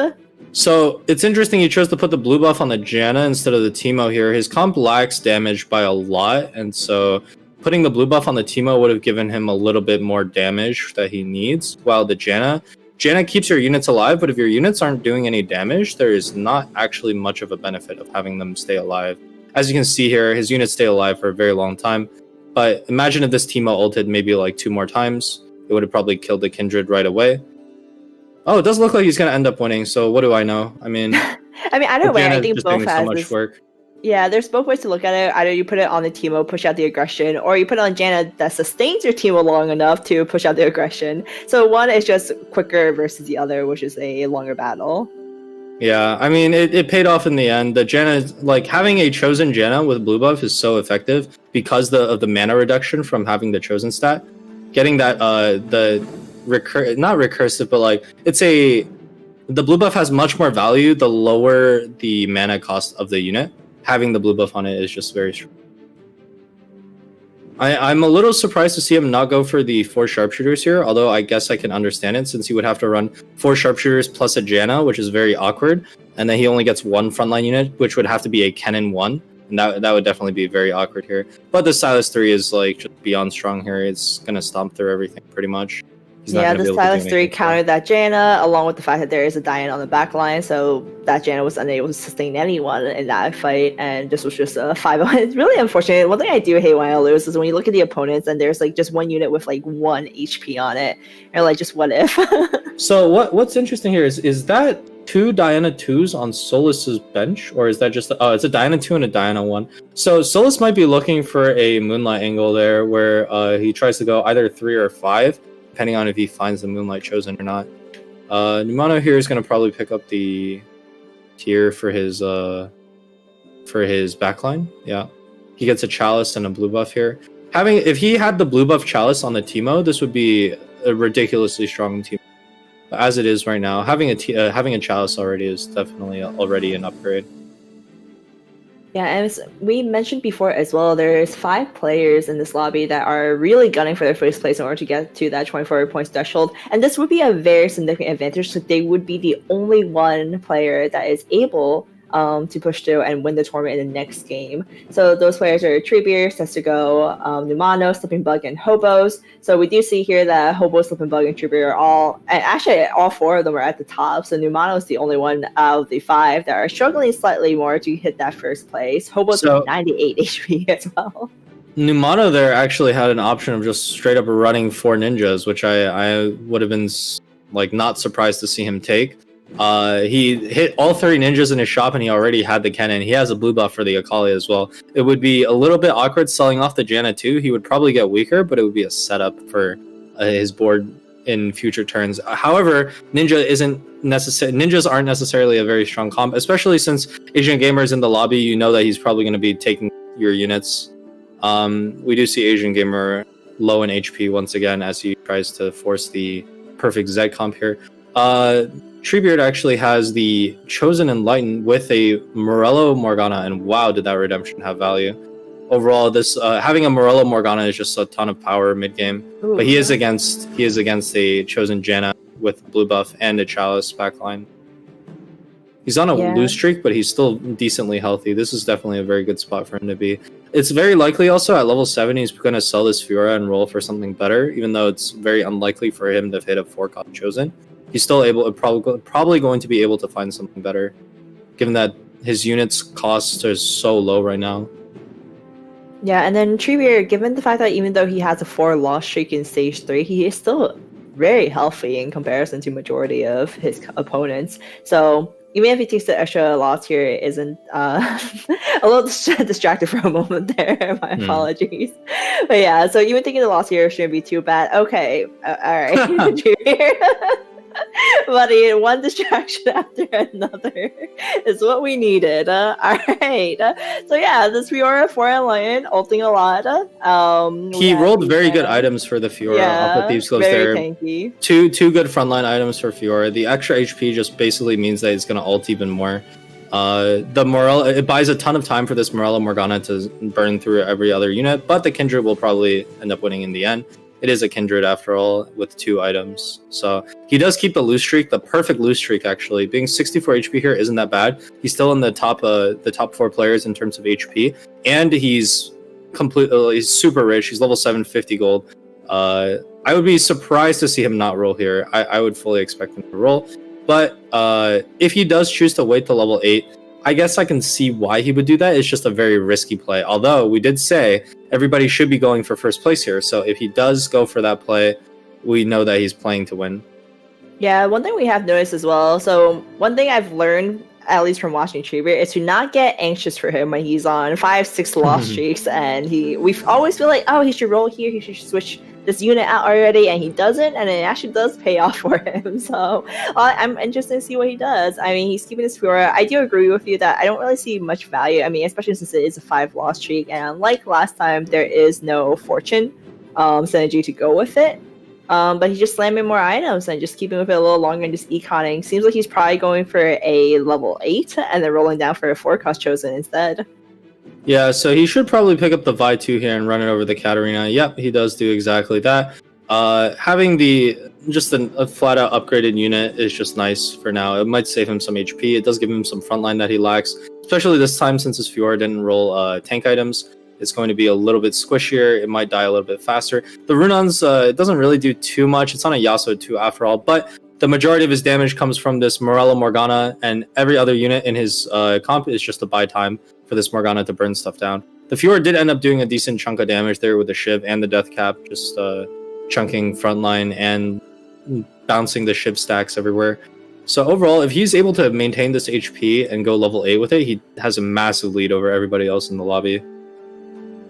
So it's interesting he chose to put the blue buff on the Janna instead of the Teemo here. His comp lacks damage by a lot, and so putting the blue buff on the Teemo would have given him a little bit more damage that he needs, while the Janna keeps your units alive, but if your units aren't doing any damage, there is not actually much of a benefit of having them stay alive. As you can see here, his units stay alive for a very long time, but imagine if this Teemo ulted maybe like 2 more times, it would have probably killed the Kindred right away. Oh, it does look like he's going to end up winning, so what do I know? I mean, either way, I think both has so much work. Yeah, there's both ways to look at it. Either you put it on the Teemo, push out the aggression, or you put it on Janna that sustains your Teemo long enough to push out the aggression. So one is just quicker versus the other, which is a longer battle. Yeah, I mean, it paid off in the end. The Janna, like, having a chosen Janna with blue buff is so effective because of the mana reduction from having the chosen stat. Getting that, not recursive, but like the blue buff has much more value the lower the mana cost of the unit. Having the blue buff on it is just very strong. I'm a little surprised to see him not go for the 4 sharpshooters here, although I guess I can understand it since he would have to run 4 sharpshooters plus a Janna, which is very awkward, and then he only gets 1 frontline unit, which would have to be a Kennen 1, and that would definitely be very awkward here. But the Silas 3 is like just beyond strong here. It's gonna stomp through everything pretty much. Yeah, the Silas 3 countered that Janna, along with the fact that there is a Diane on the back line, so that Janna was unable to sustain anyone in that fight, and this was just a 5-0. It's really unfortunate. One thing I do hate when I lose is when you look at the opponents and there's like just one unit with like 1 HP on it, and like, just what if? So what's interesting here is that 2 Diana 2s on Solis's bench, or is that just it's a Diana 2 and a Diana 1. So Solis might be looking for a Moonlight angle there where he tries to go either 3 or 5, depending on if he finds the Moonlight chosen or not. Numano here is going to probably pick up the tier for his backline. Yeah, he gets a Chalice and a blue buff here. If he had the blue buff Chalice on the Teemo, this would be a ridiculously strong team. But as it is right now, having a Chalice already is definitely already an upgrade. Yeah, and we mentioned before as well, there's 5 players in this lobby that are really gunning for their first place in order to get to that 24 points threshold. And this would be a very significant advantage, so they would be the only one player that is able to push through and win the tournament in the next game. So those players are Treebeer, Sestigo, Numano, Slipping Bug, and Hobos. So we do see here that Hobo, Slipping Bug, and Treebeer are all 4 of them are at the top. So Numano is the only one out of the 5 that are struggling slightly more to hit that first place. Hobo's with 98 HP as well. Numano there actually had an option of just straight up running 4 ninjas, which I would have been like not surprised to see him take. He hit all 30 ninjas in his shop and he already had the cannon. He has a blue buff for the Akali as well. It would be a little bit awkward selling off the Janna too. He would probably get weaker, but it would be a setup for his board in future turns. However, ninjas aren't necessarily a very strong comp, especially since Asian Gamer's in the lobby. You know that he's probably going to be taking your units. We do see Asian Gamer low in HP once again as he tries to force the perfect Z comp here. Treebeard actually has the Chosen Enlightened with a Morello Morgana, and wow, did that redemption have value. Overall, this having a Morello Morgana is just a ton of power mid game. But he is against a Chosen Janna with blue buff and a Chalice backline. He's on a lose streak, but he's still decently healthy. This is definitely a very good spot for him to be. It's very likely also at level 7 he's going to sell this Fiora and roll for something better, even though it's very unlikely for him to hit a 4-cost Chosen. He's still probably going to be able to find something better, given that his units cost are so low right now. Yeah, and then Treebeard, given the fact that even though he has a 4-loss streak in stage 3, he is still very healthy in comparison to majority of his opponents. So even if he takes the extra loss here, it isn't a little distracted for a moment there. My apologies. But yeah, so even taking the loss here shouldn't be too bad. Okay, all right. Buddy, one distraction after another is what we needed. All right. So yeah, this Fiora 4 Lion ulting a lot. He rolled very good items for the Fiora off the Thieves' Gloves there. Tanky. Two good frontline items for Fiora. The extra HP just basically means that it's going to ult even more. The Morello, it buys a ton of time for this Morello Morgana to burn through every other unit, but the Kindred will probably end up winning in the end. It is a Kindred after all, with 2 items. So he does keep the lose streak, the perfect lose streak actually. Being 64 HP here isn't that bad. He's still in the top 4 players in terms of HP, and he's super rich. He's level 750 gold. I would be surprised to see him not roll here. I would fully expect him to roll. But if he does choose to wait to level 8, I guess I can see why he would do that. It's just a very risky play. Although we did say everybody should be going for first place here. So if he does go for that play, we know that he's playing to win. Yeah, one thing we have noticed as well. So one thing I've learned, at least from watching Treebeard, is to not get anxious for him when he's on 5-6 loss streaks, and we always feel like, oh, he should roll here, he should switch this unit out already, and he doesn't, and it actually does pay off for him. So I'm interested to see what he does. I mean, he's keeping his Fiora. I do agree with you that I don't really see much value. I mean, especially since it is a 5-loss streak, and unlike last time, there is no fortune synergy to go with it. But he's just slamming more items and just keeping with it a little longer and just econing. Seems like he's probably going for a level 8 and then rolling down for a 4-cost Chosen instead. Yeah, so he should probably pick up the Vi 2 here and run it over the Katarina. Yep, he does do exactly that. Having a flat-out upgraded unit is just nice for now. It might save him some HP. It does give him some frontline that he lacks, especially this time since his Fiora didn't roll tank items. It's going to be a little bit squishier. It might die a little bit faster. The Runons, it doesn't really do too much. It's on a Yasuo 2 after all, but the majority of his damage comes from this Morello Morgana, and every other unit in his comp is just a buy time for this Morgana to burn stuff down. The Fiora did end up doing a decent chunk of damage there with the Shiv and the Death Cap, just chunking frontline and bouncing the Shiv stacks everywhere. So overall, if he's able to maintain this HP and go level 8 with it, he has a massive lead over everybody else in the lobby.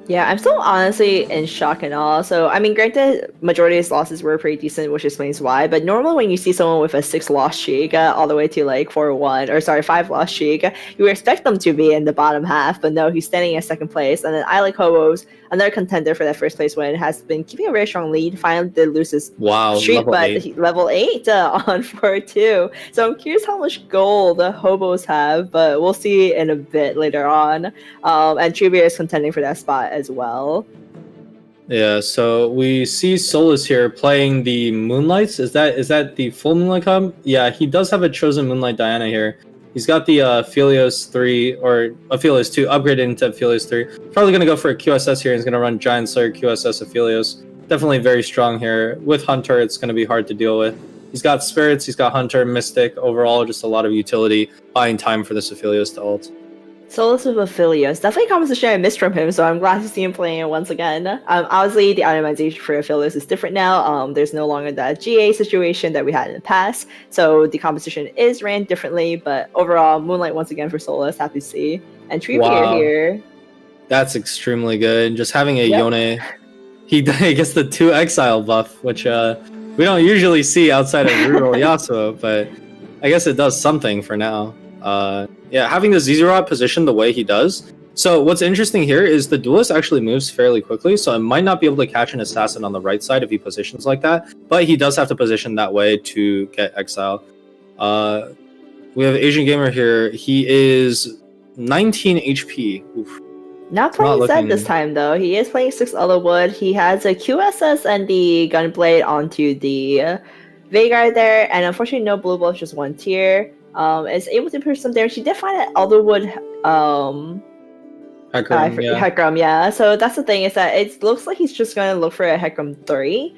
Yeah, I'm still honestly in shock and awe. So, I mean, granted, majority of his losses were pretty decent, which explains why. But normally when you see someone with a 6-loss streak all the way to like 5-loss streak, you would expect them to be in the bottom half. But no, he's standing in second place. And then I Like Hobos, another contender for that first place win, has been keeping a very strong lead. Finally did lose his streak, level but 8. Level 8 on 4-2. So I'm curious how much gold the hobos have, but we'll see in a bit later on. And Trivia is contending for that spot as well. Yeah, so we see Solus here playing the Moonlights. Is that the full Moonlight comp? Yeah, he does have a chosen Moonlight Diana here. He's got the Aphelios 3 or Aphelios 2 upgraded into Aphelios 3. Probably going to go for a QSS here. He's going to run Giant Slayer QSS Aphelios. Definitely very strong here. With Hunter, it's going to be hard to deal with. He's got Spirits, he's got Hunter, Mystic. Overall, just a lot of utility, buying time for this Aphelios to ult. Solus with Aphelios. Definitely a composition I missed from him, so I'm glad to see him playing it once again. Obviously, the itemization for Aphelios is different now. There's no longer that GA situation that we had in the past, so the composition is ran differently, but overall, Moonlight once again for Solus, happy to see. And Treebeard here. That's extremely good. Just having a Yone, he gets the 2 exile buff, which we don't usually see outside of Rural Yasuo, but I guess it does something for now. Yeah, having the Zizurot positioned the way he does. So what's interesting here is the duelist actually moves fairly quickly, so it might not be able to catch an assassin on the right side if he positions like that, but he does have to position that way to get exile. We have Asian Gamer here. He is 19 HP. Oof. Not playing Zed this time, though. He is playing 6 Elderwood. He has a QSS and the Gunblade onto the Veigar there, and unfortunately no blue buff, just 1 tier. Is able to push some damage. She did find an Elderwood Hecarim, yeah. So that's the thing, is that it looks like he's just going to look for a Hecarim 3.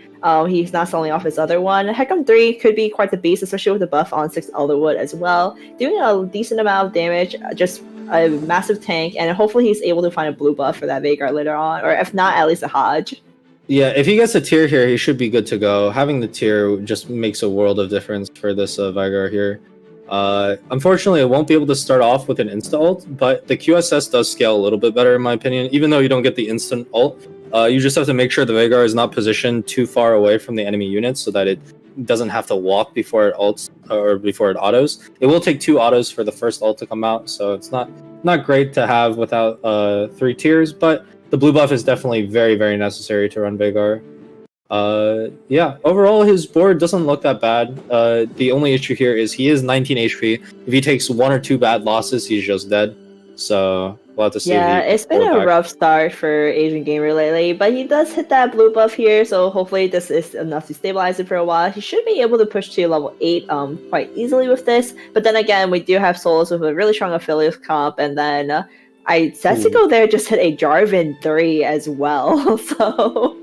He's not selling off his other one. Hecarim 3 could be quite the beast, especially with the buff on 6 Elderwood as well. Doing a decent amount of damage, just a massive tank, and hopefully he's able to find a blue buff for that Veigar later on, or if not, at least a Hodge. Yeah, if he gets a tier here, he should be good to go. Having the tier just makes a world of difference for this Veigar here. Unfortunately, it won't be able to start off with an insta ult, but the QSS does scale a little bit better in my opinion. Even though you don't get the instant ult, you just have to make sure the Veigar is not positioned too far away from the enemy units so that it doesn't have to walk before it ults or before it autos. It will take 2 autos for the first ult to come out, so it's not great to have without 3 tiers, but the blue buff is definitely very, very necessary to run Veigar. Yeah, overall his board doesn't look that bad. The only issue here is he is 19 HP. If he takes 1 or 2 bad losses, he's just dead. So we'll have to see. Yeah, it's been a rough start for Asian Gamer lately, but he does hit that blue buff here, so hopefully this is enough to stabilize it for a while. He should be able to push to level 8 quite easily with this, but then again, we do have Solus with a really strong affiliate comp, and then Setsuko there just hit a Jarvan 3 as well, so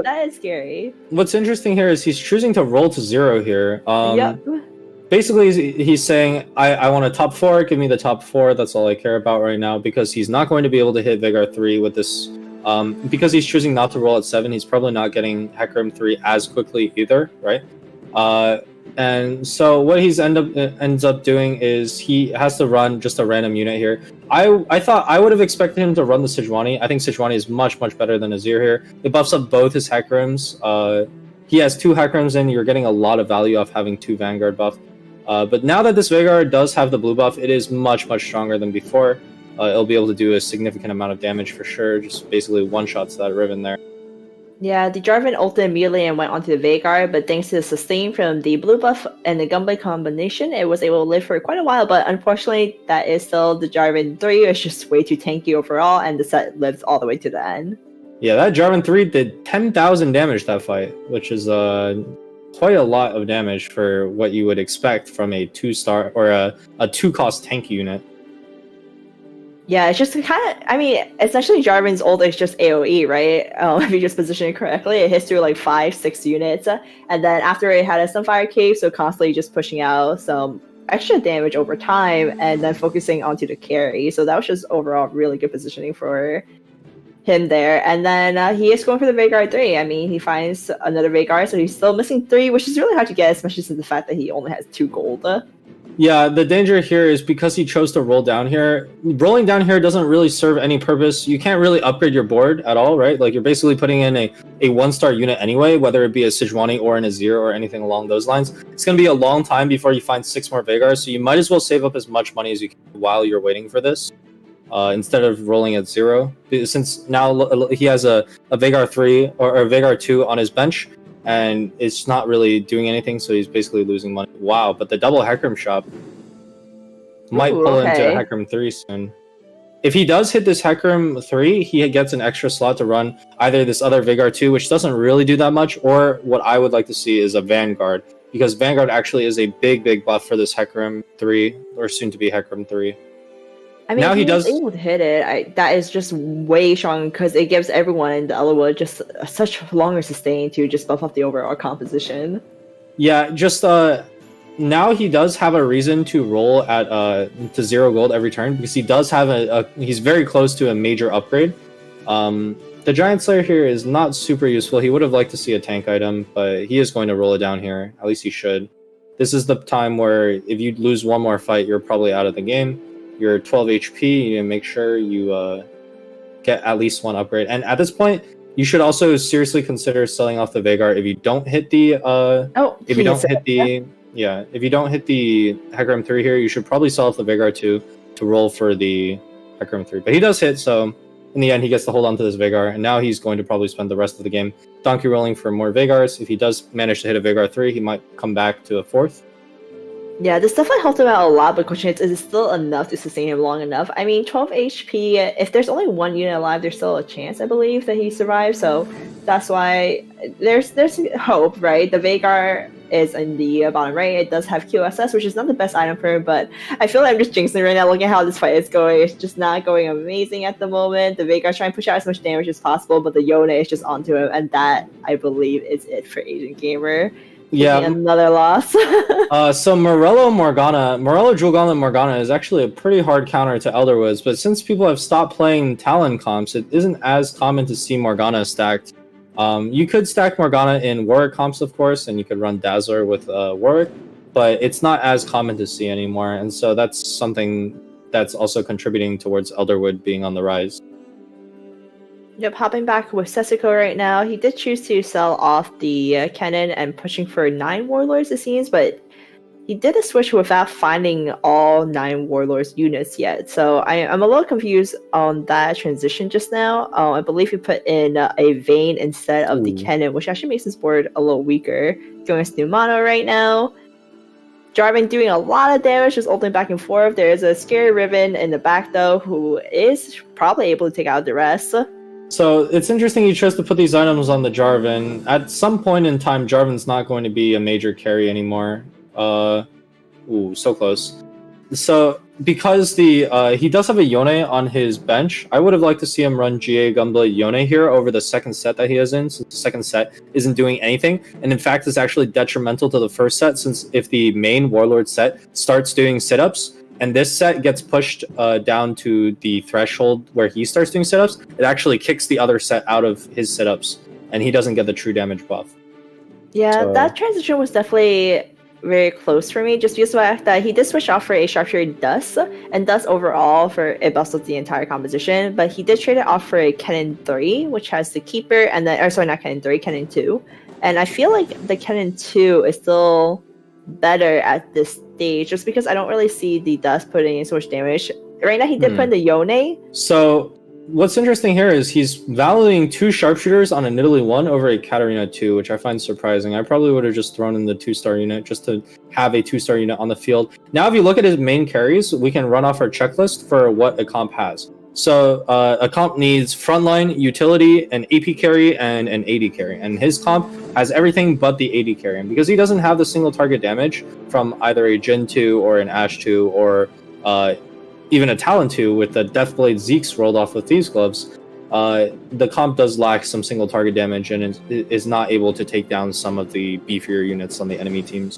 that is scary. What's interesting here is he's choosing to roll to 0 here. Yep. Basically, he's saying, I want a top 4, give me the top 4, that's all I care about right now, because he's not going to be able to hit Veigar 3 with this. Because he's choosing not to roll at 7, he's probably not getting Hecarim 3 as quickly either, right? And so what he's ends up doing is he has to run just a random unit here. I thought I would have expected him to run the Sejuani. I think Sejuani is much, much better than Azir here. It buffs up both his Hecarims. He has 2 Hecarims in, you're getting a lot of value off having 2 Vanguard buff. But now that this Veigar does have the blue buff, it is much, much stronger than before. It'll be able to do a significant amount of damage for sure, just basically one-shots that Riven there. Yeah, the Jarvan ulted immediately and went onto the Veigar, but thanks to the sustain from the blue buff and the Gunblade combination, it was able to live for quite a while, but unfortunately, that is still the Jarvan 3. It's just way too tanky overall, and the set lives all the way to the end. Yeah, that Jarvan 3 did 10,000 damage that fight, which is quite a lot of damage for what you would expect from a 2-star or a 2-cost tank unit. Yeah, it's just kind of, I mean, essentially Jarvan's ult is just AoE, right? If you just position it correctly, it hits through like 5-6 units, and then after it had a Sunfire Cave, so constantly just pushing out some extra damage over time, and then focusing onto the carry. So that was just overall really good positioning for him there. And then he is going for the Veigar 3. I mean, he finds another Veigar, so he's still missing 3, which is really hard to get, especially since the fact that he only has 2 gold. Yeah, the danger here is because he chose to roll down here. Rolling down here doesn't really serve any purpose. You can't really upgrade your board at all, right? Like, you're basically putting in a 1-star unit anyway, whether it be a Sejuani or an Azir or anything along those lines. It's going to be a long time before you find 6 more Veigars, so you might as well save up as much money as you can while you're waiting for this. instead of rolling at 0. Since now he has a Veigar 3 or a Veigar 2 on his bench, and it's not really doing anything, so he's basically losing money. Wow, but the double Hecarim shop might pull into a Hecarim 3 soon. If he does hit this Hecarim 3, he gets an extra slot to run either this other Veigar 2, which doesn't really do that much, or what I would like to see is a Vanguard, because Vanguard actually is a big buff for this Hecarim 3, or soon to be Hecarim 3. I mean, now he does able to hit it. That is just way strong because it gives everyone in the Elderwood just such longer sustain to just buff up the overall composition. Yeah, just now he does have a reason to roll at to 0 gold every turn because he does have he's very close to a major upgrade. The Giant Slayer here is not super useful. He would have liked to see a tank item, but he is going to roll it down here. At least he should. This is the time where if you lose one more fight, you're probably out of the game. You're 12 HP, you need to make sure you get at least one upgrade. And at this point, you should also seriously consider selling off the Veigar if you don't hit the if you don't hit the Hecarim 3 here, you should probably sell off the Veigar 2 to roll for the Hecarim 3. But he does hit, so in the end he gets to hold on to this Veigar, and now he's going to probably spend the rest of the game donkey rolling for more Veigars. If he does manage to hit a Veigar 3, he might come back to a 4th. Yeah, this definitely helped him out a lot, but question is it still enough to sustain him long enough? I mean, 12 HP, if there's only one unit alive, there's still a chance, I believe, that he survives, so that's why there's hope, right? The Veigar is in the bottom right. It does have QSS, which is not the best item for him, but I feel like I'm just jinxing right now looking at how this fight is going. It's just not going amazing at the moment. The Veigar's trying to push out as much damage as possible, but the Yone is just onto him, and that, I believe, is it for Asian Gamer. Yeah, another loss. So Morello Jewel Gauntlet Morgana is actually a pretty hard counter to Elderwoods, but since people have stopped playing Talon comps, it isn't as common to see Morgana stacked. You could stack Morgana in Warwick comps, of course, and you could run Dazzler with Warwick, but it's not as common to see anymore, and so that's something that's also contributing towards Elderwood being on the rise. Yep, hopping back with Sesiko right now. He did choose to sell off the cannon and pushing for 9 Warlords, it seems, but he did a switch without finding all 9 Warlords units yet. So I'm a little confused on that transition just now. I believe he put in a Vayne instead of the cannon, which actually makes his board a little weaker. Going as new mono right now. Jarvan doing a lot of damage, just ulting back and forth. There is a Scary Riven in the back, though, who is probably able to take out the rest. So it's interesting he chose to put these items on the Jarvan. At some point in time, Jarvan's not going to be a major carry anymore. So close. So because he does have a Yone on his bench, I would have liked to see him run GA Gumblet Yone here over the second set that he is in, since the second set isn't doing anything, and in fact is actually detrimental to the first set, since if the main Warlord set starts doing sit-ups, and this set gets pushed down to the threshold where he starts doing sit-ups, it actually kicks the other set out of his sit-ups, and he doesn't get the true damage buff. Yeah, that transition was definitely very close for me, just because of the fact that he did switch off for a Sharpshooter Dust, and Dust overall for it buffs up the entire composition, but he did trade it off for a Cannon 3, which has the Keeper, and then, or sorry, not Cannon 3, Cannon 2. And I feel like the Cannon 2 is still better at this stage, just because I don't really see the Dust putting in so much damage. Right now, he did put in the Yone. So what's interesting here is he's valuing 2 Sharpshooters on a Nidalee 1 over a Katarina 2, which I find surprising. I probably would have just thrown in the 2-star unit just to have a 2-star unit on the field. Now, if you look at his main carries, we can run off our checklist for what a comp has. So a comp needs frontline, utility, an AP carry, and an AD carry. And his comp has everything but the AD carry. And because he doesn't have the single target damage from either a Jhin 2 or an Ashe 2 or even a Talon 2 with the Deathblade Zeeks rolled off with Thieves Gloves, the comp does lack some single target damage and is not able to take down some of the beefier units on the enemy teams.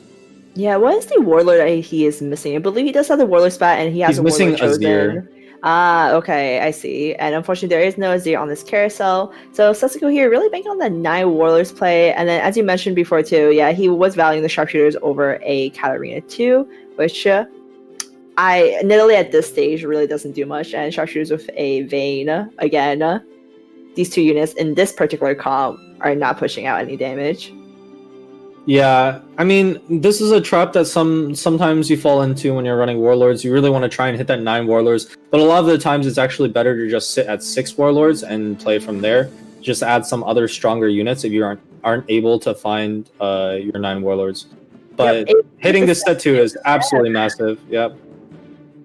Yeah, what is the Warlord he is missing? I believe he does have the Warlord spot and he has a Warlord chosen. Azir. Ah, okay, I see. And unfortunately, there is no Azir on this carousel. So Sesiko here really banking on the 9 Warlords play. And then, as you mentioned before too, yeah, he was valuing the Sharpshooters over a Katarina 2, which Nidalee at this stage really doesn't do much. And Sharpshooters with a Vayne, again, these 2 units in this particular comp are not pushing out any damage. Yeah, I mean, this is a trap that sometimes you fall into when you're running Warlords. You really want to try and hit that 9 Warlords, But a lot of the times, it's actually better to just sit at 6 warlords and play from there. Just add some other stronger units if you aren't able to find your 9 warlords. But hitting this set 2 is absolutely massive. Yep,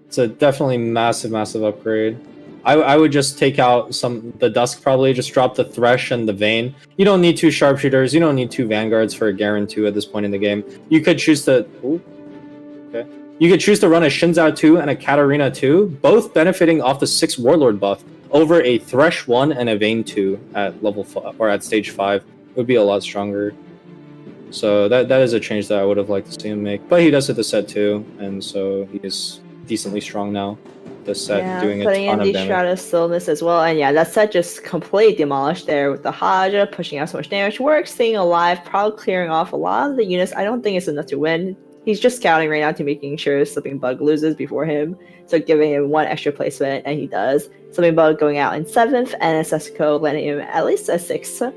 it's a definitely massive upgrade. I would just take out the Dusk, probably just drop the Thresh and the Vayne. You don't need 2 sharpshooters, you don't need 2 vanguards for a Garen 2 at this point in the game. You could choose to you could choose to run a Shinzao 2 and a Katarina 2, both benefiting off the 6 warlord buff, over a Thresh 1 and a Vayne 2 at level 5 or at stage 5. It would be a lot stronger. So that is a change that I would have liked to see him make. But he does hit the set 2, and so he is decently strong now. The set doing a ton of damage. Putting in the Shroud of Stillness as well, and that set just completely demolished there with the Haja, pushing out so much damage. Warwick staying alive, probably clearing off a lot of the units. I don't think it's enough to win. He's just scouting right now to making sure Slipping Bug loses before him, so giving him 1 extra placement, and he does. Slipping Bug going out in 7th, and Sesco landing him at least a 6th.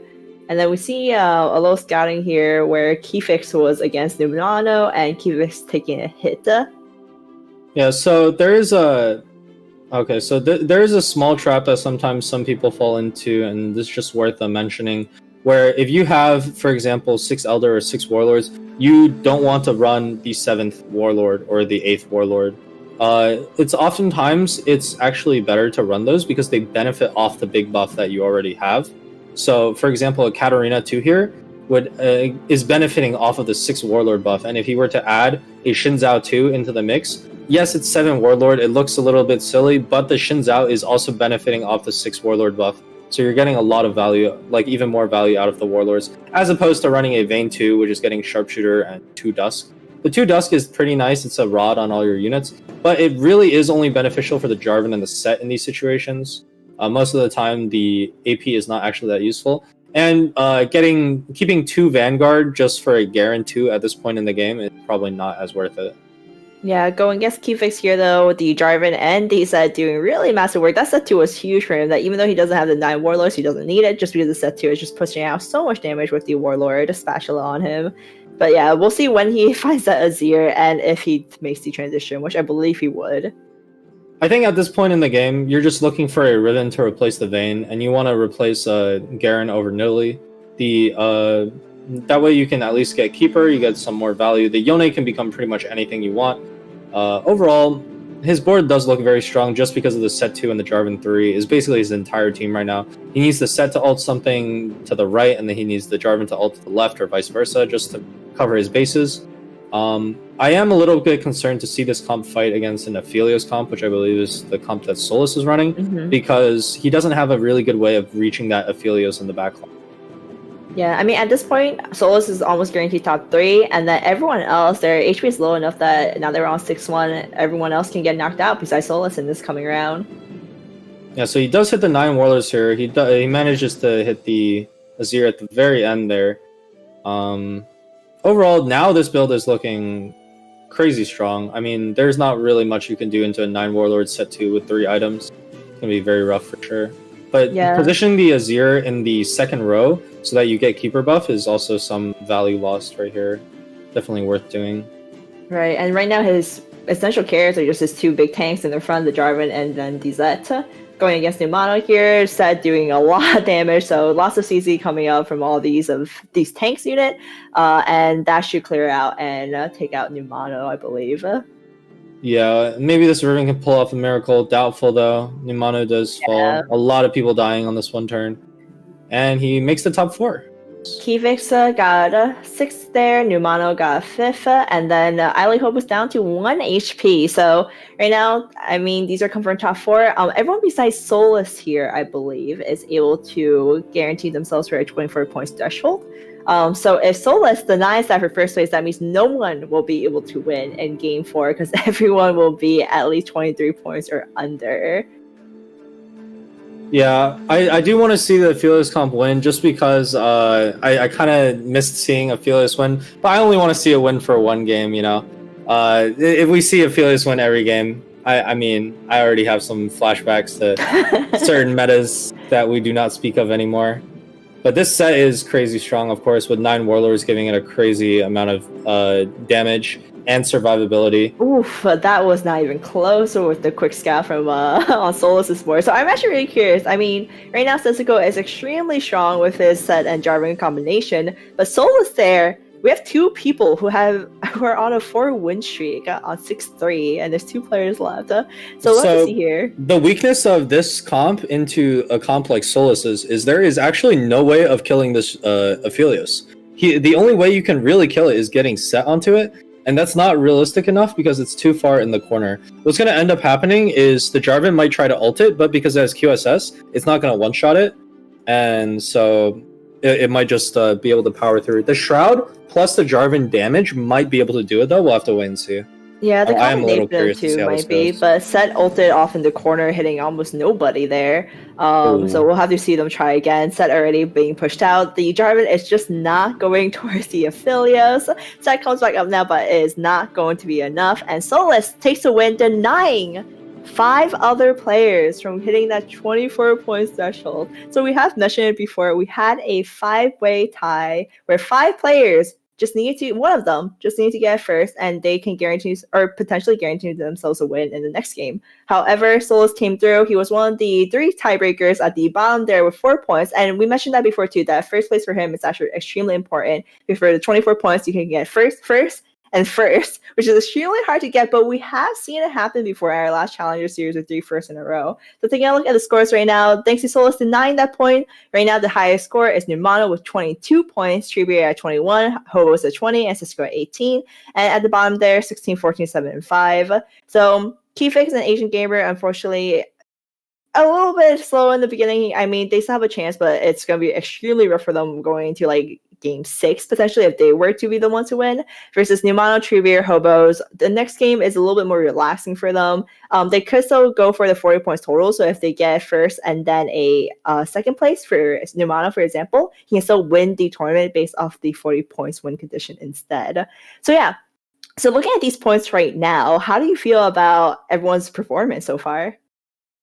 And then we see a little scouting here where Keyfix was against Numano, and Keyfix taking a hit. Yeah, so there is a there is a small trap that sometimes some people fall into, and this is just worth mentioning, where if you have, for example, 6 Elder or 6 Warlords, you don't want to run the 7th Warlord or the 8th Warlord. It's actually better to run those because they benefit off the big buff that you already have. So, for example, a Katarina 2 here is benefiting off of the 6 Warlord buff, and if he were to add a Shinzao 2 into the mix, yes, it's 7 Warlord, it looks a little bit silly, but the Shinzao is also benefiting off the 6 Warlord buff. So you're getting a lot of value, like even more value out of the Warlords, as opposed to running a Vayne 2, which is getting Sharpshooter and 2 Dusk. The 2 Dusk is pretty nice, it's a rod on all your units, but it really is only beneficial for the Jarvan and the set in these situations. Most of the time, the AP is not actually that useful. And keeping 2 Vanguard just for a Garen 2 at this point in the game is probably not as worth it. Yeah, going against Keyfix here though, with the Jarvan and the set doing really massive work. That set 2 was huge for him, that even though he doesn't have the 9 Warlords, he doesn't need it, just because the set 2 is just pushing out so much damage with the Warlord spatula on him. But yeah, we'll see when he finds that Azir and if he makes the transition, which I believe he would. I think at this point in the game, you're just looking for a Riven to replace the Vayne, and you want to replace Garen over Nidalee. That way you can at least get Keeper, you get some more value. The Yone can become pretty much anything you want. Overall, his board does look very strong just because of the set 2 and the Jarvan 3 is basically his entire team right now. He needs the set to ult something to the right, and then he needs the Jarvan to ult to the left or vice versa just to cover his bases. I am a little bit concerned to see this comp fight against an Aphelios comp, which I believe is the comp that Solus is running, because he doesn't have a really good way of reaching that Aphelios in the backline. Yeah, I mean, at this point, Solus is almost guaranteed top 3, and then everyone else, their HP is low enough that now they're on 6-1, everyone else can get knocked out besides Solus in this coming round. Yeah, so he does hit the 9 Warlords here. He manages to hit the Azir at the very end there. Overall, now this build is looking crazy strong. I mean, there's not really much you can do into a 9 Warlord set 2 with 3 items. It's going to be very rough for sure. But positioning the Azir in the second row so that you get Keeper buff is also some value lost right here. Definitely worth doing. Right, and right now his essential carries are just his 2 big tanks in the front, the Jarvan and then the Zeta. Going against Numano here, Set doing a lot of damage, so lots of CC coming up from all these tanks unit, and that should clear out and take out Numano, I believe. Yeah, maybe this Riven can pull off a miracle. Doubtful though. Numano does fall. A lot of people dying on this one turn, and he makes the top 4. Keyfix got 6th there, Numano got 5th, and then Eiley Hope is down to 1 HP. So right now, I mean, these are confirmed top 4. Everyone besides Solus here, I believe, is able to guarantee themselves for a 24 points threshold. So if Solus denies that for first place, that means no one will be able to win in Game 4 because everyone will be at least 23 points or under. Yeah, I do want to see the Aphelios comp win just because I kind of missed seeing Aphelios win, but I only want to see a win for one game, you know. If we see Aphelios win every game, I mean, I already have some flashbacks to certain metas that we do not speak of anymore. But this set is crazy strong, of course, with 9 Warlords giving it a crazy amount of damage. and survivability. Oof, that was not even close with the quick scout from on Solus' board. So I'm actually really curious. I mean, right now Setsuko is extremely strong with his set and Jarvan combination, but Solus there, we have two people who are on a 4-win streak on 6-3, and there's 2 players left. So let's see here. The weakness of this comp into a comp like Solus's is there is actually no way of killing this Aphelios. The only way you can really kill it is getting set onto it, and that's not realistic enough because it's too far in the corner. What's going to end up happening is the Jarvan might try to ult it, but because it has QSS, it's not going to one-shot it, and so it might just be able to power through. The Shroud plus the Jarvan damage might be able to do it, though. We'll have to wait and see. Yeah, the I am a little curious combination to see too how this might be, goes. but Set ulted off in the corner, hitting almost nobody there. So we'll have to see them try again. Set already being pushed out. The Jarvan is just not going towards the Aphelios. Set comes back up now, but it is not going to be enough. And Solus takes the win, denying 5 other players from hitting that 24 points threshold. So we have mentioned it before. We had a 5-way tie where 5 players one of them just need to get first, and they can guarantee or potentially guarantee themselves a win in the next game. However, Solus came through. He was one of the 3 tiebreakers at the bottom there with 4 points, and we mentioned that before too, that first place for him is actually extremely important. Before the 24 points, you can get first, which is extremely hard to get, but we have seen it happen before in our last Challenger Series with 3 firsts in a row. So taking a look at the scores right now, thanks to Solus denying that point, right now the highest score is Numano with 22 points, Treebeard at 21, Hobos at 20, and Cisco at 18. And at the bottom there, 16, 14, 7, and 5. So Keyfix and Asian Gamer, unfortunately, a little bit slow in the beginning. I mean, they still have a chance, but it's going to be extremely rough for them going into like game 6, potentially, if they were to be the ones to win, versus Numano, Treebeard, Hobos. The next game is a little bit more relaxing for them. They could still go for the 40 points total, so if they get first and then a second place for Numano, for example, he can still win the tournament based off the 40 points win condition instead. So yeah, so looking at these points right now, how do you feel about everyone's performance so far?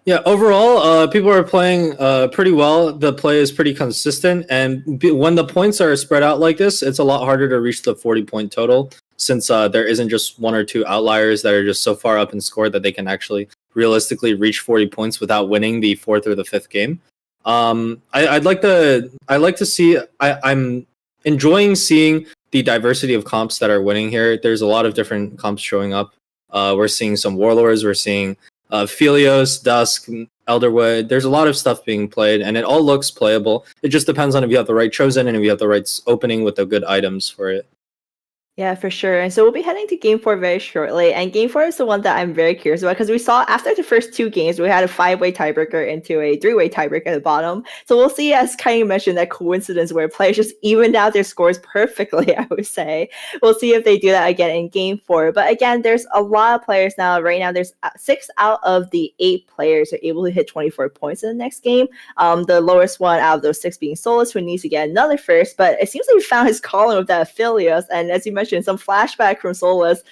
Yeah, overall, people are playing pretty well. The play is pretty consistent, and when the points are spread out like this, it's a lot harder to reach the 40-point total, since there isn't just 1 or 2 outliers that are just so far up in score that they can actually realistically reach 40 points without winning the 4th or the 5th game. I'd like to see. I'm enjoying seeing the diversity of comps that are winning here. There's a lot of different comps showing up. We're seeing some Warlords. We're seeing Philios, Dusk, Elderwood. There's a lot of stuff being played, and it all looks playable. It just depends on if you have the right chosen and if you have the right opening with the good items for it. Yeah, for sure. And so we'll be heading to Game 4 very shortly. And Game 4 is the one that I'm very curious about because we saw after the first 2 games, we had a 5-way tiebreaker into a 3-way tiebreaker at the bottom. So we'll see, as Kai mentioned, that coincidence where players just evened out their scores perfectly, I would say. We'll see if they do that again in Game 4. But again, there's a lot of players now. Right now, there's 6 out of the 8 players are able to hit 24 points in the next game. The lowest one out of those 6 being Solus, who needs to get another first. But it seems like he found his calling with that Aphelios. And as you mentioned, some flashback from Solus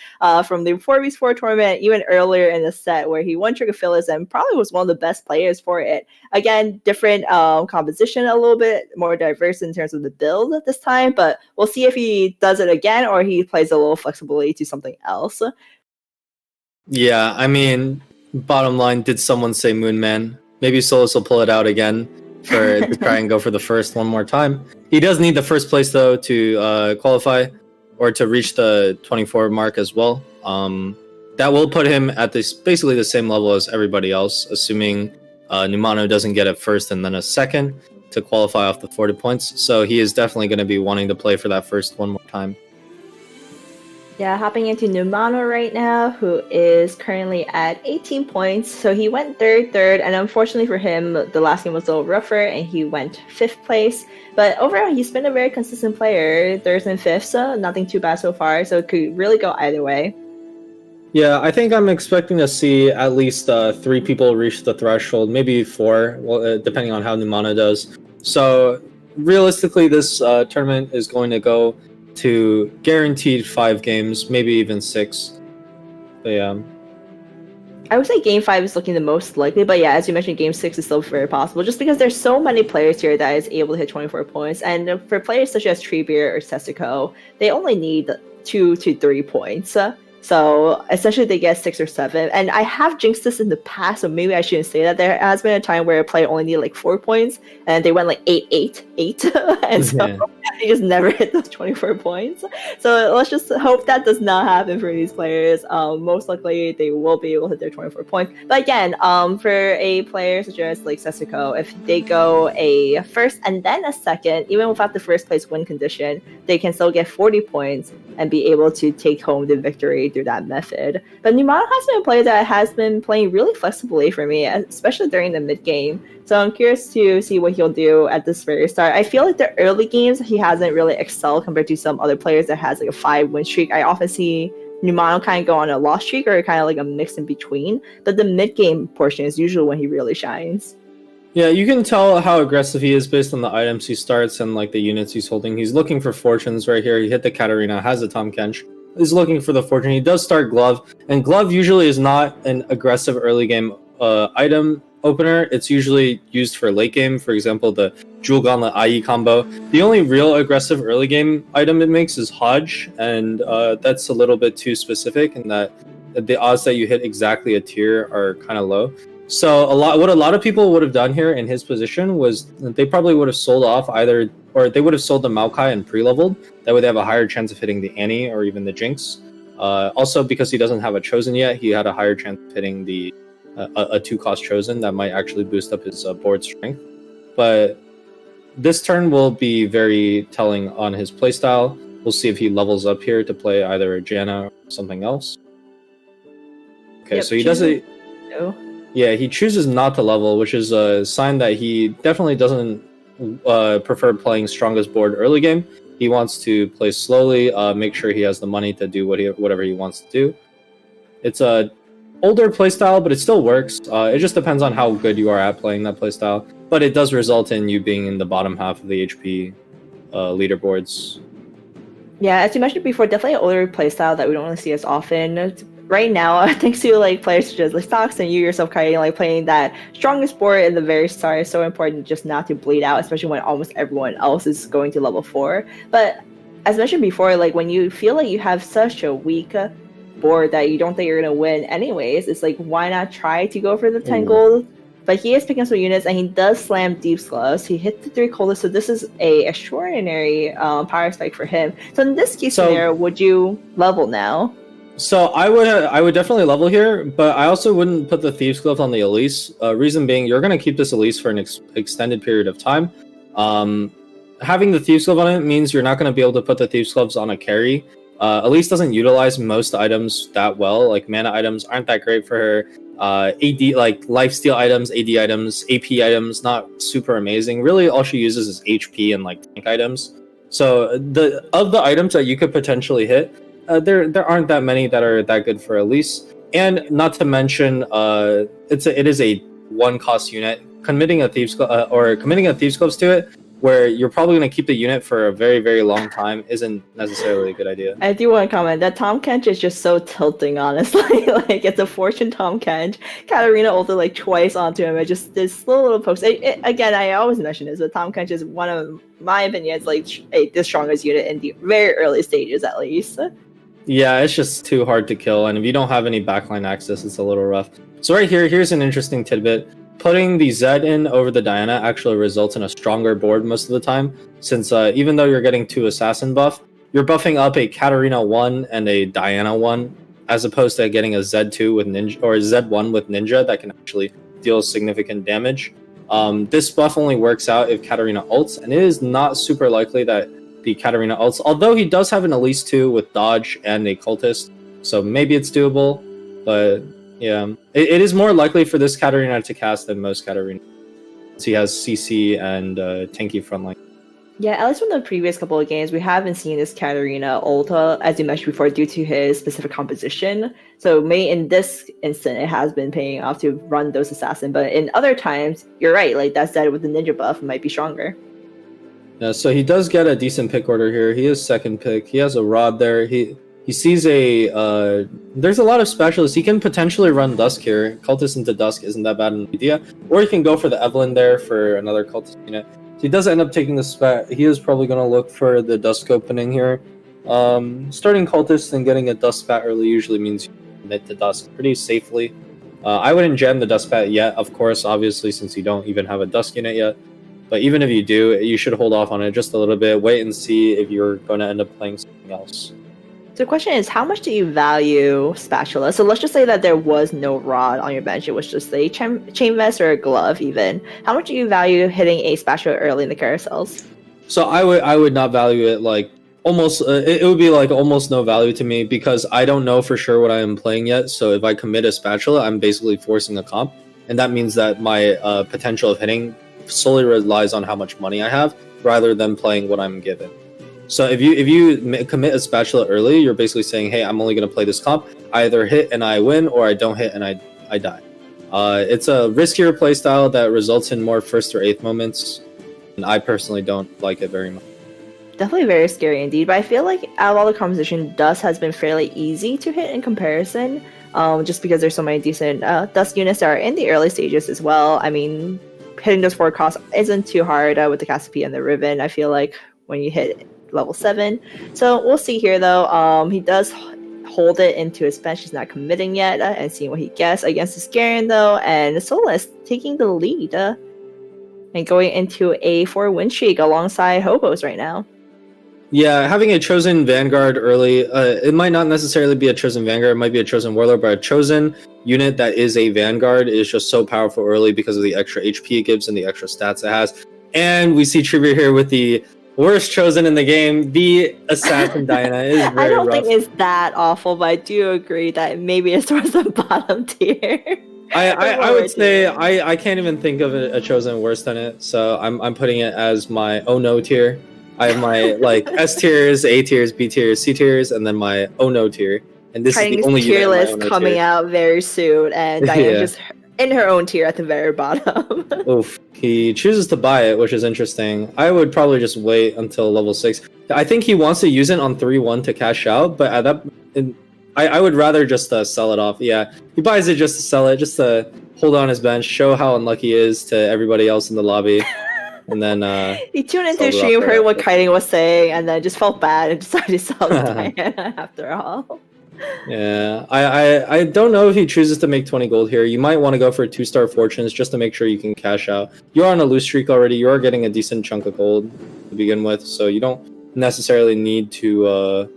from the 4v4 tournament even earlier in the set where he won Trigger Phyllis and probably was one of the best players for it. Again, different composition, a little bit more diverse in terms of the build at this time, but we'll see if he does it again or he plays a little flexibility to something else. Yeah, I mean, bottom line, did someone say Moon Man? Maybe Solus will pull it out again to try and go for the first one more time. He does need the first place though to qualify or to reach the 24 mark as well. That will put him at basically the same level as everybody else, assuming Numano doesn't get it first and then a second to qualify off the 40 points. So he is definitely going to be wanting to play for that first one more time. Yeah, hopping into Numano right now, who is currently at 18 points. So he went third, and unfortunately for him, the last game was a little rougher, and he went 5th place. But overall, he's been a very consistent player, 3rd and 5th, so nothing too bad so far. So it could really go either way. Yeah, I think I'm expecting to see at least 3 people reach the threshold, maybe 4, well, depending on how Numano does. So realistically, this tournament is going to go to guaranteed 5 games, maybe even 6. But yeah. I would say Game 5 is looking the most likely, but yeah, as you mentioned, Game 6 is still very possible, just because there's so many players here that is able to hit 24 points, and for players such as Treebeard or Sessico, they only need 2 to 3 points. So essentially they get 6 or 7. And I have jinxed this in the past, so maybe I shouldn't say that. There has been a time where a player only needed like 4 points and they went like 8, 8, 8. And so they just never hit those 24 points. So let's just hope that does not happen for these players. Most likely they will be able to hit their 24 points. But again, for a player such as like Setsuko, if they go a first and then a second, even without the first place win condition, they can still get 40 points and be able to take home the victory through that method. But Numano has been a player that has been playing really flexibly for me, especially during the mid game. So I'm curious to see what he'll do at this very start. I feel like the early games he hasn't really excelled compared to some other players that has like a 5-win streak. I often see Numano kind of go on a loss streak or kind of like a mix in between. But the mid game portion is usually when he really shines. Yeah, you can tell how aggressive he is based on the items he starts and like the units he's holding. He's looking for fortunes right here. He hit the Katarina, has a Tahm Kench. He's looking for the fortune. He does start Glove, and Glove usually is not an aggressive early game item opener. It's usually used for late game. For example, the Jewel Gauntlet IE combo. The only real aggressive early game item it makes is Hodge, and that's a little bit too specific in that the odds that you hit exactly a tier are kind of low. So what a lot of people would have done here in his position was they probably would have sold off either, or they would have sold the Maokai and pre-leveled. That way they have a higher chance of hitting the Annie or even the Jinx. Also, because he doesn't have a Chosen yet, he had a higher chance of hitting the a 2-cost Chosen that might actually boost up his board strength. But this turn will be very telling on his playstyle. We'll see if he levels up here to play either a Janna or something else. Okay, yep, so he does it. No. Yeah, he chooses not to level, which is a sign that he definitely doesn't prefer playing strongest board early game. He wants to play slowly, make sure he has the money to do whatever he wants to do. It's a older playstyle, but it still works. It just depends on how good you are at playing that playstyle. But it does result in you being in the bottom half of the HP leaderboards. Yeah, as you mentioned before, definitely an older playstyle that we don't really see as often. Right now, thanks to like players such as like Stocks and you yourself, Kai, like playing that strongest board in the very start is so important just not to bleed out, especially when almost everyone else is going to level 4. But as mentioned before, like when you feel like you have such a weak board that you don't think you're gonna win anyways, it's like why not try to go for the 10 gold? But he is picking up some units and he does slam Deep Gloves. He hit the 3 coldest, so this is a extraordinary power spike for him. So in this case scenario, would you level now? So I would definitely level here, but I also wouldn't put the Thieves Glove on the Elise. Reason being, you're going to keep this Elise for an extended period of time. Having the Thieves Glove on it means you're not going to be able to put the Thieves Gloves on a carry. Elise doesn't utilize most items that well. Like mana items aren't that great for her. AD, like lifesteal items, AD items, AP items, not super amazing. Really, all she uses is HP and like tank items. So of the items that you could potentially hit, there aren't that many that are that good for Elise. And not to mention, it is a 1-cost unit. Committing a Thieves Gloves to it, where you're probably going to keep the unit for a very, very long time, isn't necessarily a good idea. I do want to comment that Tahm Kench is just so tilting, honestly. Like, it's a Fortune Tahm Kench. Katarina ulted like twice onto him. It just, this slow little pokes. Again, I always mention this, but Tahm Kench is one of my opinions, like the strongest unit in the very early stages, at least. Yeah, it's just too hard to kill, and if you don't have any backline access, it's a little rough. So right here, here's an interesting tidbit. Putting the Zed in over the Diana actually results in a stronger board most of the time, since even though you're getting 2 Assassin buff, you're buffing up a Katarina 1 and a Diana 1, as opposed to getting a Z2 with Ninja, or a Z1 with Ninja that can actually deal significant damage. This buff only works out if Katarina ults, and it is not super likely that the Katarina ults, although he does have an Elise 2 with dodge and a cultist, so maybe it's doable, but yeah, it is more likely for this Katarina to cast than most Katarina. He has CC and tanky frontline. Yeah, at least from the previous couple of games, we haven't seen this Katarina ulta, as you mentioned before, due to his specific composition. So maybe in this instant, it has been paying off to run those Assassin, but in other times, you're right, like that said, with the Ninja buff, it might be stronger. Yeah, so he does get a decent pick order here. He is second pick. He has a rod there. He sees a there's a lot of specialists. He can potentially run Dusk here. Cultist into Dusk isn't that bad an idea. Or he can go for the Evelyn there for another Cultist unit. So he does end up taking the spec. He is probably going to look for the Dusk opening here. Starting cultist and getting a dust spat early usually means you commit to dust pretty safely. I wouldn't gem the dust spat yet, of course, obviously, since you don't even have a dust unit yet. But even if you do, you should hold off on it just a little bit. Wait and see if you're going to end up playing something else. So the question is, how much do you value spatula? So let's just say that there was no rod on your bench. It was just a chain vest or a glove even. How much do you value hitting a spatula early in the carousels? So I would not value it like almost, it would be like almost no value to me because I don't know for sure what I am playing yet. So if I commit a spatula, I'm basically forcing a comp. And that means that my potential of hitting solely relies on how much money I have rather than playing what I'm given. So if you commit a spatula early, you're basically saying, hey, I'm only going to play this comp. I either hit and I win, or I don't hit and I die. It's a riskier playstyle that results in more first or eighth moments, and I personally don't like it very much. Definitely very scary indeed, but I feel like out of all the composition, Dust has been fairly easy to hit in comparison, just because there's so many decent Dust units that are in the early stages as well. I mean, hitting those 4 costs isn't too hard with the Cassiopeia and the Ribbon, I feel like, when you hit level 7. So we'll see here though. He does hold it into his bench. He's not committing yet and seeing what he gets against the Scarian though, and Solus taking the lead and going into a 4 win streak alongside Hobos right now. Yeah, having a chosen Vanguard early, it might not necessarily be a chosen Vanguard, it might be a chosen Warlord, but a chosen unit that is a Vanguard is just so powerful early because of the extra HP it gives and the extra stats it has. And we see Trivia here with the worst chosen in the game, the Assassin Diana. Is very I don't rough. think it's that awful, but I do agree that maybe it's towards the bottom tier. I would say I can't even think of a chosen worse than it, so I'm putting it as my oh no tier. I have my like S tiers, A tiers, B tiers, C tiers, and then my oh no tier. And this is the only tier unit in my list oh no coming tier. out very soon, and Diana's Yeah. just in her own tier at the very bottom. Oof. He chooses to buy it, which is interesting. I would probably just wait until level 6. I think he wants to use it on 3-1 to cash out, but at that, I would rather just sell it off. Yeah, he buys it just to sell it, just to hold on his bench, show how unlucky he is to everybody else in the lobby. And then he tuned into the stream, heard what Kiting was saying, and then just felt bad and decided to sell Diana after all. Yeah, I don't know if he chooses to make 20 gold here. You might want to go for 2-star fortunes just to make sure you can cash out. You're on a loose streak already. You are getting a decent chunk of gold to begin with, so you don't necessarily need to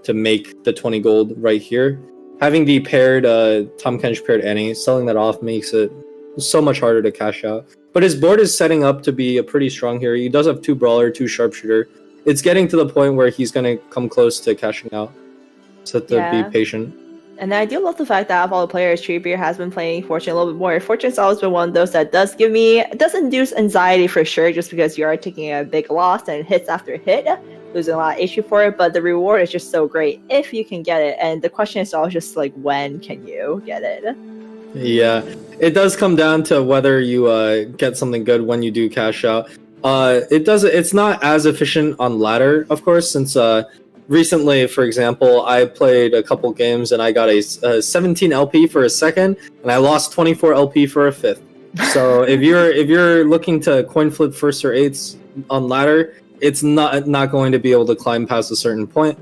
make the 20 gold right here. Having the paired Tom Kench paired Annie, selling that off makes it so much harder to cash out. But his board is setting up to be a pretty strong here. He does have 2 brawler, 2 sharpshooter. It's getting to the point where he's going to come close to cashing out. So to be patient. And I do love the fact that out of all the players, Treebeard has been playing Fortune a little bit more. Fortune's always been one of those that does induce anxiety for sure, just because you are taking a big loss and hits after hit, losing a lot of HP for it, but the reward is just so great if you can get it. And the question is always just like, when can you get it? Yeah, it does come down to whether you get something good when you do cash out. It's not as efficient on ladder, of course, since recently, for example, I played a couple games and I got a 17 LP for a second, and I lost 24 LP for a fifth. So if you're looking to coin flip first or eights on ladder, it's not going to be able to climb past a certain point.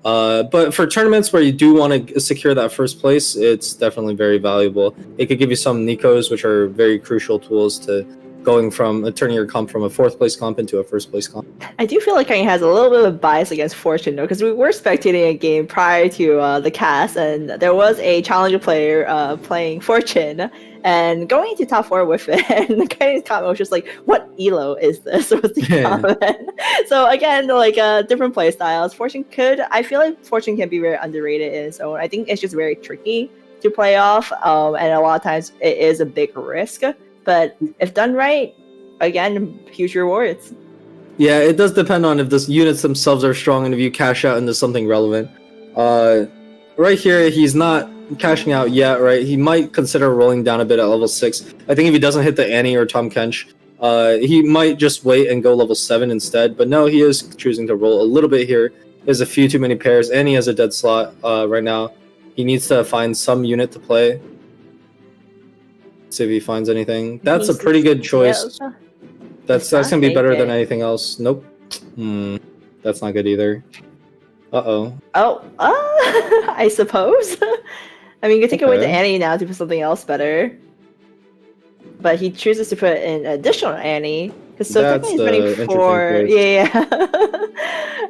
But for tournaments where you do want to secure that first place, it's definitely very valuable. It could give you some Nikos, which are very crucial tools to going from turning your comp from a 4th place comp into a 1st place comp. I do feel like he has a little bit of bias against Fortune though, because we were spectating a game prior to the cast, and there was a challenger player playing Fortune and going into top 4 with it, and the guy's comment was just like, "What elo is this?" was the comment. So again, like different play styles. I feel like Fortune can be very underrated in its own. I think it's just very tricky to play off, and a lot of times it is a big risk. But if done right, again, huge rewards. Yeah, it does depend on if the units themselves are strong and if you cash out into something relevant. Right here, he's not cashing out yet, right? He might consider rolling down a bit at level 6. I think if he doesn't hit the Annie or Tom Kench, he might just wait and go level 7 instead. But no, he is choosing to roll a little bit here. There's a few too many pairs, and he has a dead slot right now. He needs to find some unit to play. See if he finds anything. That's a pretty good choice. That's gonna be better than anything else. Nope. That's not good either. Uh-oh. Oh, I suppose. I mean, you could take away the Okay. Annie now to put something else better. But he chooses to put an additional Annie. So That's technically he's the running interesting 4. twist. Yeah.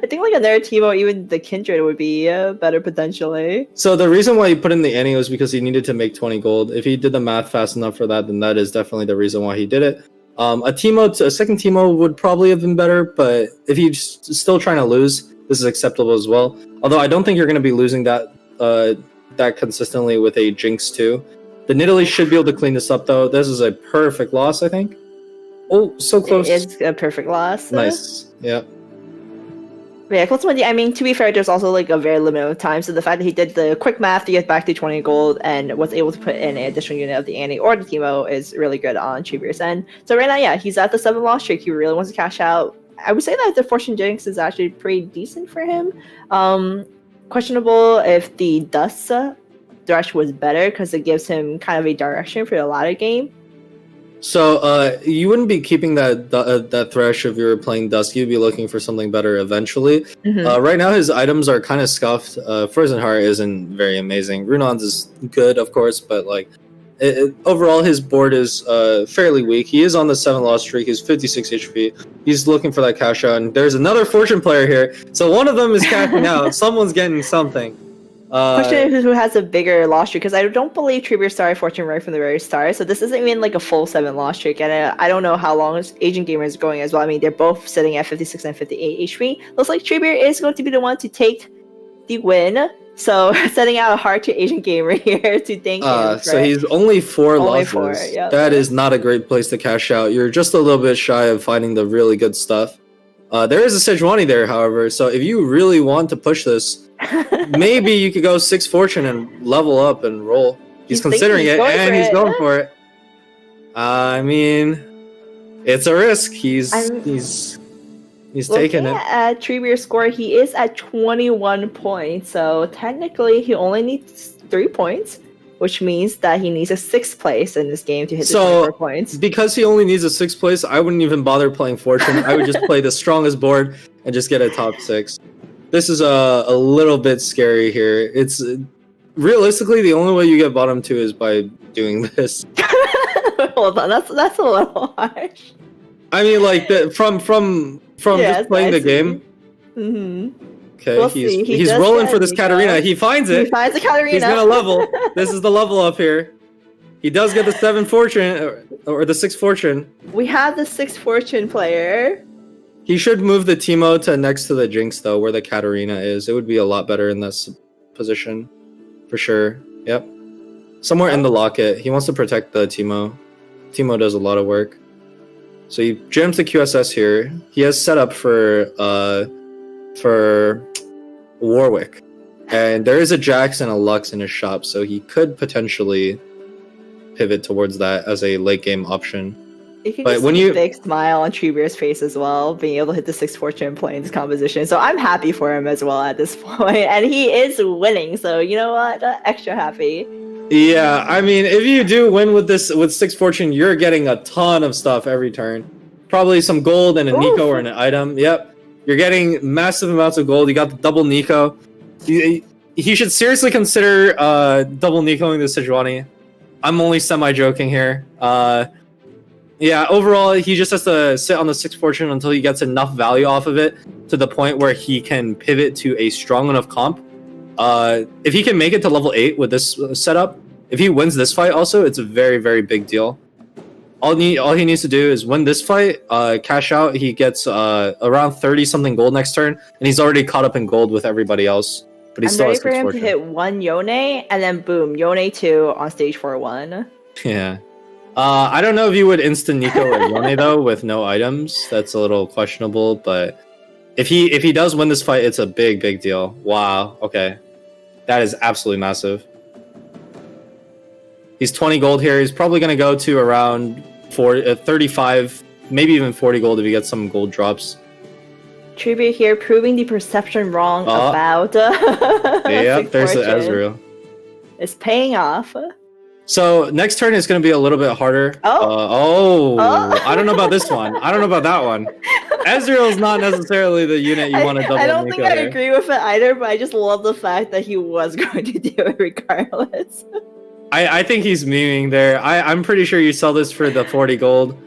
I think like another Teemo, even the Kindred would be better potentially. So the reason why he put in the Annie was because he needed to make 20 gold. If he did the math fast enough for that, then that is definitely the reason why he did it. A second Teemo would probably have been better, but if you're still trying to lose, this is acceptable as well. Although I don't think you're going to be losing that that consistently with a Jinx too. The Nidalee should be able to clean this up though. This is a perfect loss, I think. Oh, so close. It's a perfect loss. Nice. Yeah. But yeah, ultimately, I mean, to be fair, there's also like a very limited time. So the fact that he did the quick math to get back to 20 gold and was able to put in an additional unit of the Annie or the Teemo is really good on Chibir's end. So right now, yeah, he's at the 7 loss streak. He really wants to cash out. I would say that the Fortune Jinx is actually pretty decent for him. Questionable if the Dust Thresh was better because it gives him kind of a direction for the latter game. So you wouldn't be keeping that Thresh if you were playing Dusk. You'd be looking for something better eventually. Right now his items are kind of scuffed. Frozen Heart isn't very amazing. Runon's is good, of course, but like overall his board is fairly weak. He is on the 7 loss streak. He's 56 HP. He's looking for that cash out. And there's another Fortune player here. So one of them is cashing out. Someone's getting something. Question is who has a bigger loss streak, because I don't believe Tribute started Fortune right from the very start, so this isn't even like a full 7 loss streak, and I don't know how long Asian Gamer is going as well. I mean, they're both sitting at 56 and 58 HP. Looks like Tribute is going to be the one to take the win, so sending out a heart to Asian Gamer here to thank him. So he's only 4 losses. 4, yep. That is not a great place to cash out. You're just a little bit shy of finding the really good stuff. There is a Sejuani there, however, so if you really want to push this, maybe you could go 6 Fortune and level up and roll. He's considering it, and he's going for it. I mean, it's a risk. He's taking it. At Treebeer's score, he is at 21 points, so technically he only needs 3 points, which means that he needs a 6th place in this game to hit the 24 points. Because he only needs a 6th place, I wouldn't even bother playing Fortune. I would just play the strongest board and just get a top 6. This is a little bit scary here. It's realistically the only way you get bottom 2 is by doing this. Hold on, that's a little harsh. I mean, like from just playing the game. Okay, we'll he's rolling for this Katarina. He finds it. He finds the Katarina. He's gonna level. This is the level up here. He does get the 7 Fortune or the 6 Fortune. We have the 6 Fortune player. He should move the Teemo to next to the Jinx though, where the Katarina is. It would be a lot better in this position, for sure. Yep, somewhere in the locket. He wants to protect the Teemo. Teemo does a lot of work. So he jams the QSS here. He has set up for Warwick, and there is a Jax and a Lux in his shop, so he could potentially pivot towards that as a late game option. You can just see a big smile on Treebeer's face as well, being able to hit the 6 Fortune playing this composition. So I'm happy for him as well at this point, and he is winning. So you know what? Extra happy. Yeah, I mean, if you do win with 6 Fortune, you're getting a ton of stuff every turn. Probably some gold and a Nico or an item. Yep, you're getting massive amounts of gold. You got the double Nico. He should seriously consider double Nicoing the Sejuani. I'm only semi-joking here. Yeah, overall, he just has to sit on the 6 Fortune until he gets enough value off of it to the point where he can pivot to a strong enough comp. If he can make it to level 8 with this setup, if he wins this fight also, it's a very, very big deal. All he needs to do is win this fight, cash out. He gets around 30-something gold next turn, and he's already caught up in gold with everybody else. But he's still ready for him to hit 1 Yone, and then boom, Yone 2 on stage 4-1. Yeah. I don't know if you would instant Nico or Yone though with no items. That's a little questionable, but if he does win this fight, it's a big deal. Wow. Okay, that is absolutely massive. He's 20 gold here. He's probably gonna go to around 35, maybe even 40 gold if he gets some gold drops. Tribute here proving the perception wrong about. Yeah, there's the Ezreal. It's paying off. So next turn is going to be a little bit harder. I don't know about this one. I don't know about that one. Ezreal's not necessarily the unit you want to double I don't think I here. agree with it either, but I just love the fact that he was going to do it regardless. I think he's memeing there. I'm pretty sure you sell this for the 40 gold.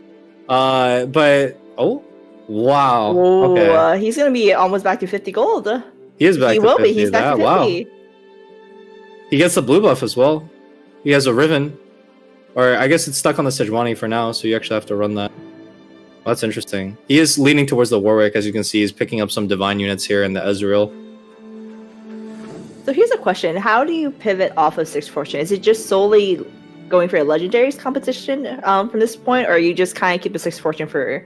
But oh wow. Whoa, Okay. he's gonna be almost back to 50 gold. He is back He to will 50. be. He's back to 50. Wow. He gets the blue buff as well. He has a Riven. Or I guess it's stuck on the Sejuani for now, so you actually have to run that. Well, that's interesting. He is leaning towards the Warwick, as you can see. He's picking up some Divine units here in the Ezreal. So here's a question. How do you pivot off of 6 Fortune? Is it just solely going for a Legendaries competition from this point, or you just kind of keep the 6 Fortune for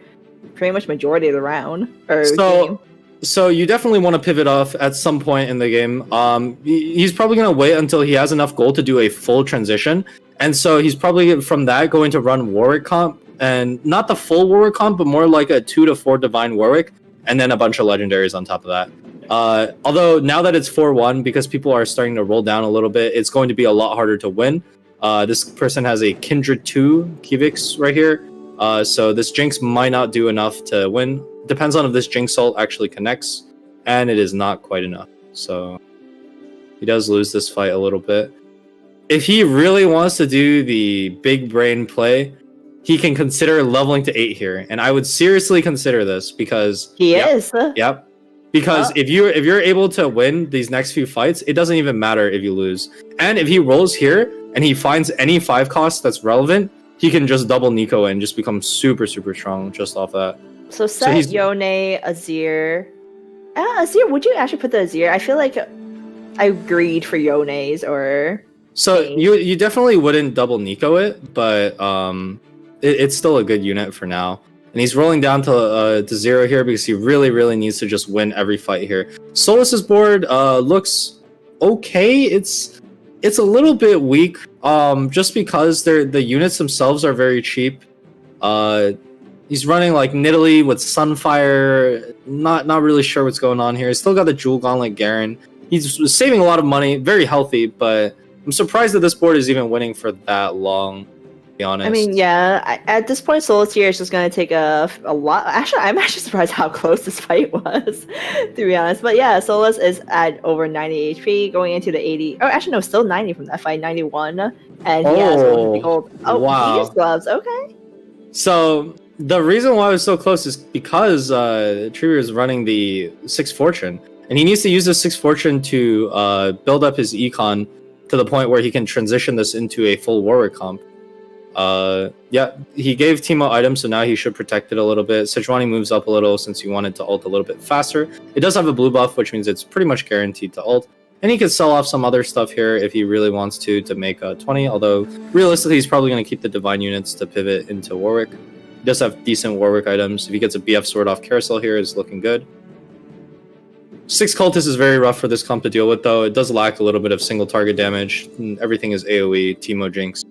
pretty much majority of the round? Or game? So you definitely want to pivot off at some point in the game. He's probably going to wait until he has enough gold to do a full transition. And so he's probably from that going to run Warwick comp, and not the full Warwick comp, but more like a 2 to 4 Divine Warwick, and then a bunch of Legendaries on top of that. Although now that it's 4-1, because people are starting to roll down a little bit, it's going to be a lot harder to win. This person has a Kindred 2 Kivix right here. So this Jinx might not do enough to win. Depends on if this Jinx ult actually connects, and it is not quite enough. So he does lose this fight a little bit. If he really wants to do the big brain play, he can consider leveling to 8 here, and I would seriously consider this because he is. Yep. Because if you're able to win these next few fights, it doesn't even matter if you lose. And if he rolls here and he finds any 5 cost that's relevant, he can just double Nico and just become super strong just off that. So set Yone, Azir. Azir, would you actually put the Azir? I feel like I agreed for Yone's or. So you definitely wouldn't double Nico it, but it's still a good unit for now. And he's rolling down to 0 here because he really needs to just win every fight here. Solus's board looks okay. It's a little bit weak, just because the units themselves are very cheap. He's running like Nidalee with Sunfire. Not really sure what's going on here. He's still got the Jewel Gauntlet Garen. He's saving a lot of money, very healthy, but I'm surprised that this board is even winning for that long. Be honest. I mean, yeah. At this point, Solus here is just going to take a lot. Actually, I'm actually surprised how close this fight was, to be honest. But yeah, Solus is at over 90 HP, going into the 80. Oh, actually, no, still 90 from that fight, 91, and he has one gold. Oh, wow. Venus gloves. Okay. So the reason why it was so close is because Treebeard is running the 6 Fortune, and he needs to use the 6 Fortune to build up his econ to the point where he can transition this into a full Warwick comp. Yeah, he gave Teemo items, so now he should protect it a little bit. Sejuani moves up a little since he wanted to ult a little bit faster. It does have a blue buff, which means it's pretty much guaranteed to ult. And he could sell off some other stuff here if he really wants to make 20, although realistically he's probably going to keep the Divine units to pivot into Warwick. He does have decent Warwick items. If he gets a BF sword off Carousel here, it's looking good. 6 Cultists is very rough for this comp to deal with, though. It does lack a little bit of single target damage. Everything is AoE, Teemo Jinx.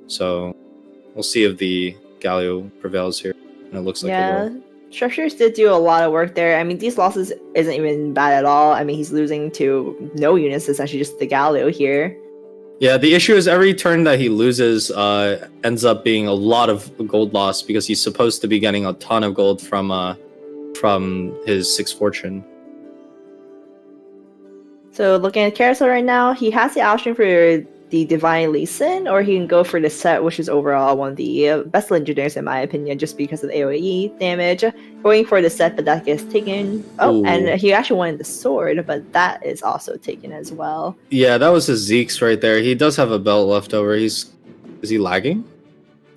So we'll see if the Galio prevails here. And it looks like it will. Structures did do a lot of work there. I mean, these losses isn't even bad at all. I mean, he's losing to no units, essentially just the Galio here. Yeah, the issue is every turn that he loses ends up being a lot of gold loss because he's supposed to be getting a ton of gold from his 6 Fortune. So looking at Carousel right now, he has the option for the Divine Lee Sin, or he can go for the set, which is overall one of the best legendaries in my opinion, just because of the AoE damage. Going for the set, but that gets taken. Oh, and he actually wanted the sword, but that is also taken as well. Yeah, that was his Zeke's right there. He does have a belt left over. Is he lagging?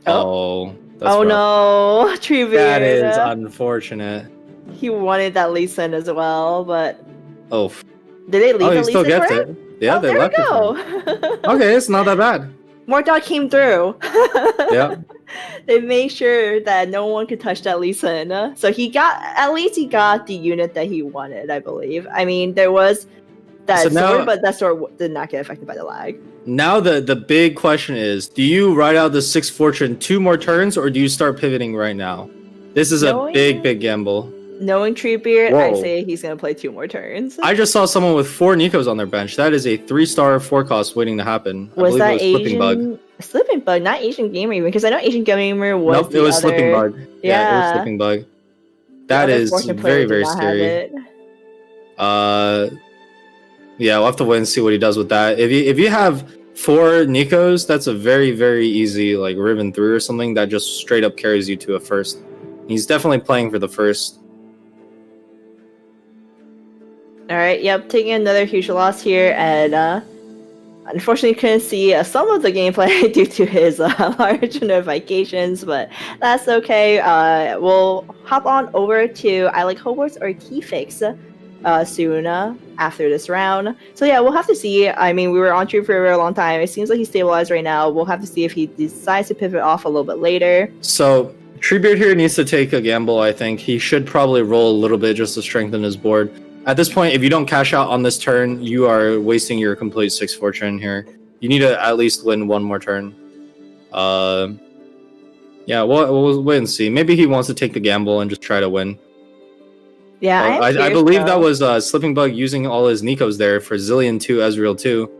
Oh, that's rough. No, Treebeard. That is unfortunate. He wanted that Lee Sin as well, but did they leave he the still Lee Sin gets for it. Yeah, they left it for him. go. Okay, it's not that bad. Mordog came through. Yeah. They made sure that no one could touch that Lee Sin. So at least he got the unit that he wanted, I believe. I mean, there was that sword, but that sword did not get affected by the lag. Now the big question is, do you ride out the 6 Fortune 2 more turns, or do you start pivoting right now? This is a big gamble. Knowing Treebeard, I say he's going to play 2 more turns. I just saw someone with 4 Nikos on their bench. That is a 3-star 4 cost waiting to happen. Was that Asian? Slipping Bug, not Asian Gamer, even, because I know Asian Gamer was Nope, it was Slipping Bug. Yeah, it was Slipping Bug. That other is fortune player very, did very not have scary. it. Yeah, we'll have to wait and see what he does with that. If you have 4 Nikos, that's a very, very easy like ribbon through or something that just straight up carries you to a first. He's definitely playing for the first. All right, yep, taking another huge loss here, and unfortunately couldn't see some of the gameplay due to his large notifications, but that's okay. We'll hop on over to I Like Hogwarts or T-Fix soon after this round. So yeah, we'll have to see. I mean, we were on stream for a very long time. It seems like he's stabilized right now. We'll have to see if he decides to pivot off a little bit later. So Treebeard here needs to take a gamble, I think. He should probably roll a little bit just to strengthen his board. At this point, if you don't cash out on this turn, you are wasting your complete 6 fortune here. You need to at least win one more turn. Yeah, we'll wait and see. Maybe he wants to take the gamble and just try to win. Yeah, I believe that was Slipping Bug using all his Nikos there for Zillion 2, Ezreal 2.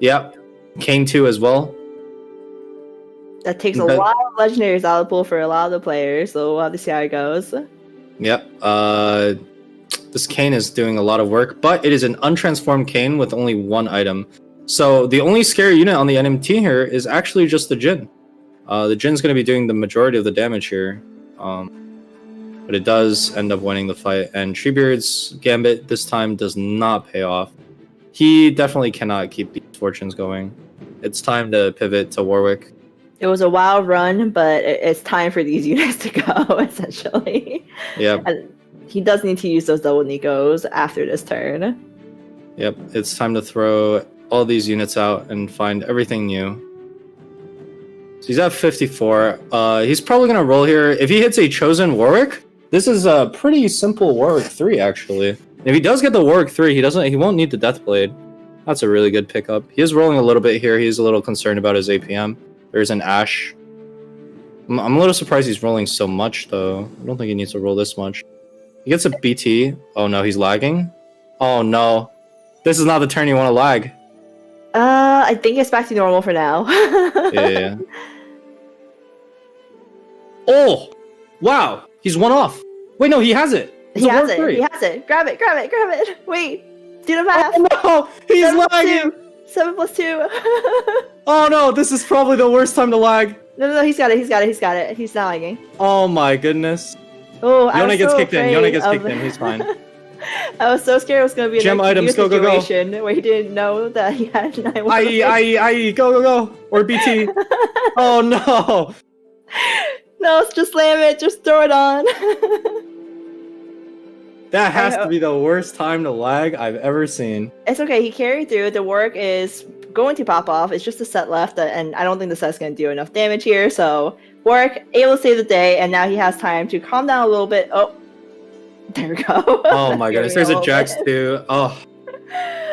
Yep, Kane 2 as well. That takes a lot of legendaries out of the pool for a lot of the players, so we'll have to see how it goes. Yep, this Kane is doing a lot of work, but it is an untransformed Kane with only 1 item. So the only scary unit on the NMT here is actually just the Jhin. The Jin's going to be doing the majority of the damage here. But it does end up winning the fight, and Treebeard's Gambit this time does not pay off. He definitely cannot keep these fortunes going. It's time to pivot to Warwick. It was a wild run, but it's time for these units to go, essentially. Yep. And he does need to use those double Nikos after this turn. Yep, it's time to throw all these units out and find everything new. So he's at 54. He's probably going to roll here. If he hits a Chosen Warwick, this is a pretty simple Warwick 3, actually. If he does get the Warwick 3, he won't need the Deathblade. That's a really good pickup. He is rolling a little bit here. He's a little concerned about his APM. There's an Ashe. I'm a little surprised he's rolling so much, though. I don't think he needs to roll this much. He gets a BT. Oh no, he's lagging? Oh no. This is not the turn you want to lag. I think it's back to normal for now. Yeah. Oh! Wow! He's 1 off. Wait, no, he has it. He has it. He has it. Grab it. Grab it. Grab it. Wait. Do the math. Oh no! He's 7 + lagging! 2. 7 + 2. Oh no, this is probably the worst time to lag. No, he's got it. He's got it. He's got it. He's not lagging. Oh my goodness. Oh, Yone gets kicked in. Yone gets kicked of... in. He's fine. I was so scared it was going to be a Gem items, go, situation where he didn't know that he had 9 IE, go. Or BT. Oh no. No, just slam it. Just throw it on. That has to be the worst time to lag I've ever seen. It's okay. He carried through. The work is going to pop off. It's just a set left, and I don't think the set's going to do enough damage here. So, work, able to save the day, and now he has time to calm down a little bit. Oh, there we go. Oh my goodness. There's a Jax too. Oh.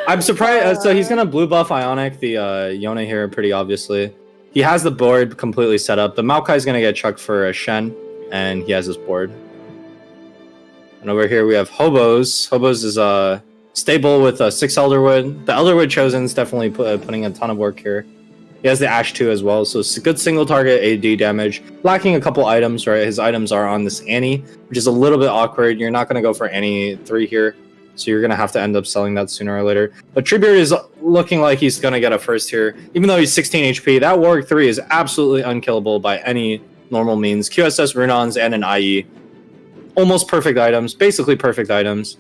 I'm surprised. So he's going to blue buff Ionic, the Yone here, pretty obviously. He has the board completely set up. The Maokai's going to get chucked for a Shen, and he has his board. And over here we have Hobos. Hobos is stable with 6 Elderwood. The Elderwood Chosen's definitely putting a ton of work here. He has the Ashe 2 as well, so it's a good single target AD damage. Lacking a couple items, right? His items are on this Annie, which is a little bit awkward. You're not going to go for Annie 3 here, so you're going to have to end up selling that sooner or later. But Treebeard is looking like he's going to get a first here. Even though he's 16 HP, that Warwick 3 is absolutely unkillable by any normal means. QSS, Runons, and an IE. Almost perfect items, basically perfect items.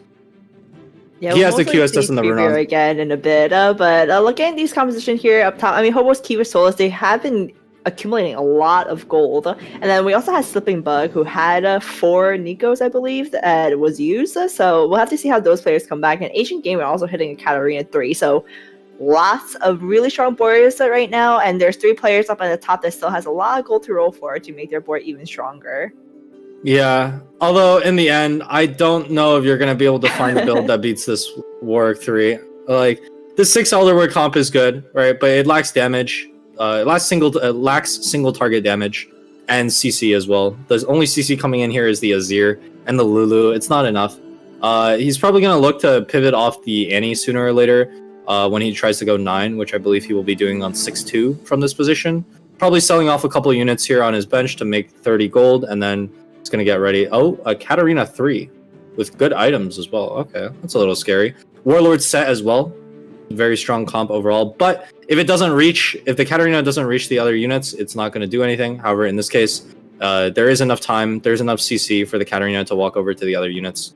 Yeah, he has the QSS and the Runon again in a bit, but looking at these composition here up top, I mean, Hobos, Kiva, Solus, they have been accumulating a lot of gold, and then we also had Slipping Bug, who had 4 Nikos, I believe, that was used. So we'll have to see how those players come back. And Asian Gamer also hitting a Katarina 3, so lots of really strong boards right now, and there's 3 players up on the top that still has a lot of gold to roll for to make their board even stronger. Yeah, although in the end, I don't know if you're going to be able to find a build that beats this Warwick 3. Like, this 6 Elderwood comp is good, right? But it lacks damage. It lacks single target damage and CC as well. The only CC coming in here is the Azir and the Lulu. It's not enough. He's probably going to look to pivot off the Annie sooner or later when he tries to go 9, which I believe he will be doing on 6-2 from this position. Probably selling off a couple units here on his bench to make 30 gold, and then It's going to get ready. Oh, a Katarina 3 with good items as well. Okay, that's a little scary. Warlord set as well. Very strong comp overall. But if the Katarina doesn't reach the other units, it's not going to do anything. However, in this case, there is enough time. There's enough CC for the Katarina to walk over to the other units.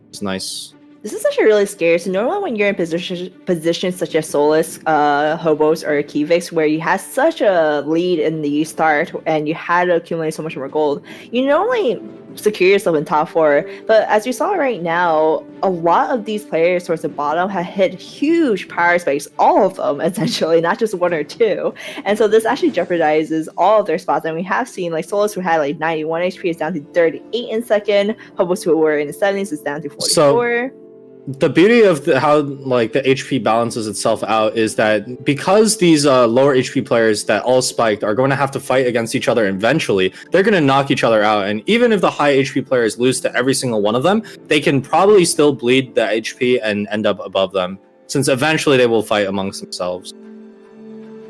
It's nice. This is actually really scary. So normally when you're in positions such as Solus, Hobos, or Kivix, where you had such a lead in the start and you had to accumulate so much more gold, you normally secure yourself in top 4. But as you saw right now, a lot of these players towards the bottom have hit huge power spikes, all of them essentially, not just 1 or 2. And so this actually jeopardizes all of their spots. And we have seen like Solus, who had like 91 HP, is down to 38 in second. Hobos, who were in the 70s, is down to 44. The beauty of how like the HP balances itself out is that because these lower HP players that all spiked are going to have to fight against each other eventually, they're going to knock each other out. And even if the high HP players lose to every single one of them, they can probably still bleed the HP and end up above them, since eventually they will fight amongst themselves.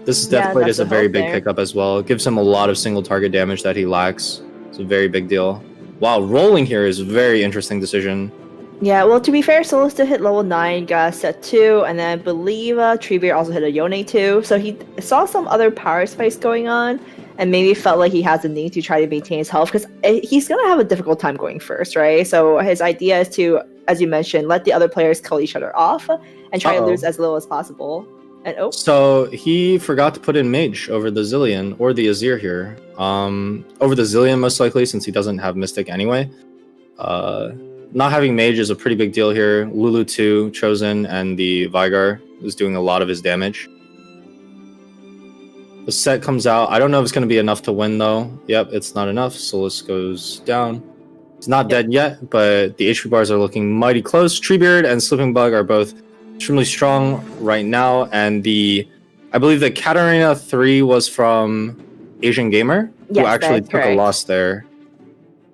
This definitely is a very big pickup as well. It gives him a lot of single target damage that he lacks. It's a very big deal. Wow, rolling here is a very interesting decision. Yeah, well, to be fair, Solus did hit level 9, got set 2, and then I believe Treebeard also hit a Yone 2. So he saw some other power spikes going on and maybe felt like he has the need to try to maintain his health because he's going to have a difficult time going first, right? So his idea is to, as you mentioned, let the other players kill each other off and try to lose as little as possible. And so he forgot to put in Mage over the Zillion or the Azir here. Over the Zillion most likely, since he doesn't have Mystic anyway. Not having Mage is a pretty big deal here. Lulu 2 chosen, and the Vigar is doing a lot of his damage. The set comes out. I don't know if it's going to be enough to win, though. Yep, it's not enough. Solus goes down. He's not dead yet, but the HP bars are looking mighty close. Treebeard and Slipping Bug are both extremely strong right now, and I believe the Katarina 3 was from Asian Gamer, who actually took a loss there.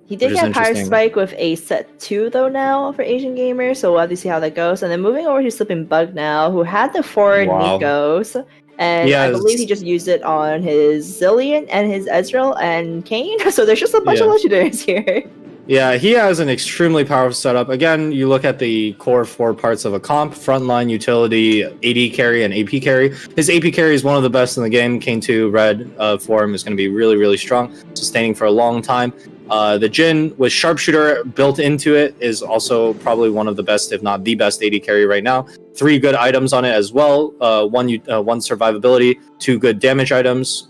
He did get Power Spike with a set 2 though now for Asian Gamer, so we'll have to see how that goes. And then moving over to Slipping Bug now, who had the 4 Nikos, and I believe he just used it on his Zillion and his Ezreal and Kayn. So there's just a bunch of legendaries here. Yeah, he has an extremely powerful setup. Again, you look at the core 4 parts of a comp: frontline, utility, AD carry, and AP carry. His AP carry is one of the best in the game. Kayn 2 red form is going to be really, really strong, sustaining for a long time. The Jhin with Sharpshooter built into it is also probably one of the best, if not the best, AD carry right now. 3 good items on it as well. 1 survivability, 2 good damage items.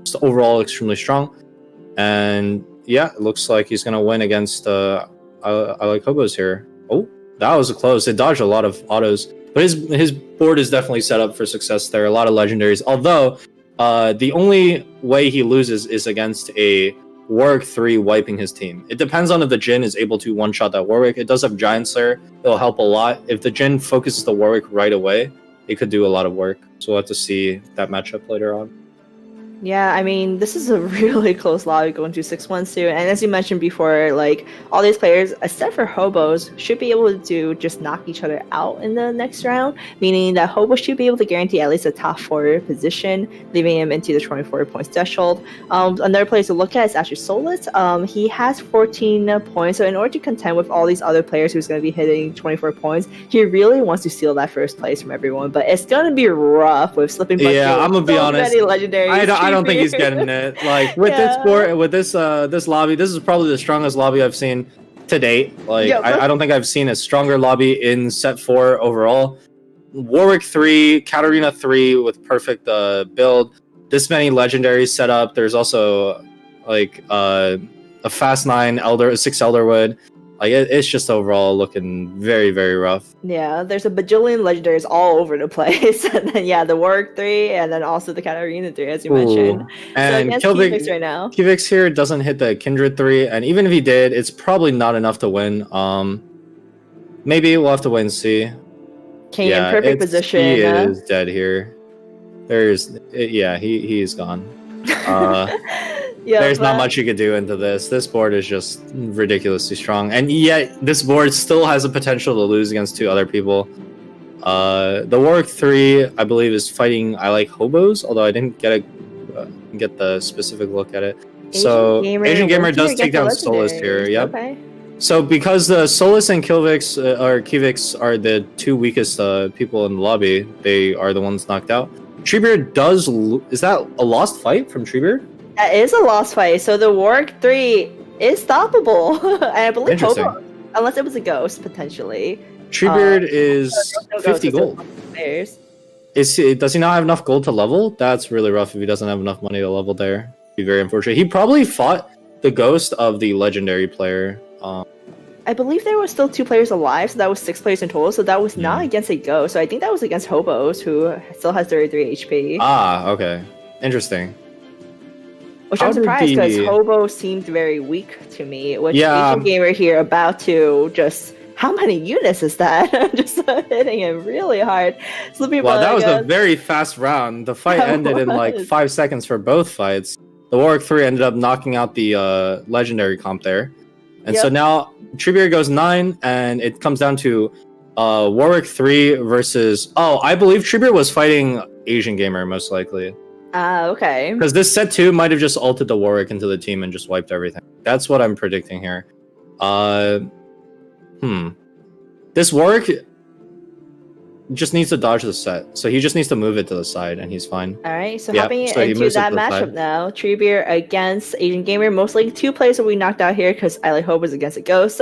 Just overall extremely strong. And yeah, it looks like he's going to win against I like Hobos here. Oh, that was close. It dodged a lot of autos. But his board is definitely set up for success there. A lot of legendaries. Although, the only way he loses is against a Warwick 3 wiping his team. It depends on if the Jhin is able to one-shot that Warwick. It does have Giant Slayer. It'll help a lot. If the Jhin focuses the Warwick right away, it could do a lot of work. So we'll have to see that matchup later on. Yeah, I mean, this is a really close lobby going to 6-1 too. And as you mentioned before, like, all these players, except for Hobos, should be able to just knock each other out in the next round, meaning that Hobos should be able to guarantee at least a top 4 position, leaving him into the 24 points threshold. Another player to look at is actually Solus. He has 14 points, so in order to contend with all these other players who's going to be hitting 24 points, he really wants to steal that first place from everyone. But it's going to be rough with Slipping Bug. Yeah, I'm going to be honest. I don't think he's getting it. Like with this sport, with this lobby, this is probably the strongest lobby I've seen to date. Like I don't think I've seen a stronger lobby in set 4 overall. Warwick 3, Katarina 3 with perfect build. This many legendaries set up. There's also like a fast 9 6 Elderwood. Like it's just overall looking very, very rough. Yeah, there's a bajillion legendaries all over the place. And then the Warwick 3 and then also the Katarina 3, as you mentioned. And so Kivix right now. Kivix here doesn't hit the Kindred 3, and even if he did, it's probably not enough to win. Maybe we'll have to wait and see. Kayn in perfect position. He is dead here. He is gone. There's not much you could do into this. This board is just ridiculously strong. And yet, this board still has the potential to lose against 2 other people. The Warwick 3, I believe, is fighting I like Hobos, although I didn't get the specific look at it. So Asian Gamer went through does take against the down Solus here. legendaries. Yep. Okay. So because the Solus and Kivix are the two weakest people in the lobby, they are the ones knocked out. Treebeard does. Is that a lost fight from Treebeard? That is a lost fight. So the Warwick 3 is stoppable. And I believe Interesting. Hobo, unless it was a ghost potentially. Treebeard is no 50 ghosts, gold. Players. Does he not have enough gold to level? That's really rough if he doesn't have enough money to level there. Be very unfortunate. He probably fought the ghost of the legendary player. I believe there were still 2 players alive, so that was 6 players in total. So that was not against a ghost. So I think that was against Hobos, who still has 33 HP. Ah, okay. Interesting. Which I'm surprised because Hobo seemed very weak to me. Which Asian Gamer here about to just... How many units is that? Just hitting him really hard. Wow, that was a very fast round. The fight ended in like 5 seconds for both fights. The Warwick 3 ended up knocking out the legendary comp there. And so now Treebeard goes 9, and it comes down to Warwick 3 versus... Oh, I believe Treebeard was fighting Asian Gamer, most likely. Okay. Because this set 2 might have just ulted the Warwick into the team and just wiped everything. That's what I'm predicting here. This Warwick just needs to dodge the set. So he just needs to move it to the side, and he's fine. Alright, so hopping into that matchup now. Treebeard against Asian Gamer. Most likely 2 players will be knocked out here because I like Hope is against a Ghost.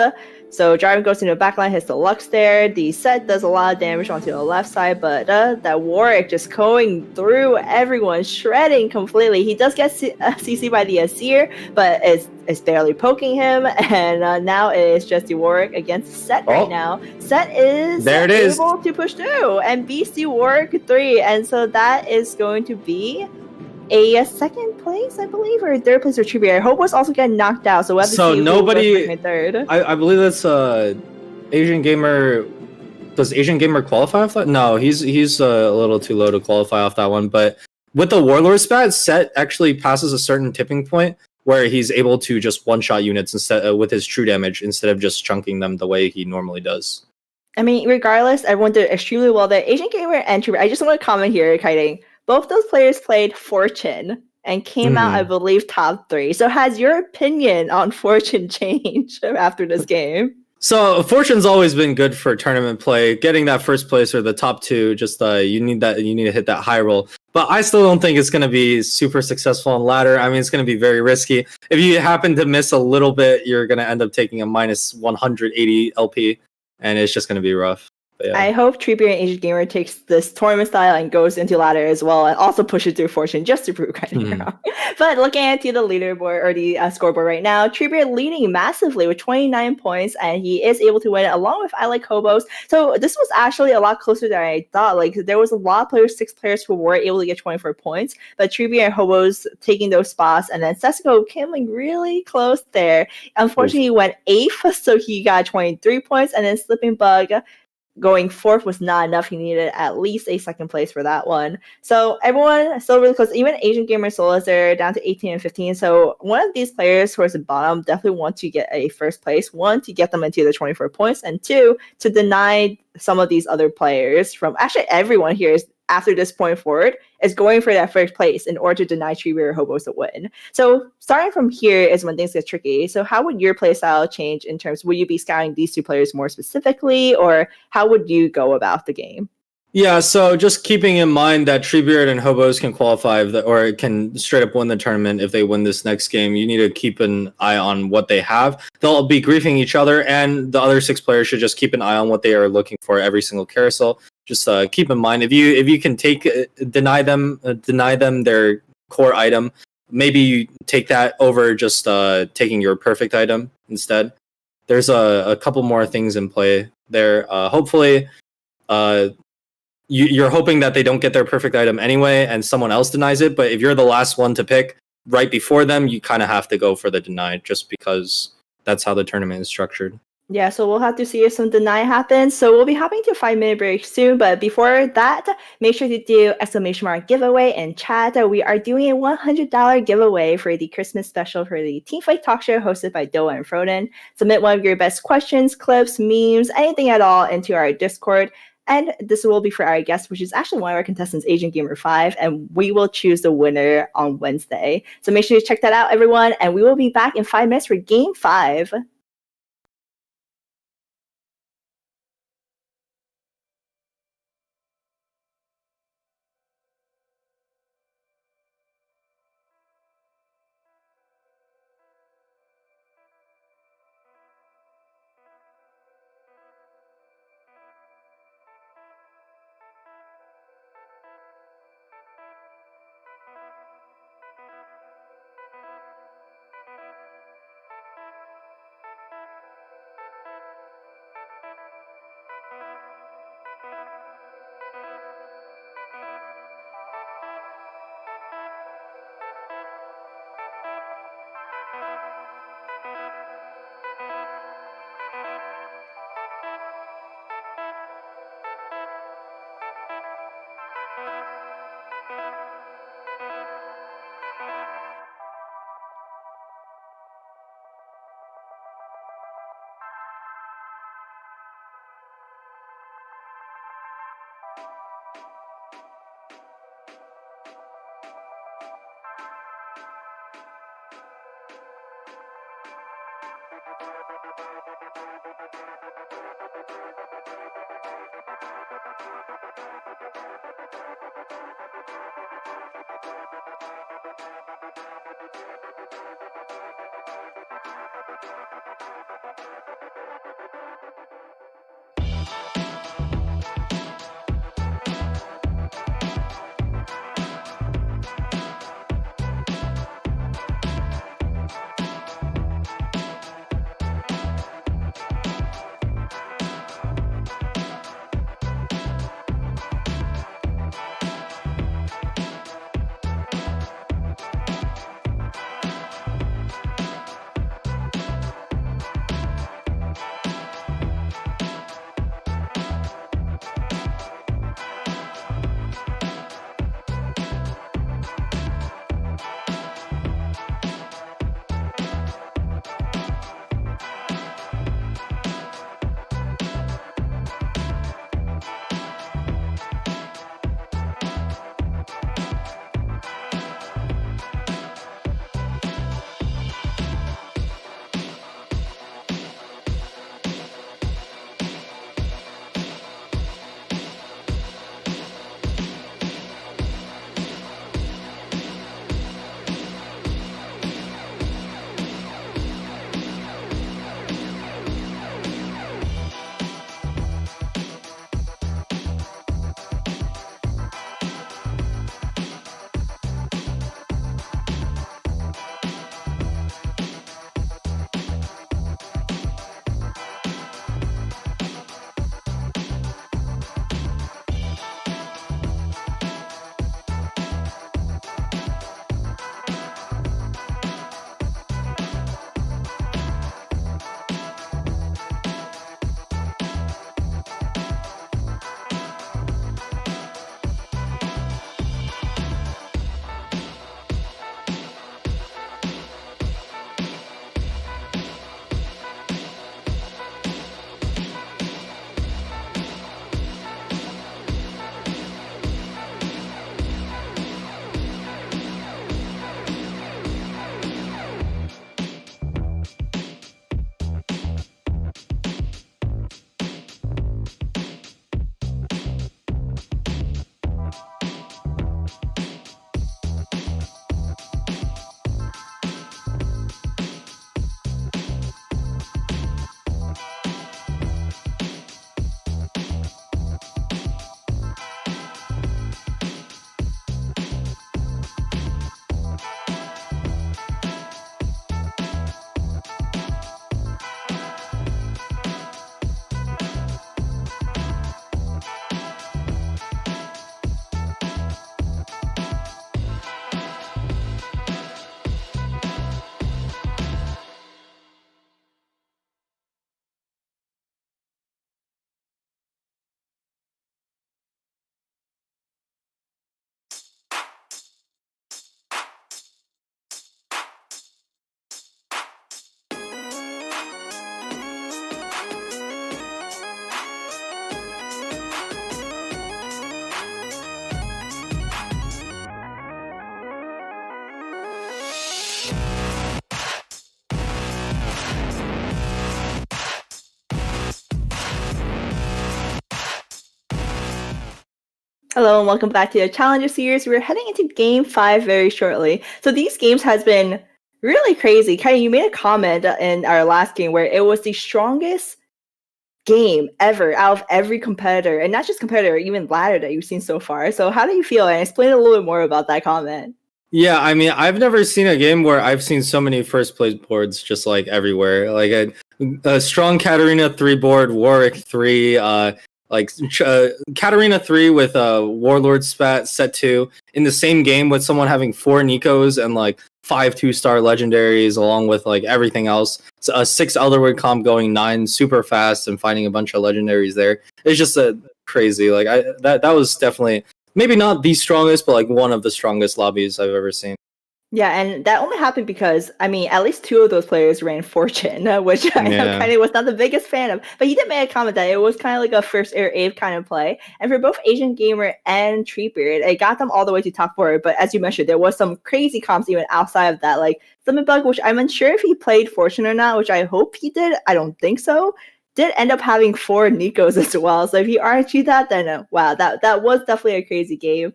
So Jarvan goes into the backline, hits the Lux there. The set does a lot of damage onto the left side, but that Warwick just going through everyone, shredding completely. He does get CC by the Azir, but it's barely poking him, and now it's just the Warwick against Set right now. Set is able to push through and beats the Warwick 3, and so that is going to be a second place, I believe, or third place for Treebeard. Hope was also getting knocked out, so we'll have to see nobody. Who third. I believe that's Asian Gamer. Does Asian Gamer qualify off that? No, he's a little too low to qualify off that one. But with the Warlord spat, Set actually passes a certain tipping point where he's able to just one-shot units instead with his true damage instead of just chunking them the way he normally does. I mean, regardless, everyone did extremely well there. Asian Gamer and Treebeard. I just want to comment here, Kiting. Both those players played Fortune and came out, I believe, top 3. So has your opinion on Fortune changed after this game? So Fortune's always been good for tournament play. Getting that first place or the top 2, just you need to hit that high roll. But I still don't think it's going to be super successful on ladder. I mean, it's going to be very risky. If you happen to miss a little bit, you're going to end up taking a minus 180 LP, and it's just going to be rough. Yeah. I hope Treebeard and Asian Gamer takes this tournament style and goes into ladder as well, and also pushes through Fortune just to prove kind of wrong. But looking at the leaderboard or the scoreboard right now, Treebeard leading massively with 29 points, and he is able to win it along with I Like Hobos. So this was actually a lot closer than I thought. Like there was a lot of players, 6 players who were able to get 24 points, but Treebeard and Hobos taking those spots, and then Sesco coming really close there. Unfortunately, he went 8th, so he got 23 points, and then Slipping Bug going 4th was not enough. He needed at least a 2nd place for that one. So everyone still really close. Even Asian Gamer Solas, they're down to 18 and 15. So one of these players towards the bottom definitely want to get a 1st place. 1, to get them into the 24 points, and 2, to deny some of these other players from... Actually, everyone here is, after this point forward, is going for that 1st place in order to deny Treebeard or Hobos a win. So starting from here is when things get tricky. So how would your playstyle change in terms... Would you be scouting these 2 players more specifically, or how would you go about the game? Yeah, so just keeping in mind that Treebeard and Hobos can qualify or can straight up win the tournament if they win this next game. You need to keep an eye on what they have. They'll be griefing each other, and the other 6 players should just keep an eye on what they are looking for every single carousel. Just keep in mind, if you can deny them their core item, maybe you take that over just taking your perfect item instead. There's a couple more things in play there. Hopefully, you're hoping that they don't get their perfect item anyway, and someone else denies it. But if you're the last one to pick right before them, you kind of have to go for the deny, just because that's how the tournament is structured. Yeah, so we'll have to see if some deny happens. So we'll be hopping to a 5-minute break soon. But before that, make sure to do !! giveaway in chat. We are doing a $100 giveaway for the Christmas special for the Teamfight talk show hosted by Doa and Froden. Submit one of your best questions, clips, memes, anything at all into our Discord. And this will be for our guest, which is actually one of our contestants, Asian Gamer 5, and we will choose the winner on Wednesday. So make sure you check that out, everyone, and we will be back in 5 minutes for Game 5. Hello and welcome back to the Challenger Series. We're heading into Game 5 very shortly. So these games has been really crazy. Kenny, you made a comment in our last game where it was the strongest game ever out of every competitor, and not just competitor, even ladder that you've seen so far. So how do you feel? And explain a little bit more about that comment. Yeah, I mean, I've never seen a game where I've seen so many first place boards just like everywhere. Like a strong Katarina 3 board, Warwick 3, Katarina 3 with Warlord set 2 in the same game with someone having 4 Nikos and like 5 2-star legendaries along with like everything else. So a 6 Elderwood comp going 9 super fast and finding a bunch of legendaries there. It's just crazy. Like that was definitely maybe not the strongest, but like one of the strongest lobbies I've ever seen. Yeah, and that only happened because, I mean, at least 2 of those players ran Fortune, which I know kind of was not the biggest fan of. But he did make a comment that it was kind of like a first air Ave kind of play. And for both Asian Gamer and Treebeard, it got them all the way to top 4. But as you mentioned, there was some crazy comps even outside of that. Like Bug, which I'm unsure if he played Fortune or not, which I hope he did. I don't think so. Did end up having 4 Nikos as well. So if you RNG that, then wow, that was definitely a crazy game.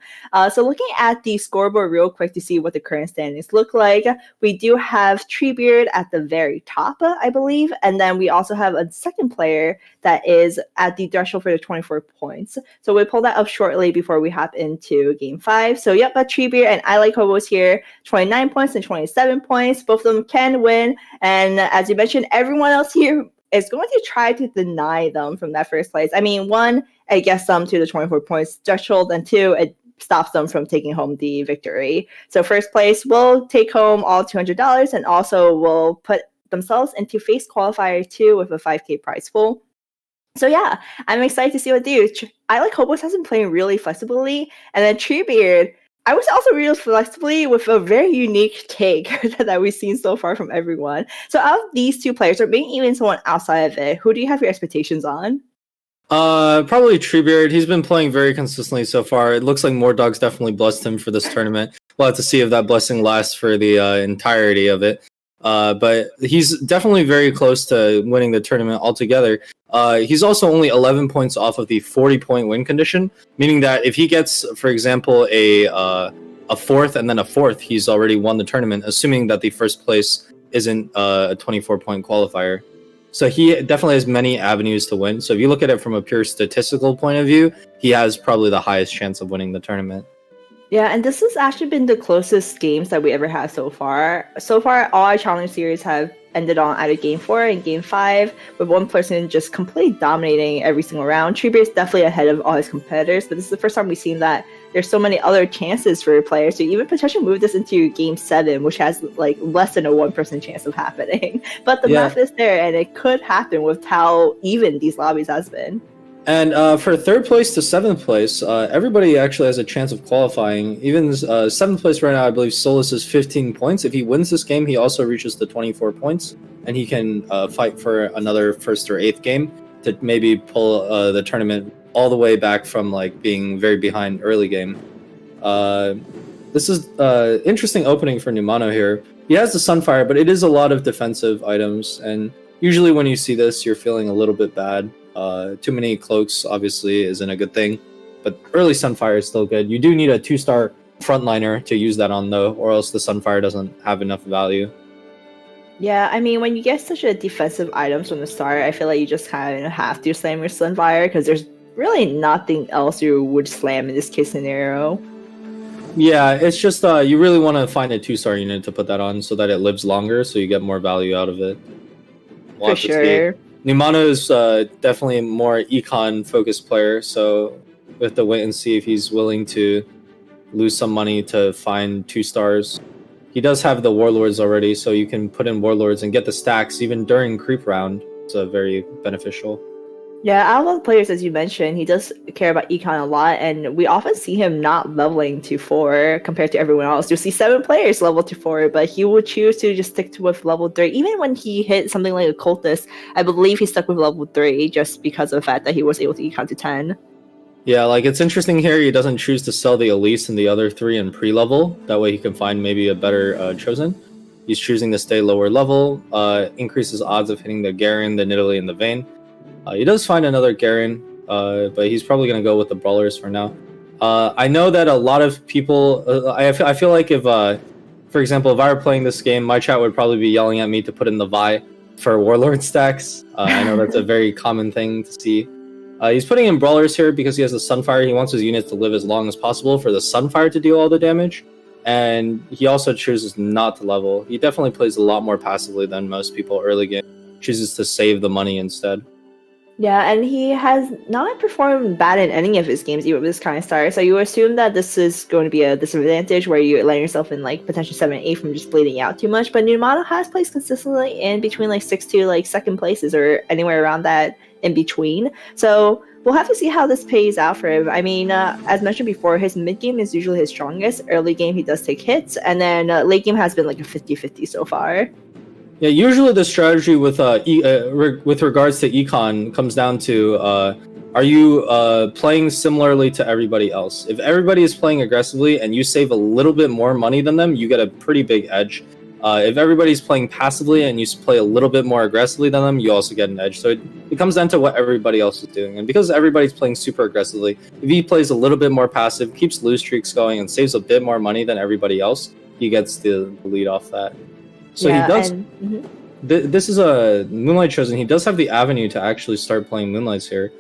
So looking at the scoreboard real quick to see what the current standings look like, we do have Treebeard at the very top, I believe, and then we also have a second player that is at the threshold for the 24 points. So we'll pull that up shortly before we hop into Game 5. So yep, but Treebeard and I Like Hobos here, 29 points and 27 points. Both of them can win, and as you mentioned, everyone else here is going to try to deny them from that first place. I mean, 1, it gets them to the 24 points threshold, and 2, it stops them from taking home the victory. So first place will take home all $200 and also will put themselves into face qualifier 2 with a 5K prize pool. So yeah, I'm excited to see what they do. I Like Hobos has been playing really flexibly, and then Treebeard, I was also really flexibly with a very unique take that we've seen so far from everyone. So out of these 2 players, or maybe even someone outside of it, who do you have your expectations on? Probably Treebeard. He's been playing very consistently so far. It looks like Mordog's definitely blessed him for this tournament. We'll have to see if that blessing lasts for the entirety of it. But he's definitely very close to winning the tournament altogether. He's also only 11 points off of the 40-point win condition, meaning that if he gets, for example, a 4th and then a 4th, he's already won the tournament, assuming that the first place isn't a 24-point qualifier. So he definitely has many avenues to win. So if you look at it from a pure statistical point of view, he has probably the highest chance of winning the tournament. Yeah, and this has actually been the closest games that we ever had so far. So far, all our challenge series have ended on either Game 4 and Game 5, with one person just completely dominating every single round. Treebeard is definitely ahead of all his competitors, but this is the first time we've seen that there's so many other chances for players to even potentially move this into Game 7, which has like less than a 1% chance of happening. But the math is there, and it could happen with how even these lobbies has been. And for 3rd place to 7th place, everybody actually has a chance of qualifying. Even 7th place right now, I believe Solus is 15 points. If he wins this game, he also reaches the 24 points, and he can fight for another 1st or 8th game to maybe pull the tournament all the way back from like being very behind early game. This is interesting opening for Numano here. He has the Sunfire, but it is a lot of defensive items, and usually when you see this, you're feeling a little bit bad. Too many cloaks obviously isn't a good thing, but early Sunfire is still good. You do need a 2-star frontliner to use that on though, or else the Sunfire doesn't have enough value. Yeah, I mean, when you get such a defensive items from the start, I feel like you just kind of have to slam your Sunfire because there's really nothing else you would slam in this case scenario. Yeah, it's just you really want to find a 2-star unit to put that on so that it lives longer, so you get more value out of it. For sure. Numano is definitely a more econ-focused player, so we have to wait and see if he's willing to lose some money to find 2 stars. He does have the Warlords already, so you can put in Warlords and get the stacks even during creep round. It's very beneficial. Yeah, out of all the players, as you mentioned, he does care about econ a lot, and we often see him not leveling to 4 compared to everyone else. You'll see 7 players level to 4, but he would choose to just stick to with level 3. Even when he hit something like a cultist, I believe he stuck with level 3 just because of the fact that he was able to econ to 10. Yeah, like it's interesting here, he doesn't choose to sell the Elise and the other 3 in pre-level. That way he can find maybe a better Chosen. He's choosing to stay lower level, increases odds of hitting the Garen, the Nidalee, and the Vayne. He does find another Garen, but he's probably going to go with the Brawlers for now. I know that a lot of people. I feel like if, for example, if I were playing this game, my chat would probably be yelling at me to put in the Vi for Warlord stacks. I know that's a very common thing to see. He's putting in Brawlers here because he has the Sunfire. He wants his units to live as long as possible for the Sunfire to deal all the damage. And he also chooses not to level. He definitely plays a lot more passively than most people early game. Chooses to save the money instead. Yeah, and he has not performed bad in any of his games even with this kind of start. So you assume that this is going to be a disadvantage where you let yourself in like potentially 7 and 8 from just bleeding out too much. But Numano has placed consistently in between like 6 to like second places or anywhere around that in between. So we'll have to see how this pays out for him. I mean, as mentioned before, his mid game is usually his strongest. Early game, he does take hits, and then late game has been like a 50-50 so far. Yeah, usually the strategy with with regards to econ comes down to are you playing similarly to everybody else? If everybody is playing aggressively and you save a little bit more money than them, you get a pretty big edge. If everybody's playing passively and you play a little bit more aggressively than them, you also get an edge. So it comes down to what everybody else is doing. And because everybody's playing super aggressively, if he plays a little bit more passive, keeps lose streaks going, and saves a bit more money than everybody else, he gets the lead off that. So yeah, he does. And, this is a Moonlight Chosen. He does have the avenue to actually start playing Moonlights here.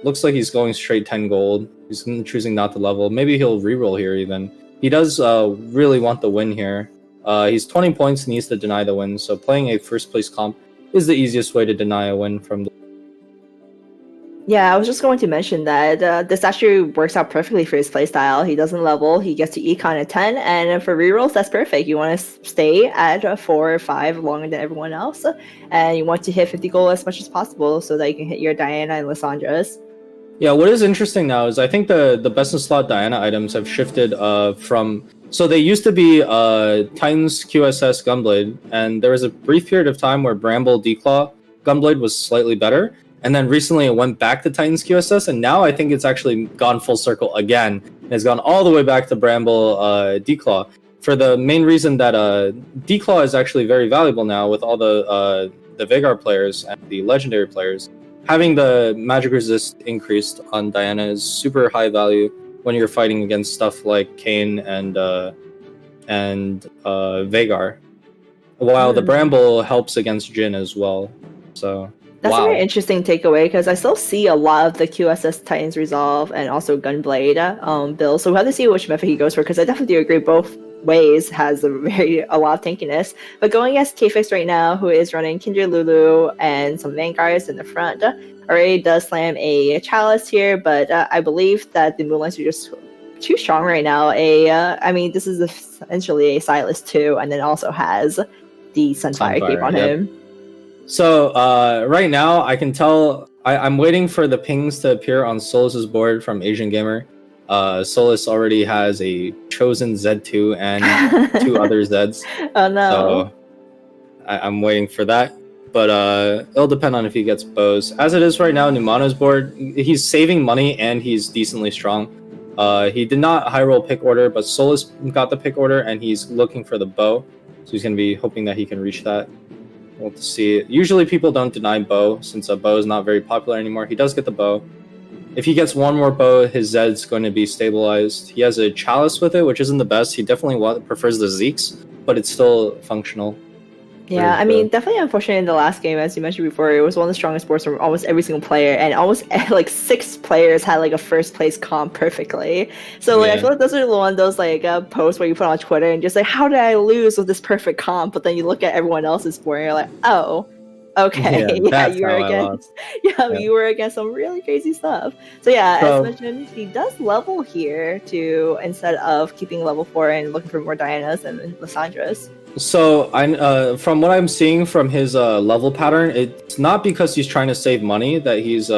Looks like he's going straight 10 gold. He's choosing not to level. Maybe he'll reroll here even. He does really want the win here. He's 20 points and needs to deny the win. So playing a first place comp is the easiest way to deny a win from the... Yeah, I was just going to mention that this actually works out perfectly for his playstyle. He doesn't level, he gets to econ at 10, and for rerolls, that's perfect. You want to stay at 4 or 5 longer than everyone else, and you want to hit 50 gold as much as possible so that you can hit your Diana and Lysandras. Yeah, what is interesting now is I think the best in slot Diana items have shifted from... So they used to be Titan's QSS Gunblade, and there was a brief period of time where Bramble Declaw Gunblade was slightly better. And then recently it went back to Titan's QSS, and now I think it's actually gone full circle again. It's gone all the way back to Bramble Declaw, for the main reason that Declaw is actually very valuable now with all the Veigar players and the legendary players. Having the magic resist increased on Diana is super high value when you're fighting against stuff like Kayn and Veigar, while the Bramble helps against Jhin as well. So... That's a very interesting takeaway because I still see a lot of the QSS Titans Resolve and also Gunblade build. So we'll have to see which method he goes for because I definitely do agree both ways has a lot of tankiness. But going against K-Fix right now, who is running Kindred Lulu and some Vanguards in the front, already does slam a Chalice here, but I believe that the Moonlights are just too strong right now. I mean, this is essentially a Silas 2 and then also has the Sunfire cape on him. So right now, I can tell I'm waiting for the pings to appear on Solus's board from Asian Gamer. Solus already has a chosen Z2 and 2 other Zs. Oh no! So I'm waiting for that, but it'll depend on if he gets bows. As it is right now, Numano's board, he's saving money and he's decently strong. He did not high roll pick order, but Solus got the pick order and he's looking for the bow, so he's gonna be hoping that he can reach that. We'll have to see. Usually people don't deny bow since a bow is not very popular anymore. He does get the bow. If he gets one more bow, his Zed's going to be stabilized. He has a Chalice with it, which isn't the best. He definitely prefers the Zeeks, but it's still functional. Yeah, I mean, definitely unfortunate in the last game, as you mentioned before, it was one of the strongest boards from almost every single player, and almost like 6 players had like a first place comp perfectly. So like, I feel like those are one of those like posts where you put on Twitter and just like, how did I lose with this perfect comp? But then you look at everyone else's board and you're like, oh, okay, you were against some really crazy stuff. So yeah, as mentioned, he does level here to instead of keeping level 4 and looking for more Dianas and Lysandras. So from what I'm seeing from his level pattern, it's not because he's trying to save money that he's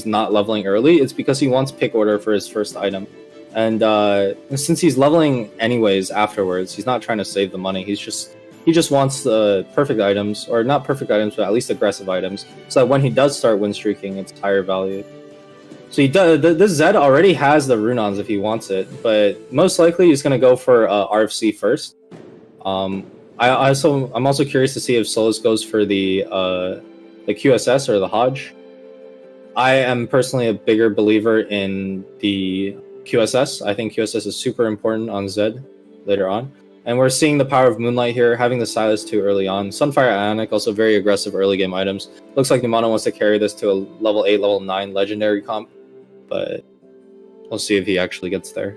not leveling early. It's because he wants pick order for his first item, and since he's leveling anyways afterwards, he's not trying to save the money. He just wants the perfect items, or not perfect items, but at least aggressive items, so that when he does start win streaking, it's higher value. So he does. This Zed already has the Runons if he wants it, but most likely he's gonna go for RFC first. I'm also curious to see if Solus goes for the QSS or the Hodge. I am personally a bigger believer in the QSS. I think QSS is super important on Zed later on. And we're seeing the power of Moonlight here, having the Silas too early on. Sunfire Ionic, also very aggressive early game items. Looks like Numano wants to carry this to a level 8, level 9 legendary comp, but we'll see if he actually gets there.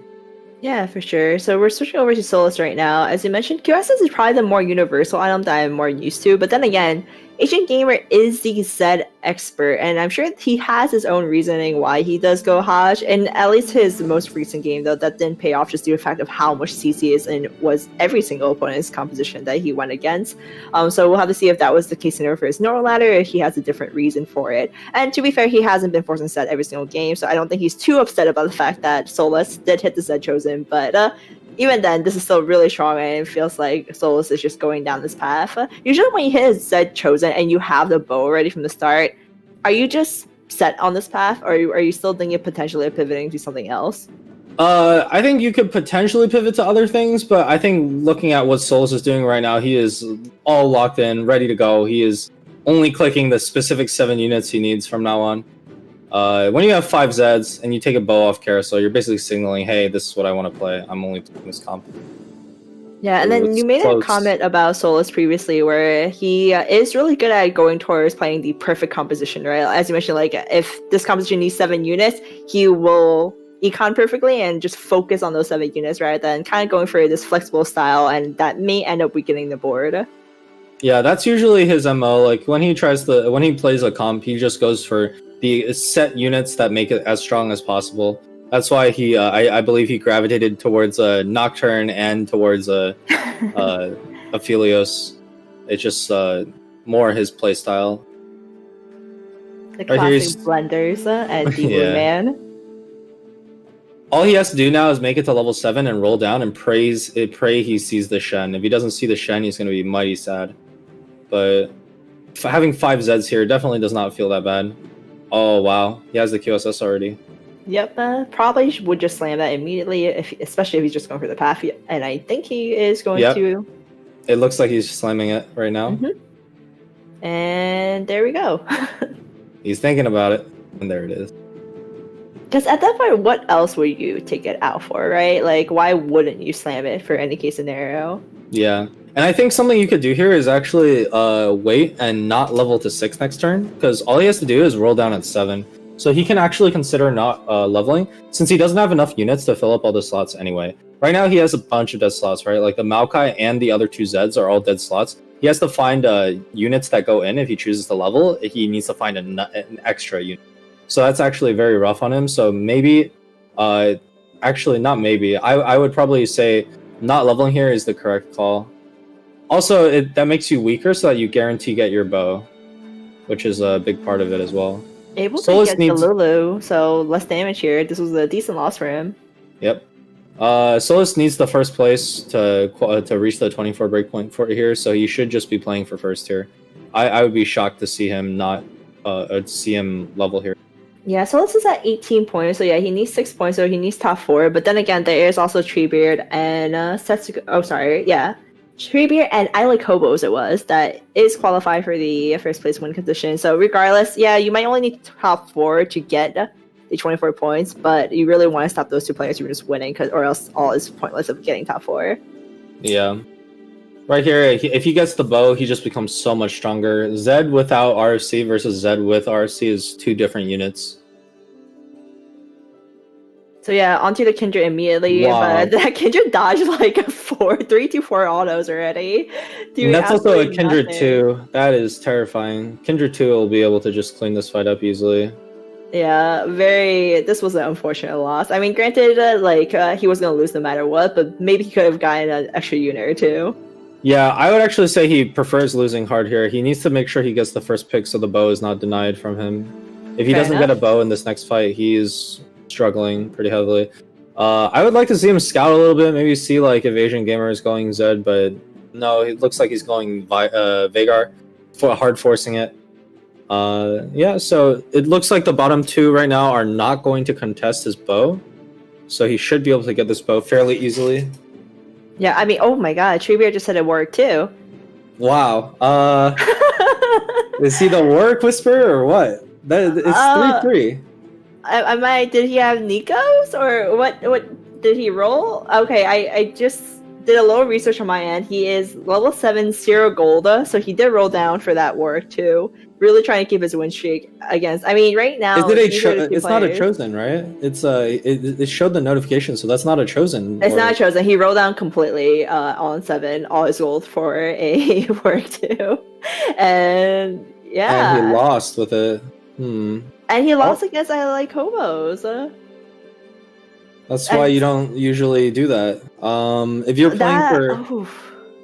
Yeah, for sure. So we're switching over to Solus right now. As you mentioned, QSS is probably the more universal item that I'm more used to. But then again, Asian Gamer is the Zed expert, and I'm sure he has his own reasoning why he does go Hajj. And at least his most recent game, though, that didn't pay off just due to the fact of how much CC is in was every single opponent's composition that he went against. So we'll have to see if that was the case scenario for his normal ladder, or if he has a different reason for it. And to be fair, he hasn't been forcing Zed every single game, so I don't think he's too upset about the fact that Solus did hit the Zed chosen. But even then, this is still really strong, and it feels like Solus is just going down this path. Usually when you hit a Zed chosen and you have the bow already from the start, are you just set on this path, or are you still thinking of potentially pivoting to something else? I think you could potentially pivot to other things, but I think looking at what Solus is doing right now, he is all locked in, ready to go. He is only clicking the specific 7 units he needs from now on. When you have 5 Zeds and you take a bow off carousel, you're basically signaling, hey, this is what I want to play. I'm only playing this comp. Yeah, and then you made a comment about Solus previously where he is really good at going towards playing the perfect composition, right? As you mentioned, like if this composition needs 7 units, he will econ perfectly and just focus on those 7 units rather than kind of going for this flexible style, and that may end up weakening the board. Yeah, that's usually his MO. Like when he plays a comp, he just goes for the set units that make it as strong as possible. That's why he, I believe he gravitated towards Nocturne and towards Aphelios. It's just more his playstyle. The classic blenders and the yeah. Man. All he has to do now is make it to level 7 and roll down and pray he sees the Shen. If he doesn't see the Shen, he's going to be mighty sad. But having 5 Zeds here definitely does not feel that bad. Oh, wow. He has the QSS already. Yep, probably would just slam that immediately, especially if he's just going for the path. And I think he is going to. It looks like he's slamming it right now. Mm-hmm. And there we go. He's thinking about it, and there it is. Because at that point, what else would you take it out for, right? Like, why wouldn't you slam it for any case scenario? Yeah. And I think something you could do here is actually wait and not level to 6 next turn, because all he has to do is roll down at 7. So he can actually consider not leveling, since he doesn't have enough units to fill up all the slots anyway. Right now he has a bunch of dead slots, right? Like the Maokai and the other 2 Zeds are all dead slots. He has to find units that go in if he chooses to level. He needs to find an extra unit. So that's actually very rough on him. So maybe, actually not maybe, I would probably say not leveling here is the correct call. Also, that makes you weaker so that you guarantee get your bow, which is a big part of it as well. Able to get the Lulu, so less damage here. This was a decent loss for him. Yep. Solus needs the first place to reach the 24 breakpoint for here, so he should just be playing for first here. I would be shocked to see him not see him level here. Yeah, Solus is at 18 points, so yeah, he needs 6 points, so he needs top 4. But then again, there is also Treebeard and Setsuko. Oh, sorry, yeah. Treebeard and I Like Hobos it was that is qualified for the first place win condition. So regardless, yeah, you might only need top 4 to get the 24 points, but you really want to stop those 2 players from just winning, or else all is pointless of getting top 4. Yeah. Right here, if he gets the bow, he just becomes so much stronger. Zed without RC versus Zed with RC is 2 different units. So yeah, onto the Kindred immediately, but that Kindred dodged like 3 to 4 autos already. And that's also a Kindred 2. That is terrifying. Kindred 2 will be able to just clean this fight up easily. Yeah, this was an unfortunate loss. I mean, granted, he was going to lose no matter what, but maybe he could have gotten an extra unit or 2. Yeah, I would actually say he prefers losing hard here. He needs to make sure he gets the first pick so the bow is not denied from him. If he doesn't get a bow in this next fight, he's struggling pretty heavily. I would like to see him scout a little bit, maybe see like if Asian Gamer is going Zed, but no, it looks like he's going Veigar, hard forcing it. Yeah, so it looks like the bottom 2 right now are not going to contest his bow, so he should be able to get this bow fairly easily. Yeah, I mean, oh my god, Treebeard just said it worked too. Wow. Is he the Warwick Whisperer or what? It's 3-3. Did he have Nikos or what did he roll? Okay, I just did a little research on my end. He is level 7 0 gold, so he did roll down for that work too. Really trying to keep his win streak against. I mean, right now It's not a chosen, right? It showed the notification, so that's not a chosen. It's not a chosen. He rolled down completely on 7, all his gold for a work too, and yeah, and he lost with it. And he lost against I like hobos. That's why you don't usually do that.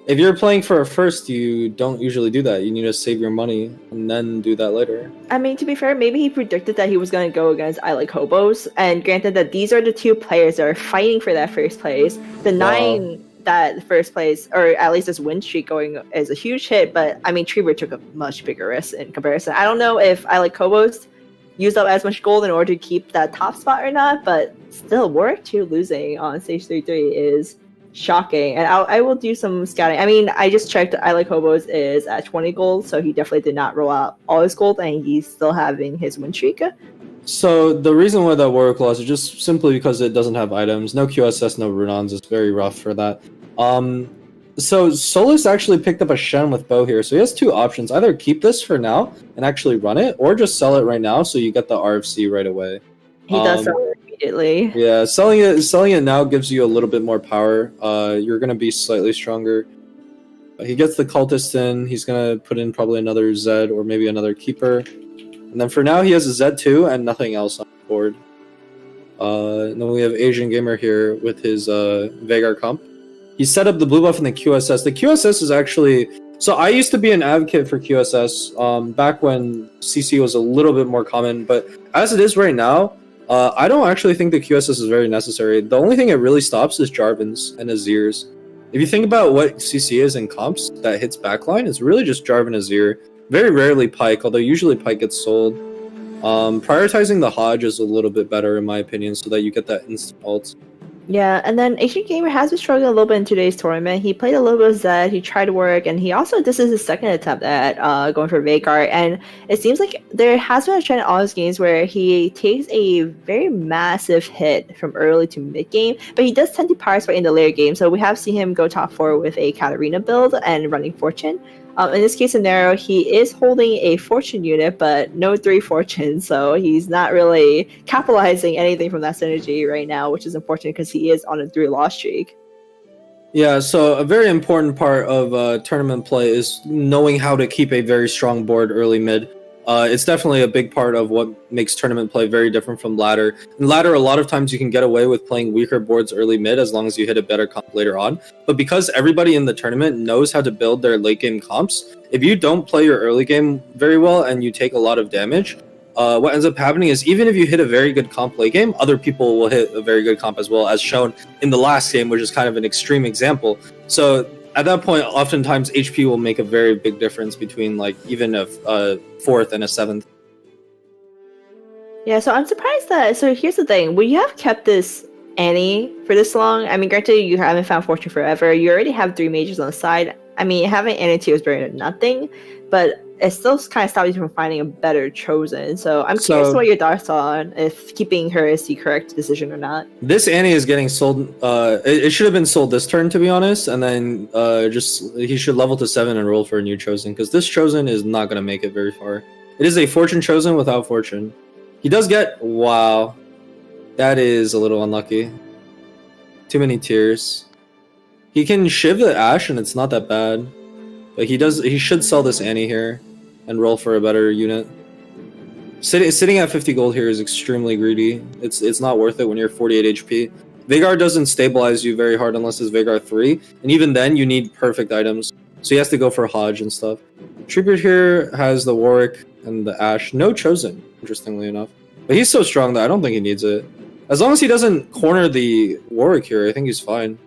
If you're playing for a first, you don't usually do that. You need to save your money and then do that later. I mean, to be fair, maybe he predicted that he was going to go against I like hobos, and granted that these are the 2 players that are fighting for that first place. The 9 that first place, or at least this win streak going, is a huge hit. But I mean, Treebird took a much bigger risk in comparison. I don't know if I like hobos used up as much gold in order to keep that top spot or not, but still, Warwick 2 losing on stage 3-3 is shocking. And I will do some scouting. I mean, I just checked. I like hobos is at 20 gold, so he definitely did not roll out all his gold, and he's still having his win streak. So the reason why that Warwick lost is just simply because it doesn't have items, no QSS, no runons. It's very rough for that. So Solus actually picked up a Shen with bow here, so he has 2 options: either keep this for now and actually run it, or just sell it right now so you get the RFC right away. He does sell it immediately. Yeah, selling it now gives you a little bit more power. You're gonna be slightly stronger. He gets the cultist in. He's gonna put in probably another Zed or maybe another keeper, and then for now he has a Z2 and nothing else on the board. And then we have Asian Gamer here with his Veigar comp. He set up the blue buff and the QSS. The QSS is actually... So I used to be an advocate for QSS back when CC was a little bit more common, but as it is right now, I don't actually think the QSS is very necessary. The only thing it really stops is Jarvan's and Azir's. If you think about what CC is in comps that hits backline, it's really just Jarvan, Azir. Very rarely Pyke, although usually Pyke gets sold. Prioritizing the Hodge is a little bit better in my opinion, so that you get that instant ult. Yeah, and then Asian Gamer has been struggling a little bit in today's tournament. He played a little bit of Zed, he tried to work, and he also, this is his second attempt at going for Veigar, and it seems like there has been a trend in all his games where he takes a very massive hit from early to mid game, but he does tend to power spike in the later game, so we have seen him go top 4 with a Katarina build and running Fortune. In this case scenario, he is holding a Fortune unit, but no 3 Fortunes, so he's not really capitalizing anything from that synergy right now, which is important because he is on a 3 loss streak. Yeah, so a very important part of tournament play is knowing how to keep a very strong board early mid. It's definitely a big part of what makes tournament play very different from ladder. In ladder, a lot of times you can get away with playing weaker boards early mid as long as you hit a better comp later on. But because everybody in the tournament knows how to build their late game comps, if you don't play your early game very well and you take a lot of damage, what ends up happening is even if you hit a very good comp late game, other people will hit a very good comp as well, as shown in the last game, which is kind of an extreme example. So at that point, oftentimes HP will make a very big difference between like even a 4th and a 7th. Yeah, so I'm surprised that... So here's the thing. Would you have kept this Annie for this long? I mean, granted, you haven't found Fortune forever. You already have 3 mages on the side. I mean, having Annie 2 is better than nothing, but it still kind of stops you from finding a better chosen. So I'm curious what your thoughts on if keeping her is the correct decision or not. This Annie is getting sold. It should have been sold this turn, to be honest, and then he should level to 7 and roll for a new chosen, because this chosen is not going to make it very far. It is a Fortune chosen without Fortune. He does get... Wow. That is a little unlucky. Too many tears. He can shiv the Ashe and it's not that bad. But he should sell this Annie here and roll for a better unit. Sitting at 50 gold here is extremely greedy. It's not worth it when you're 48 HP. Veigar doesn't stabilize you very hard unless it's Veigar 3, and even then you need perfect items. So he has to go for Hodge and stuff. Treebird here has the Warwick and the Ashe. No chosen, interestingly enough. But he's so strong that I don't think he needs it. As long as he doesn't corner the Warwick here, I think he's fine.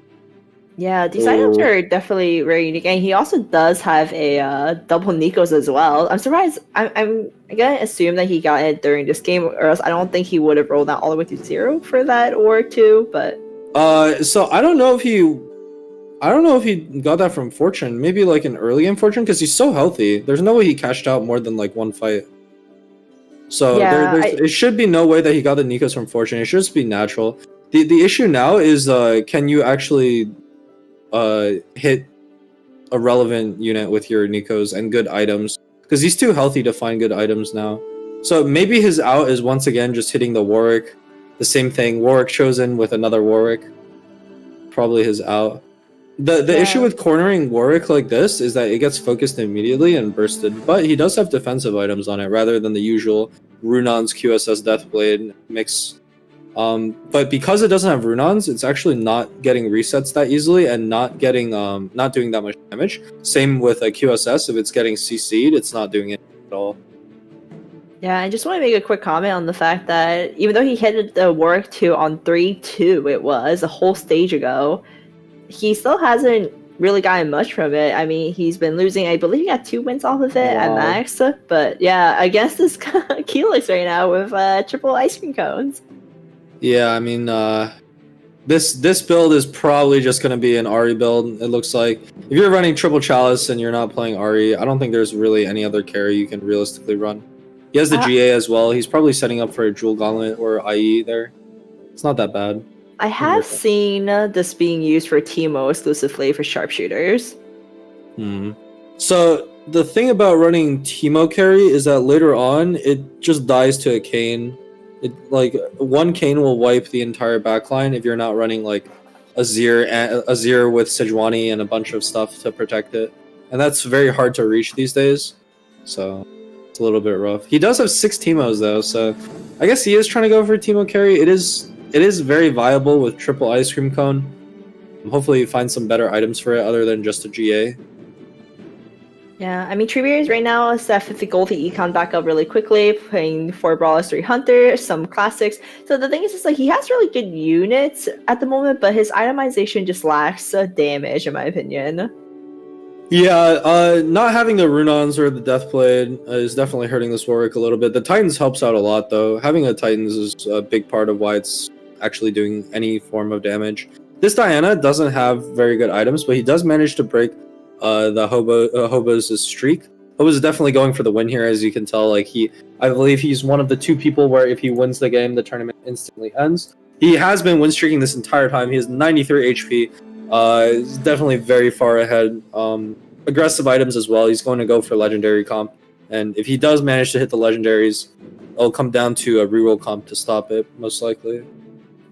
Yeah, these items are definitely very unique, and he also does have a double Nikos as well. I'm surprised. I'm gonna assume that he got it during this game, or else I don't think he would have rolled out all the way to 0 for that or 2. But so I don't know if he got that from Fortune. Maybe like an early game Fortune, because he's so healthy. There's no way he cashed out more than like 1 fight. So Yeah, it should be no way that he got the Nikos from Fortune. It should just be natural. The issue now is can you actually hit a relevant unit with your Nikos and good items? Because he's too healthy to find good items now. So maybe his out is once again just hitting the Warwick. The same thing, Warwick chosen with another Warwick. Probably his out. The issue with cornering Warwick like this is that it gets focused immediately and bursted, but he does have defensive items on it rather than the usual Runon's QSS Deathblade mix. But because it doesn't have Runons, it's actually not getting resets that easily and not getting not doing that much damage. Same with a QSS, if it's getting CC'd, it's not doing it at all. Yeah, I just want to make a quick comment on the fact that even though he hit the Warwick 2 on 3-2, it was a whole stage ago, he still hasn't really gotten much from it. I mean, he's been losing, I believe he got 2 wins off of it at max. But yeah, against this Keylix right now with triple ice cream cones. Yeah, I mean, this build is probably just going to be an Ahri build, it looks like. If you're running triple Chalice and you're not playing Ahri, I don't think there's really any other carry you can realistically run. He has the GA as well. He's probably setting up for a Jewel Gauntlet or IE there. It's not that bad. I have seen this being used for Teemo exclusively for sharpshooters. So the thing about running Teemo carry is that later on it just dies to a Kayn. It like one Kayn will wipe the entire backline if you're not running like Azir with Sejuani and a bunch of stuff to protect it, and that's very hard to reach these days. So it's a little bit rough. He does have 6 Teemos though, so I guess he is trying to go for Teemo carry. It is very viable with triple ice cream cone. Hopefully you find some better items for it other than just a GA. Yeah, I mean, Treebeard right now is at 50 gold. He econ back up really quickly, playing 4 Brawlers, 3 Hunters, some Classics. So the thing is, just like he has really good units at the moment, but his itemization just lacks damage, in my opinion. Yeah, not having the Runons or the Deathblade is definitely hurting this Warwick a little bit. The Titans helps out a lot, though. Having a Titans is a big part of why it's actually doing any form of damage. This Diana doesn't have very good items, but he does manage to break the Hobo's streak. Hobo's is definitely going for the win here, as you can tell. Like I believe he's one of the 2 people where if he wins the game, the tournament instantly ends. He has been win streaking this entire time. He has 93 HP. He's definitely very far ahead. Aggressive items as well. He's going to go for legendary comp, and if he does manage to hit the legendaries, it'll come down to a reroll comp to stop it, most likely.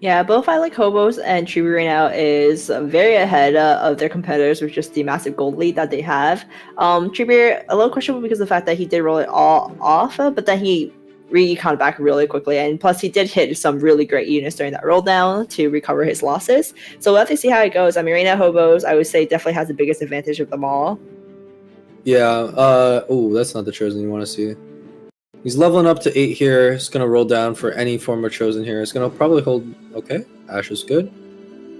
Yeah, both I like Hobos and Treebeard right now is very ahead of their competitors with just the massive gold lead that they have. Treebeard, a little questionable because of the fact that he did roll it all off, but then he re-econ back really quickly, and plus he did hit some really great units during that roll down to recover his losses. So we'll have to see how it goes. I mean, right now Hobos, I would say, definitely has the biggest advantage of them all. Yeah, oh, that's not the chosen you want to see. He's leveling up to 8 here. He's going to roll down for any form of chosen here. He's going to probably hold... Okay, Ashe is good.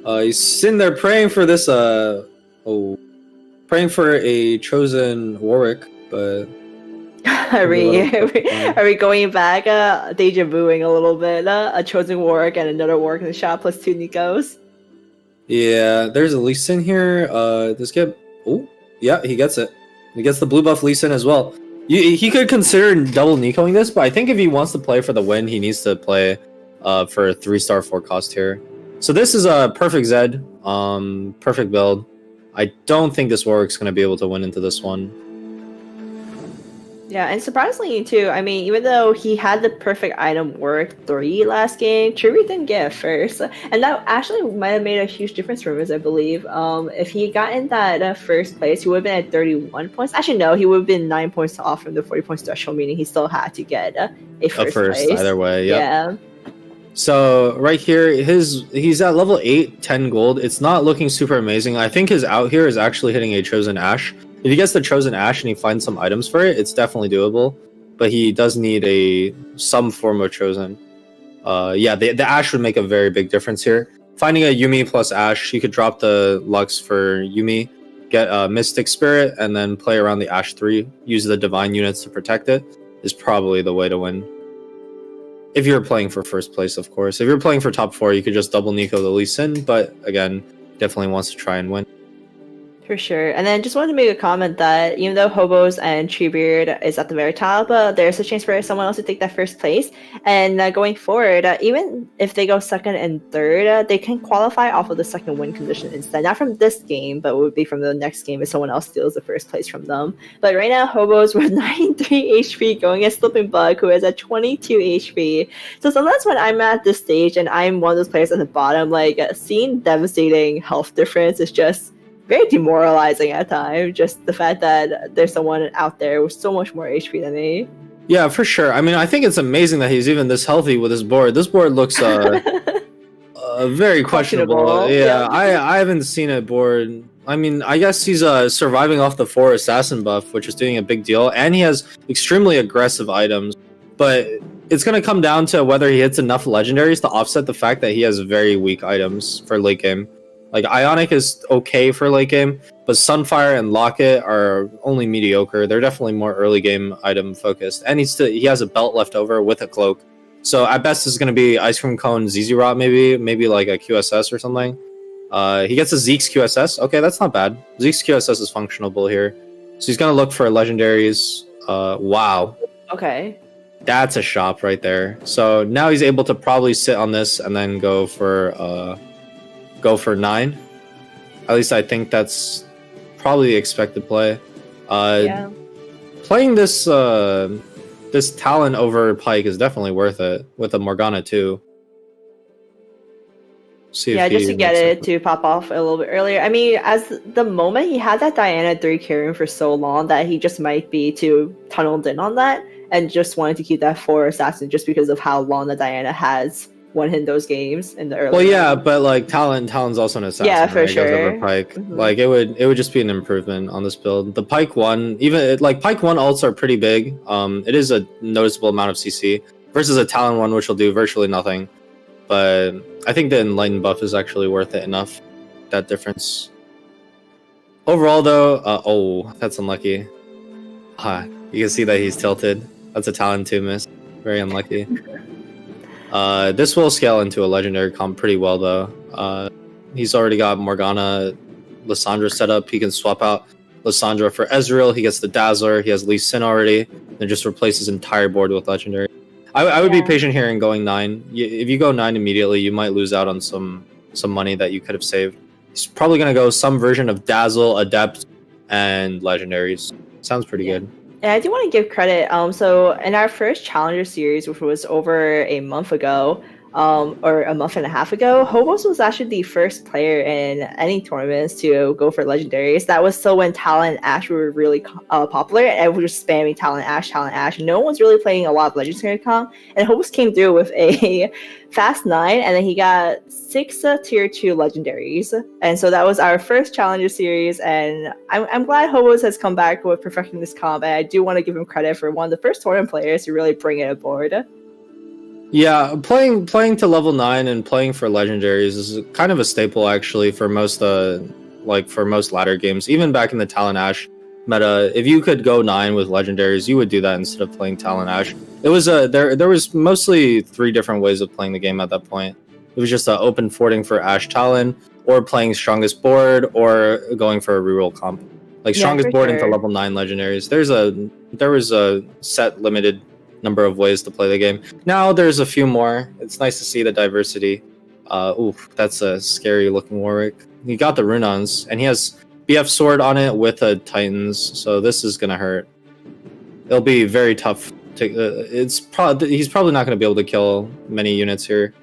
He's sitting there praying for this... praying for a chosen Warwick, but... Are we going back, deja vuing a little bit? A chosen Warwick and another Warwick in the shop plus 2 Nikos? Yeah, there's a Lee Sin here. This kid... Oh, yeah, he gets it. He gets the blue buff Lee Sin as well. He could consider double Nicoing this, but I think if he wants to play for the win, he needs to play for a 3-star 4 cost here. So this is a perfect Zed, perfect build. I don't think this Warwick's going to be able to win into this one. Yeah, and surprisingly too, I mean, even though he had the perfect item Warwick 3 last game, Treebeard didn't get it first. And that actually might have made a huge difference for him, I believe. If he got in that first place, he would have been at 31 points. Actually, no, he would have been 9 points off from the 40 points threshold, meaning he still had to get a first place. Either way, yep. Yeah. So right here, he's at level 8, 10 gold. It's not looking super amazing. I think his out here is actually hitting a chosen Ashe. If he gets the chosen Ashe and he finds some items for it, it's definitely doable. But he does need some form of chosen. Yeah, the Ashe would make a very big difference here. Finding a Yuumi plus Ashe, he could drop the Lux for Yuumi, get a Mystic Spirit, and then play around the Ashe 3, use the Divine units to protect it, is probably the way to win. If you're playing for first place, of course. If you're playing for top 4, you could just double Nico the Lee Sin, but again, definitely wants to try and win. For sure. And then just wanted to make a comment that even though Hobos and Treebeard is at the very top, there's a chance for someone else to take that first place. And going forward, even if they go second and third, they can qualify off of the second win condition instead. Not from this game, but would be from the next game if someone else steals the first place from them. But right now, Hobos with 93 HP going against Slipping Bug, who is at 22 HP. So sometimes when I'm at this stage and I'm one of those players at the bottom, like seeing devastating health difference is just very demoralizing at times. Just the fact that there's someone out there with so much more HP than me. Yeah, for sure. I mean, I think it's amazing that he's even this healthy with his board. This board looks very questionable. Yeah, I haven't seen a board. I mean, I guess he's surviving off the 4 assassin buff, which is doing a big deal, and he has extremely aggressive items. But it's going to come down to whether he hits enough legendaries to offset the fact that he has very weak items for late game. Like, Ionic is okay for late game, but Sunfire and Locket are only mediocre. They're definitely more early game item focused. And he has a belt left over with a cloak. So at best it's going to be Ice Cream Cone, ZZ Rot maybe like a QSS or something. He gets a Zeke's QSS. Okay, that's not bad. Zeke's QSS is functionable here. So he's going to look for legendaries. Wow. Okay. That's a shop right there. So now he's able to probably sit on this and then go for 9. At least I think that's probably the expected play. Yeah. Playing this this Talon over Pike is definitely worth it with a Morgana too. See if just to get it to pop off a little bit earlier. I mean, as the moment he had that Diana 3 carrying for so long that he just might be too tunneled in on that and just wanted to keep that 4 assassin just because of how long the Diana has won in those games in the early. Well, yeah, but like Talon's also an assassin. Yeah, for right? sure. Goes over Pike. Mm-hmm. Like it would just be an improvement on this build. The Pike 1, Pike 1 ults are pretty big. It is a noticeable amount of CC versus a Talon 1, which will do virtually nothing. But I think the Enlightened buff is actually worth it enough. That difference. Overall, though, oh, that's unlucky. You can see that he's tilted. That's a Talon 2 miss. Very unlucky. This will scale into a legendary comp pretty well, though. He's already got Morgana, Lissandra set up. He can swap out Lissandra for Ezreal. He gets the Dazzler. He has Lee Sin already. And just replace his entire board with legendary. I would be patient here and going 9. If you go 9 immediately, you might lose out on some money that you could have saved. He's probably going to go some version of Dazzle, Adept, and legendaries. Sounds pretty good. And I do want to give credit. So in our first Challenger series, which was over a month ago, or a month and a half ago, Hobos was actually the first player in any tournaments to go for legendaries. That was still when Talon and Ashe were really popular, and everyone was spamming Talon Ashe. No one was really playing a lot of legendary comp, and Hobos came through with a fast 9, and then he got 6 tier 2 legendaries. And so that was our first Challenger series, and I'm glad Hobos has come back with perfecting this comp, and I do want to give him credit for one of the first tournament players to really bring it aboard. Yeah, playing to level 9 and playing for legendaries is kind of a staple actually for most for most ladder games. Even back in the Talon Ashe meta, if you could go 9 with legendaries, you would do that instead of playing Talon Ashe. It was there was mostly 3 different ways of playing the game at that point. It was just open forting for Ashe Talon, or playing strongest board, or going for a reroll comp. Like strongest board into level 9 legendaries. There was a set limited number of ways to play the game. Now there's a few more. It's nice to see the diversity. Oof, that's a scary looking Warwick. He got the Runons, and he has BF Sword on it with a Titans, so this is gonna hurt. It'll be very tough to. He's probably not gonna be able to kill many units here.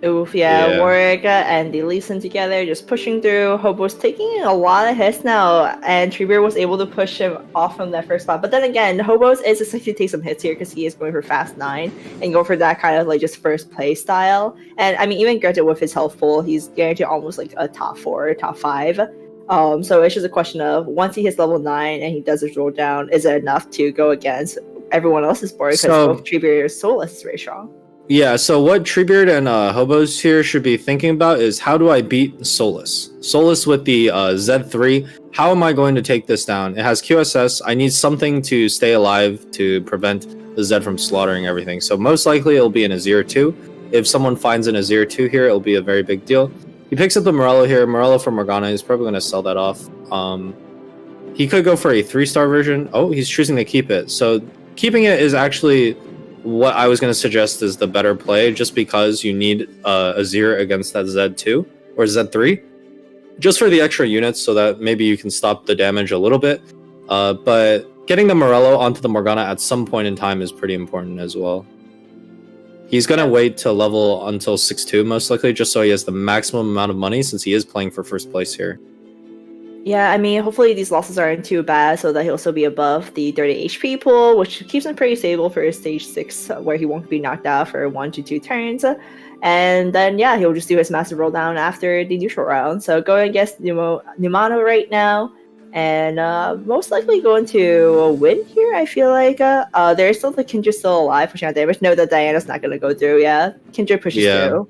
Oof, yeah. Warwick and the Lee Sin together, just pushing through. Hobos taking a lot of hits now, and Treebeard was able to push him off from that first spot. But then again, Hobos is expected to take some hits here because he is going for fast 9 and go for that kind of like just first play style. And I mean, even granted with his health full, he's guaranteed almost like a top 4, top 5. So it's just a question of once he hits level 9 and he does his roll down, is it enough to go against everyone else's board? Because both Treebeard and Soulless is very strong. Yeah, so what Treebeard and Hobos here should be thinking about is how do I beat Soulless? Soulless with the Z3, how am I going to take this down? It has QSS, I need something to stay alive to prevent the Z from slaughtering everything. So most likely it'll be an Azir 2. If someone finds an Azir 2 here, it'll be a very big deal. He picks up the Morello here. Morello for Morgana, he's probably going to sell that off. He could go for a 3-star version. Oh, he's choosing to keep it. So keeping it is actually what I was going to suggest is the better play, just because you need a 0 against that Z2 or Z3, just for the extra units, so that maybe you can stop the damage a little bit. But getting the Morello onto the Morgana at some point in time is pretty important as well. He's going to wait to level until 6-2 most likely, just so he has the maximum amount of money, since he is playing for first place here. Yeah, I mean, hopefully these losses aren't too bad, so that he'll still be above the 30 HP pool, which keeps him pretty stable for his stage 6, where he won't be knocked out for 1 to 2 turns. And then, yeah, he'll just do his massive roll down after the neutral round. So going against Numano right now, and most likely going to win here, I feel like. There's still the Kindred still alive, pushing out damage. No, that Diana's not going to go through, yeah. Kindred pushes through.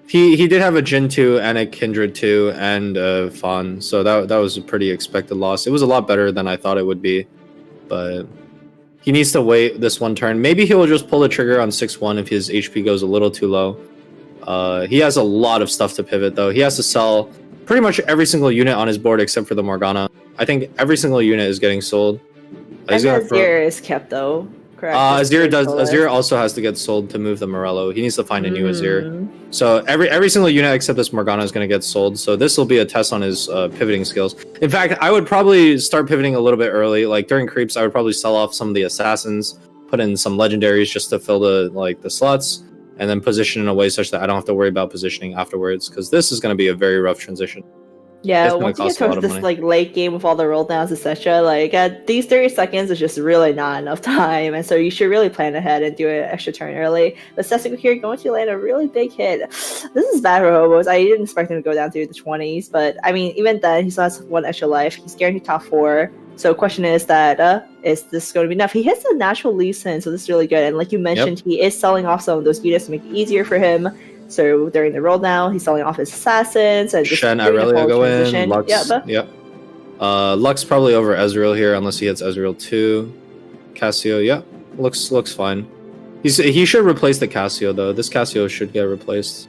He did have a Jin 2 and a Kindred 2 and Fawn, so that was a pretty expected loss. It was a lot better than I thought it would be, but he needs to wait this one turn. Maybe he'll just pull the trigger on 6-1 if his HP goes a little too low. He has a lot of stuff to pivot, though. He has to sell pretty much every single unit on his board except for the Morgana. I think every single unit is getting sold. And Azir is kept, though. Correct. Azir also has to get sold to move the Morello. He needs to find a new Azir. So every single unit except this Morgana is going to get sold. So this will be a test on his pivoting skills. In fact, I would probably start pivoting a little bit early. Like during creeps, I would probably sell off some of the assassins, put in some legendaries just to fill the slots, and then position in a way such that I don't have to worry about positioning afterwards, because this is going to be a very rough transition. Yeah, once you get towards this late game with all the roll downs, etc., these 30 seconds is just really not enough time, and so you should really plan ahead and do an extra turn early. But Sessico here going to land a really big hit. This is bad for Hobos. I didn't expect him to go down through the 20s, but I mean, even then, he still has 1 extra life. He's guaranteed top 4. So question is that, is this going to be enough? He hits a natural Lee Sin, so this is really good. And like you mentioned, he is selling off some of those units to make it easier for him. So during the roll down, he's selling off his assassins and just Shen, Irelia go in. Lux, Lux probably over Ezreal here, unless he hits Ezreal 2. Cassio, looks fine. He should replace the Cassio though. This Cassio should get replaced.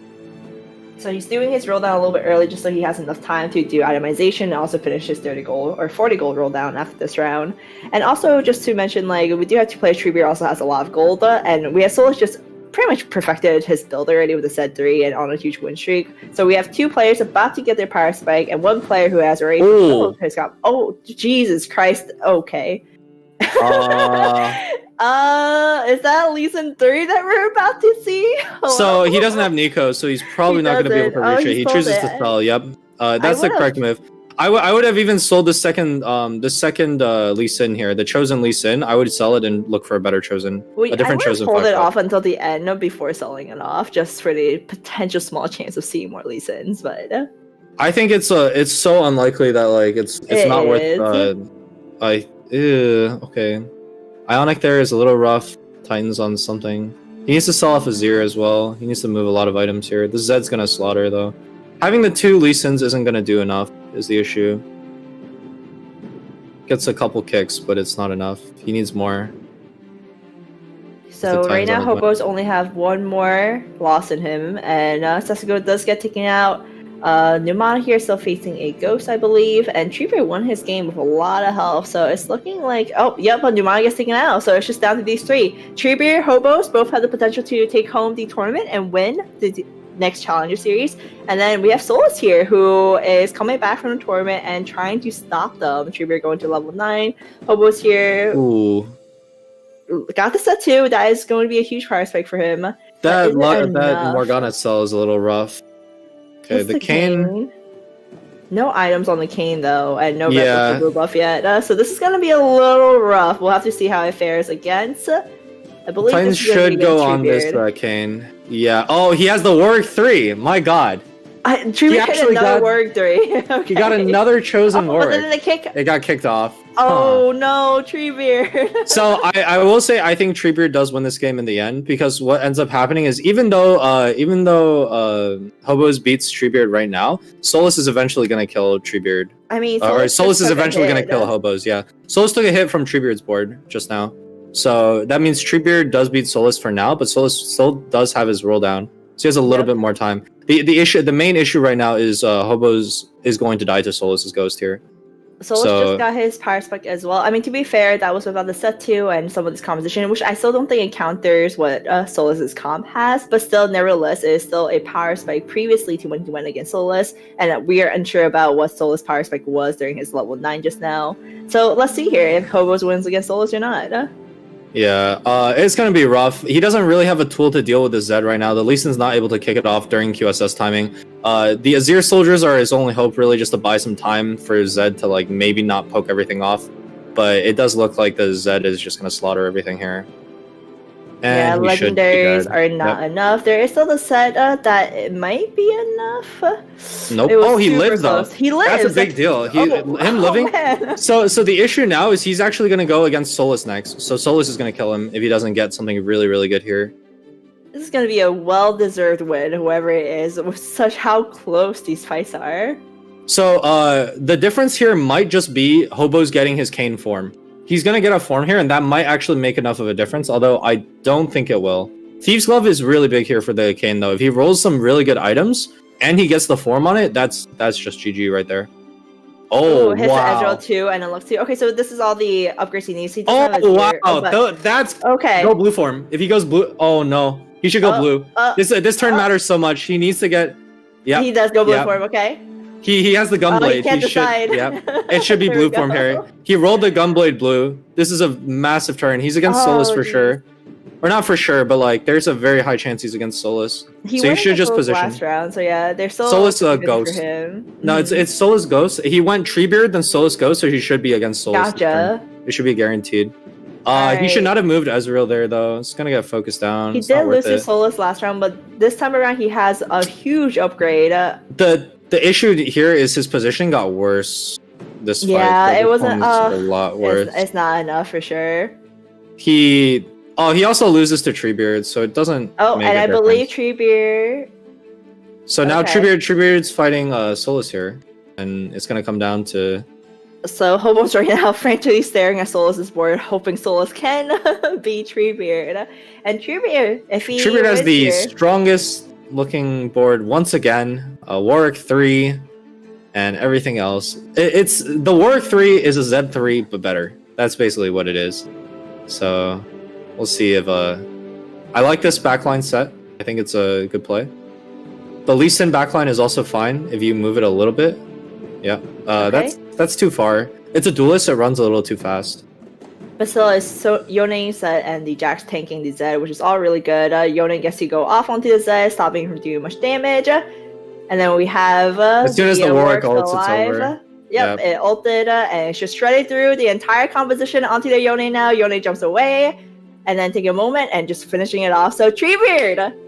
So he's doing his roll down a little bit early, just so he has enough time to do itemization and also finish his 30 gold or 40 gold roll down after this round. And also just to mention, we do have 2 players. Treebeard also has a lot of gold, and we have Solus just pretty much perfected his build already with a Z3 and on a huge win streak. So we have 2 players about to get their power spike, and 1 player who has already Jesus Christ. Okay. Is that Lee Sin 3 that we're about to see? Hello? So he doesn't have Nico, so he's probably not going to be able to reach it. He chooses to sell. Yep. That's the correct move. I would have even sold the second Lee Sin here, the chosen Lee Sin. I would sell it and look for a better chosen, a different chosen. Hold it off until the end before selling it off, just for the potential small chance of seeing more Lee Sins. But I think it's so unlikely that it's not worth. Okay, Ionic there is a little rough. Titans on something. He needs to sell off Azir as well. He needs to move a lot of items here. The Zed's gonna slaughter though. Having the 2 Lee Sins isn't gonna do enough. Is the issue. Gets a couple kicks, but it's not enough. He needs more. So right now, Hobos only have 1 more loss in him, and Sessico does get taken out. Numana here still facing a ghost, I believe, and Treebeard won his game with a lot of health, so it's looking like, but Numana gets taken out, so it's just down to these 3. Treebeard, Hobos both have the potential to take home the tournament and win the next Challenger Series. And then we have Solus here, who is coming back from the tournament and trying to stop them. Treebeard going to level 9. Hobos here. Ooh. Got the set 2. That is going to be a huge power spike for him. That Morgana cell is a little rough. Okay, the Kayn. No items on the Kayn though, and no red blue buff yet. So this is going to be a little rough. We'll have to see how it fares against. I believe Titans should go on this Kayn. Yeah. Oh, he has the Warwick 3. My God. Treebeard hit another Warwick 3. Okay. He got another chosen Warwick. But then it got kicked off. Oh no, Treebeard. So I will say I think Treebeard does win this game in the end, because what ends up happening is even though Hobos beats Treebeard right now, Solus is eventually going to kill Treebeard. I mean, Solus is eventually going to kill Hobos. Yeah. Solus took a hit from Treebeard's board just now. So that means Treebeard does beat Solus for now, but Solus still does have his roll down. So he has a little bit more time. The main issue right now is Hobos is going to die to Solus's ghost here. Solus just got his power spike as well. I mean, to be fair, that was without the set 2 and some of this composition, which I still don't think it counters what Solus's comp has, but still, nevertheless, it is still a power spike previously to when he went against Solus, and we are unsure about what Solus' power spike was during his level 9 just now. So let's see here if Hobos wins against Solus or not. Yeah, it's going to be rough. He doesn't really have a tool to deal with the Zed right now. The Lee Sin's not able to kick it off during QSS timing. The Azir soldiers are his only hope, really, just to buy some time for Zed to, like, maybe not poke everything off. But it does look like the Zed is just going to slaughter everything here. And yeah, legendaries are not enough. There is still the set that it might be enough. Nope. Oh, he lives though. He lives. That's a big deal. Him living. So the issue now is he's actually going to go against Solus next. So Solus is going to kill him if he doesn't get something really, really good here. This is going to be a well-deserved win, whoever it is, with such how close these fights are. So the difference here might just be Hobo's getting his Kayn form. He's going to get a form here, and that might actually make enough of a difference, although I don't think it will. Thieves' Glove is really big here for the Kayn, though. If he rolls some really good items, and he gets the form on it, that's just GG right there. Oh, hits wow. the edge roll too, and it looks too. Okay, so this is all the upgrades he needs. Oh, wow. That's... Okay. Go blue form. If he goes blue... Oh, no. He should go blue. This turn matters so much. He needs to get... Yeah. He does go blue form, okay. He has the Gunblade. He can't decide. It should be blue form here. He rolled the Gunblade blue. This is a massive turn. He's against Solus for sure. Or not for sure, but like there's a very high chance he's against Solus. So he should just position. Last round, so yeah, they're still Solus Ghost. For him. No, it's Solus Ghost. He went Treebeard, then Solus Ghost, so he should be against Solus. Gotcha. It should be guaranteed. He should not have moved Ezreal there though. It's gonna get focused down. He did lose to Solus last round, but this time around he has a huge upgrade. The issue here is his position got worse this fight. Yeah, it wasn't a lot worse. It's not enough for sure. He also loses to Treebeard, so it doesn't. Oh, and I believe Treebeard. So now Treebeard's fighting Solus here, and it's gonna come down to. So Hobo's right now frantically staring at Solus's board, hoping Solus can beat Treebeard. And Treebeard, if he Treebeard has the strongest looking board once again. Warwick 3 and everything else. It's the Warwick 3 is a Z3 but better. That's basically what it is. So we'll see if I like this backline set. I think it's a good play. The Lee Sin backline is also fine if you move it a little bit. Yeah. That's too far. It's a duelist, it runs a little too fast. But still, it's so Yone set and the Jax tanking the Zed, which is all really good. Yone gets to go off onto the Zed, stopping him from doing much damage. And then we have as soon as the Warwick ults, it's over. Yep, it ulted, and it's just shredded through the entire composition onto the Yone now. Yone jumps away, and then taking a moment and just finishing it off. So Treebeard!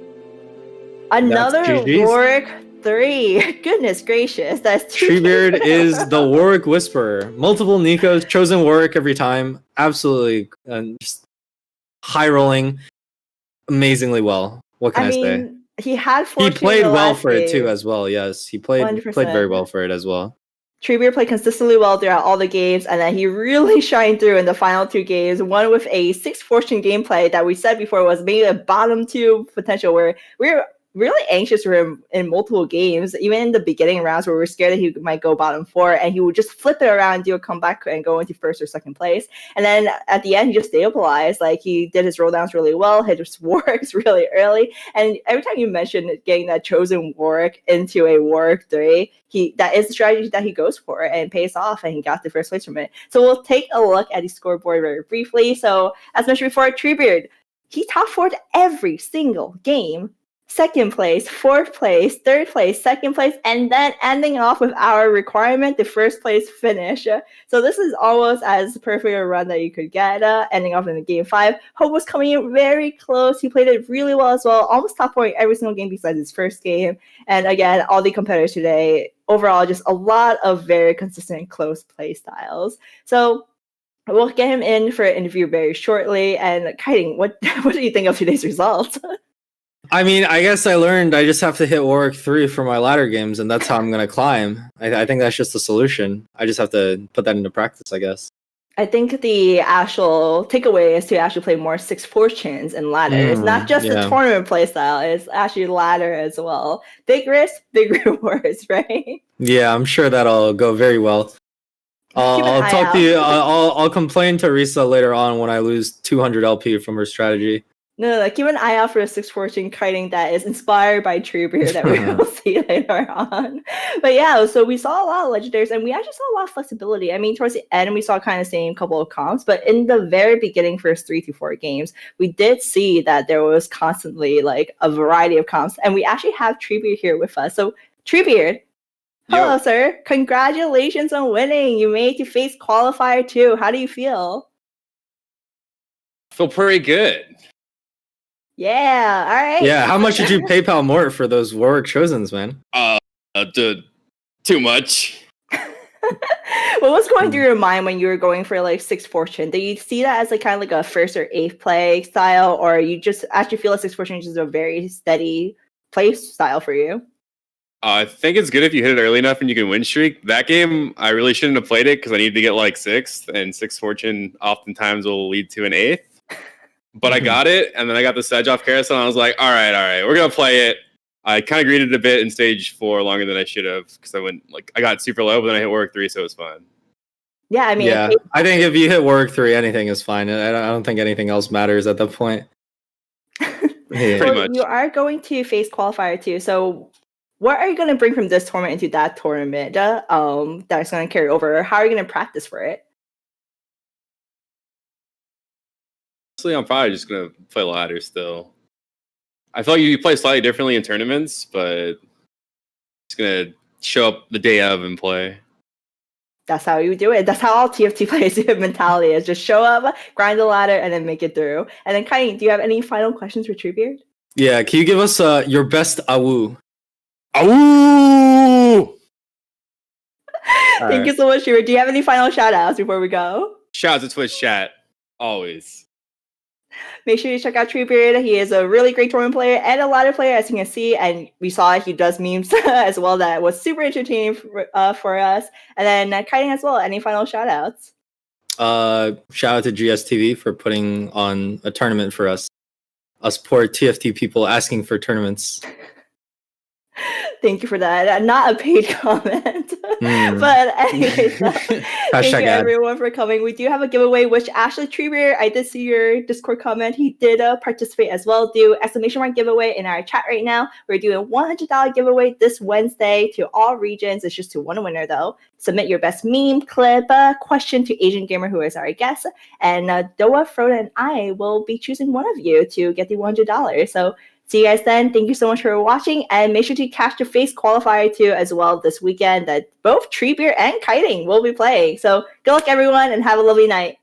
Another Warwick 3. Goodness gracious, that's Treebeard is the Warwick Whisperer. Multiple Nikos, chosen Warwick every time. Absolutely just high rolling amazingly well. What can I say? He had he played well for it too as well. Yes, he played 100%. Very well for it as well. Treebeard played consistently well throughout all the games, and then he really shined through in the final 2 games. One with a 6 fortune gameplay that we said before was maybe a bottom 2 potential, where we're really anxious for him in multiple games, even in the beginning rounds where we were scared that he might go bottom 4, and he would just flip it around, do a comeback, and go into 1st or 2nd place. And then at the end, he just stabilized. Like, he did his roll downs really well, hit his Warwicks really early, and every time you mentioned getting that chosen Warwick into a Warwick 3, that is the strategy that he goes for, and pays off, and he got the 1st place from it. So we'll take a look at the scoreboard very briefly. So, as mentioned before, Treebeard, he top 4'd every single game. 2nd place, 4th place, 3rd place, 2nd place, and then ending off with our requirement, the 1st place finish. So this is almost as perfect a run that you could get, ending off in the game 5. Hope was coming in very close. He played it really well as well, almost top 4 every single game besides his 1st game. And again, all the competitors today, overall, just a lot of very consistent close play styles. So we'll get him in for an interview very shortly. And Kiting, what do you think of today's results? I mean, I guess I learned I just have to hit Warwick 3 for my ladder games, and that's how I'm going to climb. I think that's just the solution. I just have to put that into practice, I guess. I think the actual takeaway is to actually play more 6 fortunes and ladder. It's not just the tournament play style, it's actually ladder as well. Big risk, big rewards, right? Yeah, I'm sure that'll go very well. Keep an I'll eye talk to out. you. I'll complain to Risa later on when I lose 200 LP from her strategy. No, keep an eye out for a Six Fortune kiting that is inspired by Treebeard that we will see later on. But yeah, so we saw a lot of legendaries and we actually saw a lot of flexibility. I mean, towards the end, we saw kind of the same couple of comps, but in the very beginning, first 3 to 4 games, we did see that there was constantly like a variety of comps. And we actually have Treebeard here with us. So, Treebeard, hello, Yo. sir. Congratulations on winning. You made to face Qualifier 2. How do you feel? Feel pretty good. Yeah, all right. Yeah, how much did you PayPal Mort for those Warwick Chosens, man? Too much. What was going through your mind when you were going for like Six Fortune? Did you see that as like kind of like a first or eighth play style, or you just actually feel like Six Fortune is a very steady play style for you? I think it's good if you hit it early enough and you can win streak. That game, I really shouldn't have played it because I needed to get like 6th, and 6 Fortune oftentimes will lead to an 8th. But I got it, and then I got the Sedge off carousel, and I was like, all right, we're going to play it. I kind of greeted a bit in stage 4 longer than I should have because I got super low, but then I hit Warwick 3, so it was fine. Yeah, I mean, yeah, I think if you hit Warwick 3, anything is fine. I don't think anything else matters at that point. Pretty much. You are going to face Qualifier too, so what are you going to bring from this tournament into that tournament that's going to carry over? How are you going to practice for it? Honestly, I'm probably just going to play ladder still. I feel like you play slightly differently in tournaments, but just going to show up the day of and play. That's how you do it. That's how all TFT players do it. Mentality is just show up, grind the ladder, and then make it through. And then, Kai, do you have any final questions for Treebeard? Yeah, can you give us your best awu? Awoo! Thank you so much, Treebeard. Do you have any final shout outs before we go? Shout out to Twitch chat. Always. Make sure you check out Treebeard. He is a really great tournament player and a ladder player, as you can see. And we saw he does memes as well that was super entertaining for us. And then Kiting as well. Any final shout outs? Shout out to GSTV for putting on a tournament for us poor TFT people asking for tournaments. Thank you for that. Not a paid comment. But anyways, thank you everyone for coming. We do have a giveaway, which Ashley Treebeard, I did see your Discord comment. He did participate as well. Do ! giveaway in our chat right now. We're doing a $100 giveaway this Wednesday to all regions. It's just to one winner though. Submit your best meme, clip, question to Asian Gamer, who is our guest. And Doa, Froda, and I will be choosing one of you to get the $100. So see you guys then. Thank you so much for watching, and make sure to catch the face Qualifier 2 as well this weekend that both Treebeard and Kiting will be playing. So good luck everyone and have a lovely night.